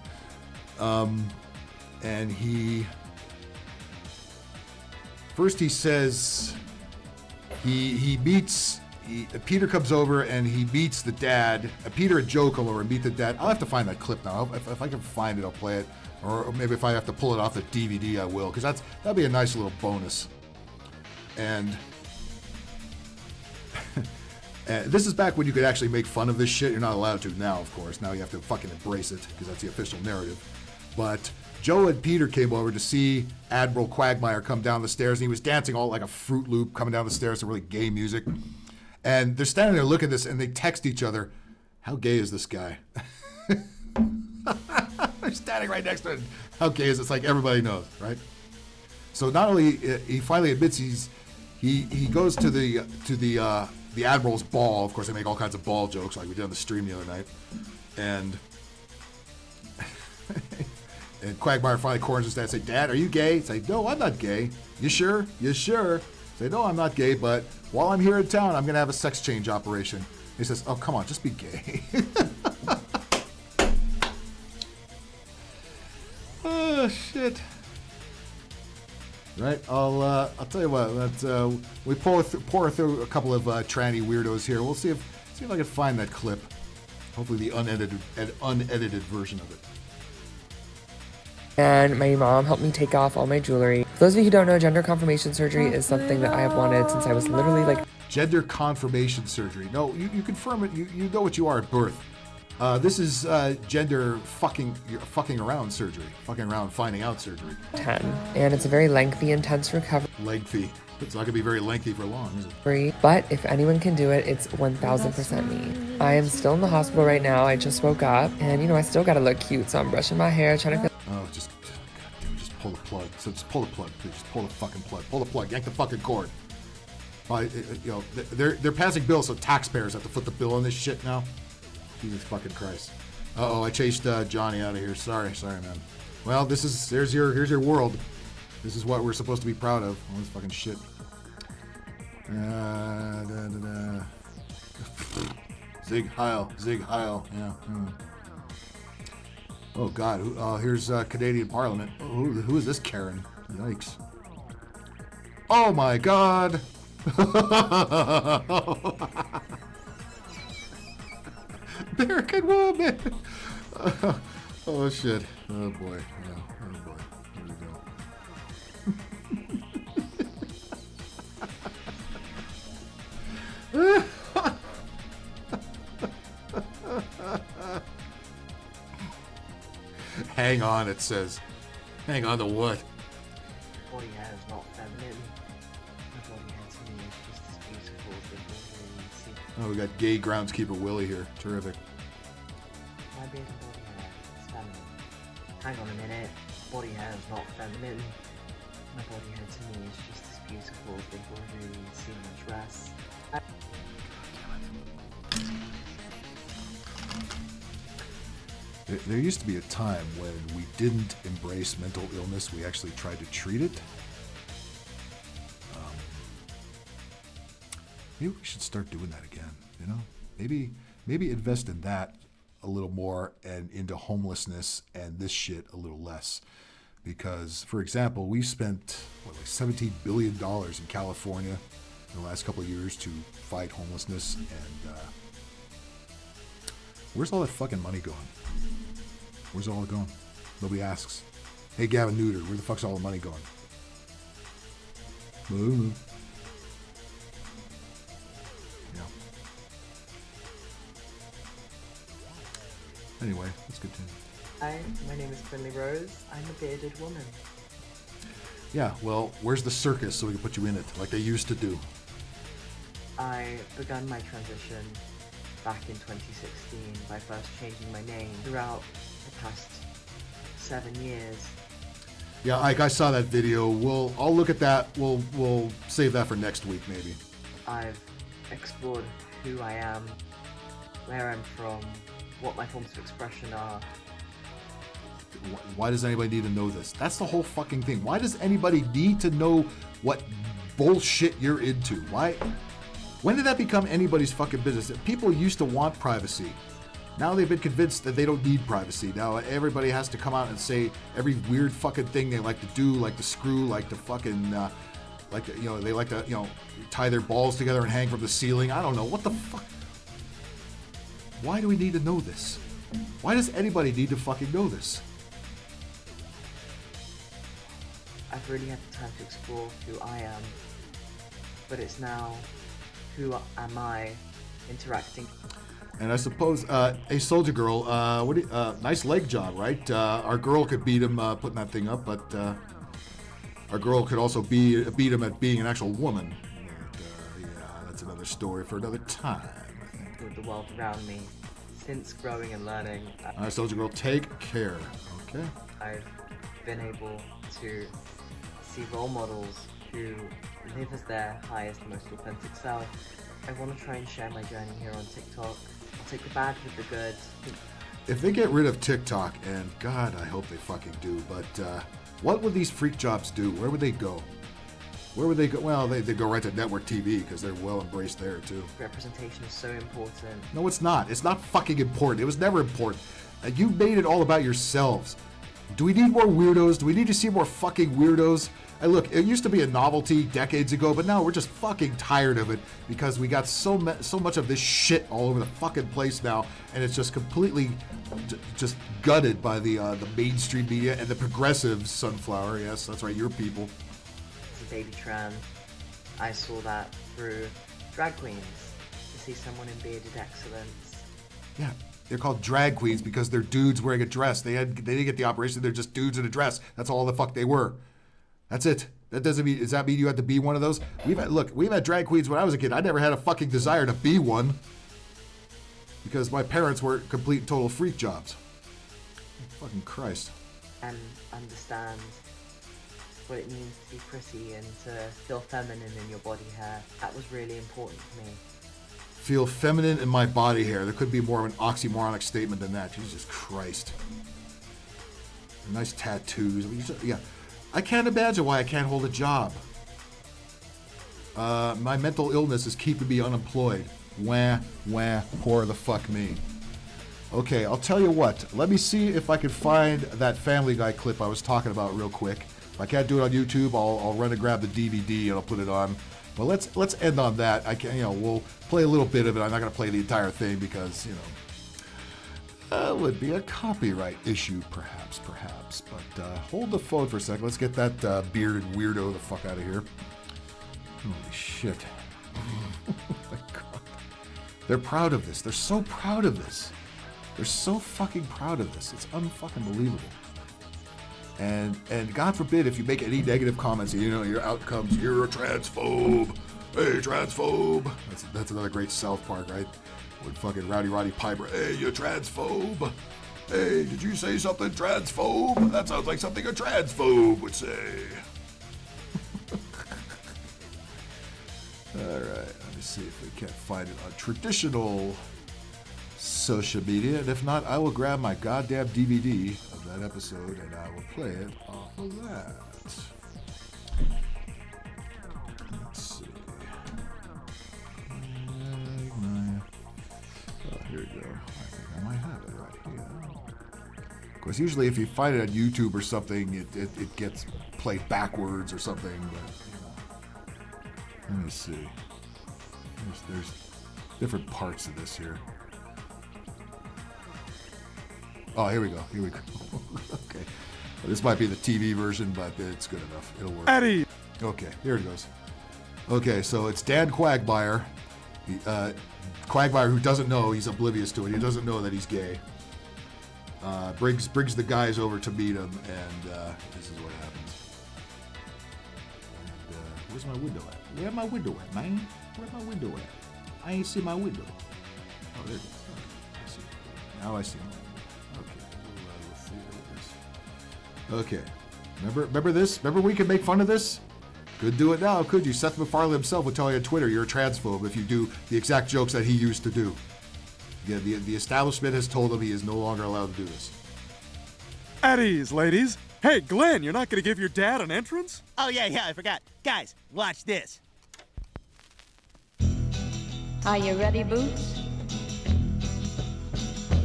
And first he says Peter comes over and he meets the dad. Peter and Joe come over and meet the dad. I'll have to find that clip now. If I can find it, I'll play it. Or maybe if I have to pull it off the DVD, I will, because that'd be a nice little bonus. And this is back when you could actually make fun of this shit. You're not allowed to now, of course. Now you have to fucking embrace it, because that's the official narrative. But Joe and Peter came over to see Admiral Quagmire come down the stairs, and he was dancing all like a Fruit Loop coming down the stairs to really gay music. And they're standing there looking at this, and they text each other, "How gay is this guy?" They're standing right next to him. How gay is it? It's like everybody knows, right? So not only he finally admits he goes to the Admiral's ball. Of course, they make all kinds of ball jokes like we did on the stream the other night, and and Quagmire finally corners his dad and say, "Dad, are you gay?" Say, "No, I'm not gay." "You sure? You sure?" Say, "No, I'm not gay, but while I'm here in town, I'm gonna have a sex change operation." He says, "Oh, come on, just be gay." Oh shit! Right, I'll tell you what. We pour through a couple of tranny weirdos here. We'll see if I can find that clip. Hopefully, the unedited version of it. And my mom helped me take off all my jewelry. For those of you who don't know, gender confirmation surgery is something that I have wanted since I was literally like... Gender confirmation surgery. No, you confirm it. You know what you are at birth. This is gender fucking around surgery. Fucking around finding out surgery. 10. And it's a very lengthy, intense recovery. Lengthy. It's not going to be very lengthy for long, is it? But if anyone can do it, it's 1000% me. I am still in the hospital right now. I just woke up. And, you know, I still got to look cute. So I'm brushing my hair, trying to feel... Oh, just pull the plug. So just pull the plug, please. Just pull the fucking plug. Pull the plug. Yank the fucking cord. You know, they're passing bills, so taxpayers have to foot the bill on this shit now. Jesus fucking Christ. Uh-oh, I chased Johnny out of here. Sorry, man. Well, here's your world. This is what we're supposed to be proud of. All this fucking shit. Zig Heil. Yeah. Oh God. Here's Canadian Parliament. Oh, who is this Karen? Yikes. Oh my God. American woman. Oh shit. Oh boy. Yeah. Oh boy. Here we go. Hang on, it says. Hang on to what? Body hair is not feminine. My body hair to me is just as beautiful as the body hair you see. Oh, we got gay groundskeeper Willie here. Terrific. My beard and body hair is feminine. Hang on a minute. Body hair is not feminine. My body hair to me is just as beautiful as the embroidery you see on a dress. There used to be a time when we didn't embrace mental illness. We actually tried to treat it. Maybe we should start doing that again, you know? Maybe invest in that a little more and into homelessness and this shit a little less. Because, for example, we spent, like $17 billion in California in the last couple of years to fight homelessness. And where's all that fucking money going? Where's all it going? Nobody asks. Hey, Gavin Newter, where the fuck's all the money going? Ooh. Yeah. Anyway, let's continue. Hi, my name is Finley Rose. I'm a bearded woman. Yeah, well, where's the circus so we can put you in it, like they used to do? I began my transition back in 2016 by first changing my name. Throughout the past 7 years, Yeah, Ike, I saw that video. I'll look at that. We'll save that for next week, maybe. I've explored who I am, where I'm from, what my forms of expression are. Why does anybody need to know this? That's the whole fucking thing. Why does anybody need to know what bullshit you're into? Why? When did that become anybody's fucking business? People used to want privacy. Now they've been convinced that they don't need privacy. Now everybody has to come out and say every weird fucking thing they like to do, like to screw, like to fucking, they like to, tie their balls together and hang from the ceiling. I don't know. What the fuck? Why do we need to know this? Why does anybody need to fucking know this? I've really had the time to explore who I am, but it's now who am I interacting. And I suppose, hey, Soldier Girl, nice leg job, right? Our girl could beat him putting that thing up, but our girl could also beat him at being an actual woman. But, yeah, that's another story for another time, I think. With the world around me, since growing and learning. All right, Soldier Girl, take care. Okay. I've been able to see role models who live as their highest, most authentic self. I want to try and share my journey here on TikTok. I'll take the bad with the good. If they get rid of TikTok, and God, I hope they fucking do, but what would these freak jobs do? Where would they go? Where would they go? Well, they go right to network TV because they're well embraced there too. Representation is so important. No, it's not. It's not fucking important. It was never important. You made it all about yourselves. Do we need more weirdos? Do we need to see more fucking weirdos? Look, it used to be a novelty decades ago, but now we're just fucking tired of it because we got so much of this shit all over the fucking place now, and it's just completely just gutted by the mainstream media and the progressive Sunflower. Yes, that's right, your people. As a baby trans, I saw that through drag queens, to see someone in bearded excellence. Yeah, they're called drag queens because they're dudes wearing a dress. They didn't get the operation. They're just dudes in a dress. That's all the fuck they were. That's it. That doesn't mean. Does that mean you had to be one of those? We've had drag queens when I was a kid. I never had a fucking desire to be one because my parents were complete and total freak jobs. Fucking Christ. And understand what it means to be pretty and to feel feminine in your body hair. That was really important to me. Feel feminine in my body hair. There could be more of an oxymoronic statement than that. Jesus Christ. Nice tattoos. Yeah. I can't imagine why I can't hold a job. My mental illness is keeping me unemployed. Wah, poor the fuck me. Okay, I'll tell you what. Let me see if I can find that Family Guy clip I was talking about real quick. If I can't do it on YouTube, I'll run and grab the DVD and I'll put it on. But let's end on that. We'll play a little bit of it. I'm not gonna play the entire thing because that would be a copyright issue, perhaps. But hold the phone for a second. Let's get that bearded weirdo the fuck out of here. Holy shit. Oh my God. They're proud of this. They're so proud of this. They're so fucking proud of this. It's unfucking believable. And God forbid if you make any negative comments, your outcomes, you're a transphobe. Hey, transphobe. That's another great South Park, right? With fucking Roddy Piper. Hey, you transphobe. Hey, did you say something transphobe? That sounds like something a transphobe would say. All right, let me see if we can't find it on traditional social media. And if not, I will grab my goddamn DVD of that episode and I will play it off of that. Let's see. Oh, here we go. I think I might have it right here. Of course, usually if you find it on YouTube or something, it gets played backwards or something. But let me see. There's different parts of this here. Oh, here we go. Okay. Well, this might be the TV version, but it's good enough. It'll work. Eddie. Okay, here it goes. Okay, so it's Dan Quagmire. Quagmire, who doesn't know, he's oblivious to it. He doesn't know that he's gay. brings the guys over to meet him, and this is what happens. And, where's my window at? Where's my window at, man? Where's my window at? I ain't see my window. Oh, there it is. Okay, I see. Now I see my window. Okay. Remember this? Remember we could make fun of this? Could do it now, could you? Seth MacFarlane himself would tell you on Twitter you're a transphobe if you do the exact jokes that he used to do. Yeah, the establishment has told him he is no longer allowed to do this. At ease, ladies. Hey, Glenn, you're not going to give your dad an entrance? Oh, yeah, I forgot. Guys, watch this. Are you ready, Boots?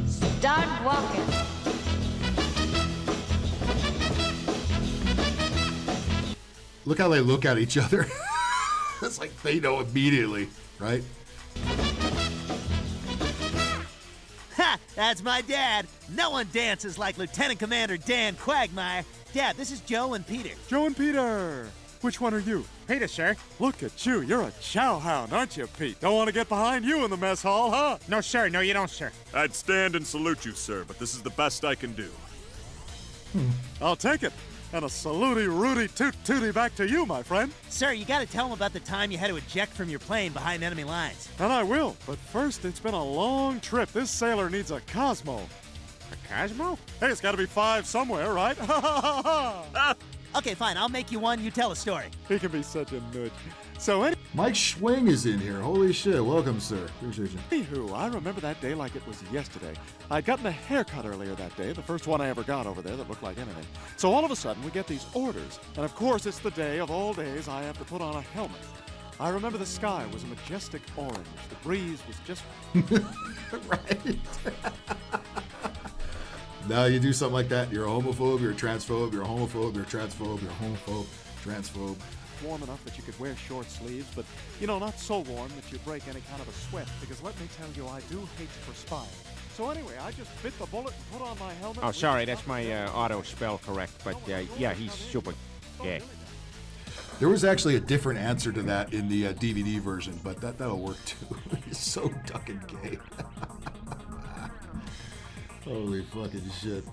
Start walking. Look how they look at each other. It's like they know immediately, right? Ha! That's my dad. No one dances like Lieutenant Commander Dan Quagmire. Dad, this is Joe and Peter. Joe and Peter. Which one are you? Peter, sir. Look at you. You're a chow hound, aren't you, Pete? Don't want to get behind you in the mess hall, huh? No, sir. No, you don't, sir. I'd stand and salute you, sir, but this is the best I can do. I'll take it. And a saluty Rudy toot tooty back to you, my friend. Sir, you gotta tell him about the time you had to eject from your plane behind enemy lines. And I will, but first, it's been a long trip. This sailor needs a Cosmo. A Cosmo? Hey, it's gotta be 5 somewhere, right? Okay, fine, I'll make you one, you tell a story. He can be such a nudge. So Mike Schwing is in here. Holy shit. Welcome, sir. Appreciate you. Anywho, I remember that day like it was yesterday. I'd gotten a haircut earlier that day, the first one I ever got over there that looked like anything. So all of a sudden, we get these orders. And of course, it's the day of all days I have to put on a helmet. I remember the sky was a majestic orange. The breeze was just... Right. Now you do something like that, you're a homophobe, you're a transphobe, you're a homophobe, you're a transphobe, you're a homophobe, transphobe. Warm enough that you could wear short sleeves, but, you know, not so warm that you break any kind of a sweat, because let me tell you, I do hate to perspire. So anyway, I just bit the bullet and put on my helmet. Oh, sorry, that's my auto spell correct, but yeah, he's super gay. There was actually a different answer to that in the DVD version, but that'll work too. He's so fucking gay. Holy fucking shit.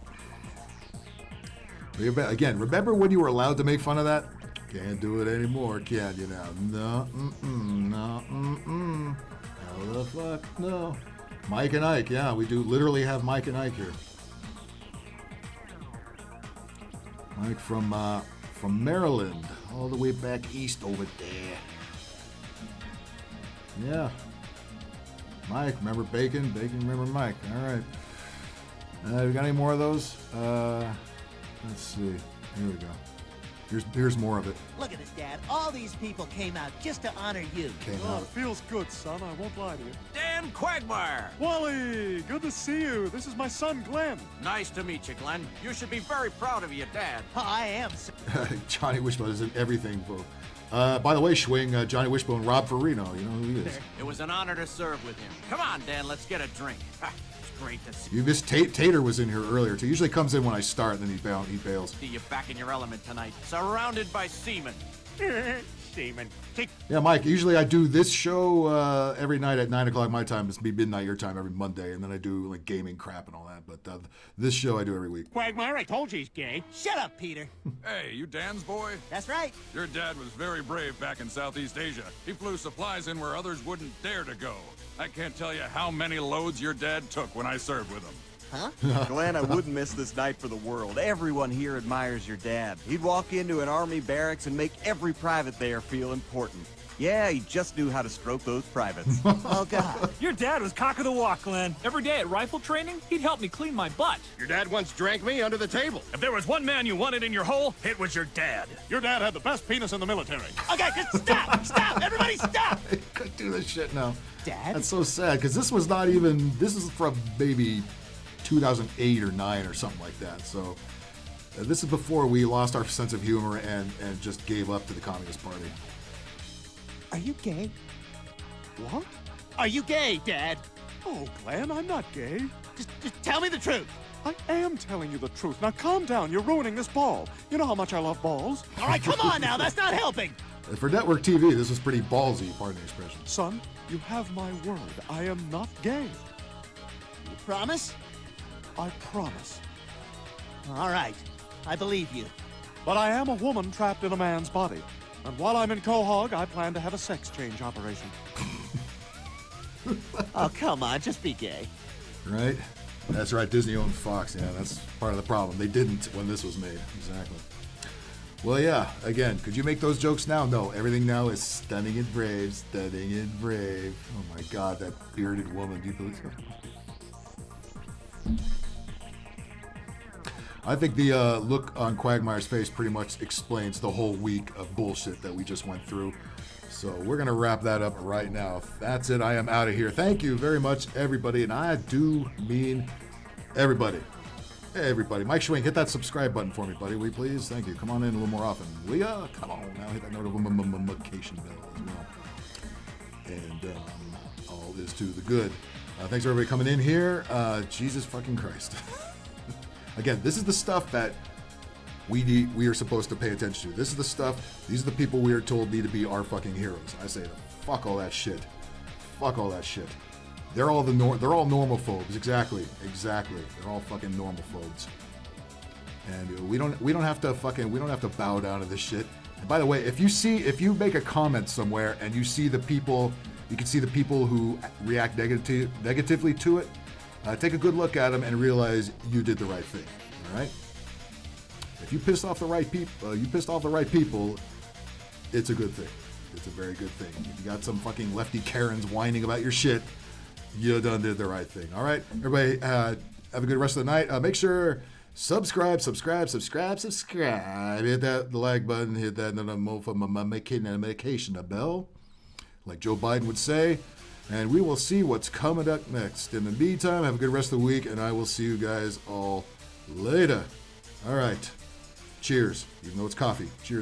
Again, remember when you were allowed to make fun of that? Can't do it anymore, can you now? No, no, How the fuck? No. Mike and Ike, yeah, we do literally have Mike and Ike here. Mike from Maryland, all the way back east over there. Yeah. Mike, remember Bacon? Bacon, remember Mike. All right. We got any more of those? Let's see. Here we go. Here's more of it. Look at this, Dad. All these people came out just to honor you. It feels good, son. I won't lie to you. Dan Quagmire! Wally, good to see you. This is my son, Glenn. Nice to meet you, Glenn. You should be very proud of your dad. Oh, I am. Johnny Wishbone is in everything, folks. By the way, Schwing, Johnny Wishbone, Rob Farino. You know who he is. It was an honor to serve with him. Come on, Dan, let's get a drink. It's great to see you. Missed Tater was in here earlier, too. Usually comes in when I start, and then he bails. See you back in your element tonight, surrounded by seamen. Seamen. Yeah, Mike, usually I do this show every night at 9 o'clock my time. It's be midnight your time every Monday, and then I do like gaming crap and all that. But this show I do every week. Quagmire, I told you he's gay. Shut up, Peter. Hey, you Dan's boy? That's right. Your dad was very brave back in Southeast Asia. He flew supplies in where others wouldn't dare to go. I can't tell you how many loads your dad took when I served with him. Huh? Glenn, I wouldn't miss this night for the world. Everyone here admires your dad. He'd walk into an army barracks and make every private there feel important. Yeah, he just knew how to stroke those privates. Oh, God. Your dad was cock of the walk, Glenn. Every day at rifle training, he'd help me clean my butt. Your dad once drank me under the table. If there was one man you wanted in your hole, it was your dad. Your dad had the best penis in the military. Okay, just stop! Stop! Everybody stop! I couldn't do this shit now. Dad? That's so sad, because this was not even... This is from maybe 2008 or 9 or something like that. So this is before we lost our sense of humor and just gave up to the Communist Party. Are you gay? What? Are you gay, Dad? Oh, Glenn, I'm not gay. Just tell me the truth. I am telling you the truth. Now calm down. You're ruining this ball. You know how much I love balls. All right, come on now. That's not helping. For network TV, this was pretty ballsy, pardon the expression. Son, you have my word. I am not gay. You promise? I promise. All right, I believe you. But I am a woman trapped in a man's body. And while I'm in Quahog, I plan to have a sex change operation. Oh, come on, just be gay. Right? That's right, Disney owned Fox. Yeah, that's part of the problem. They didn't when this was made. Exactly. Well, yeah, again, could you make those jokes now? No, everything now is stunning and brave, stunning and brave. Oh my God, that bearded woman. Do you believe so? I think the look on Quagmire's face pretty much explains the whole week of bullshit that we just went through. So we're going to wrap that up right now. That's it. I am out of here. Thank you very much, everybody. And I do mean everybody. Everybody. Mike Schwing, hit that subscribe button for me, buddy. Will you please? Thank you. Come on in a little more often. Will ya? Come on now. Hit that notification bell as well. And all is to the good. Thanks for everybody coming in here. Jesus fucking Christ. Again, this is the stuff that we are supposed to pay attention to. This is the stuff, these are the people we are told need to be our fucking heroes. I say, fuck all that shit. Fuck all that shit. They're all they're all normophobes. Exactly. They're all fucking normophobes. And we don't have to bow down to this shit. And by the way, if you make a comment somewhere and you see the people, you can see the people who react negatively to it. Take a good look at them and realize you did the right thing. All right. If you pissed off the right people, it's a good thing. It's a very good thing. If you got some fucking lefty Karens whining about your shit, you done did the right thing. All right, everybody, have a good rest of the night. Make sure subscribe. Hit that the like button. Hit that notification bell, like Joe Biden would say. And we will see what's coming up next. In the meantime, have a good rest of the week, and I will see you guys all later. All right. Cheers. Even though it's coffee. Cheers.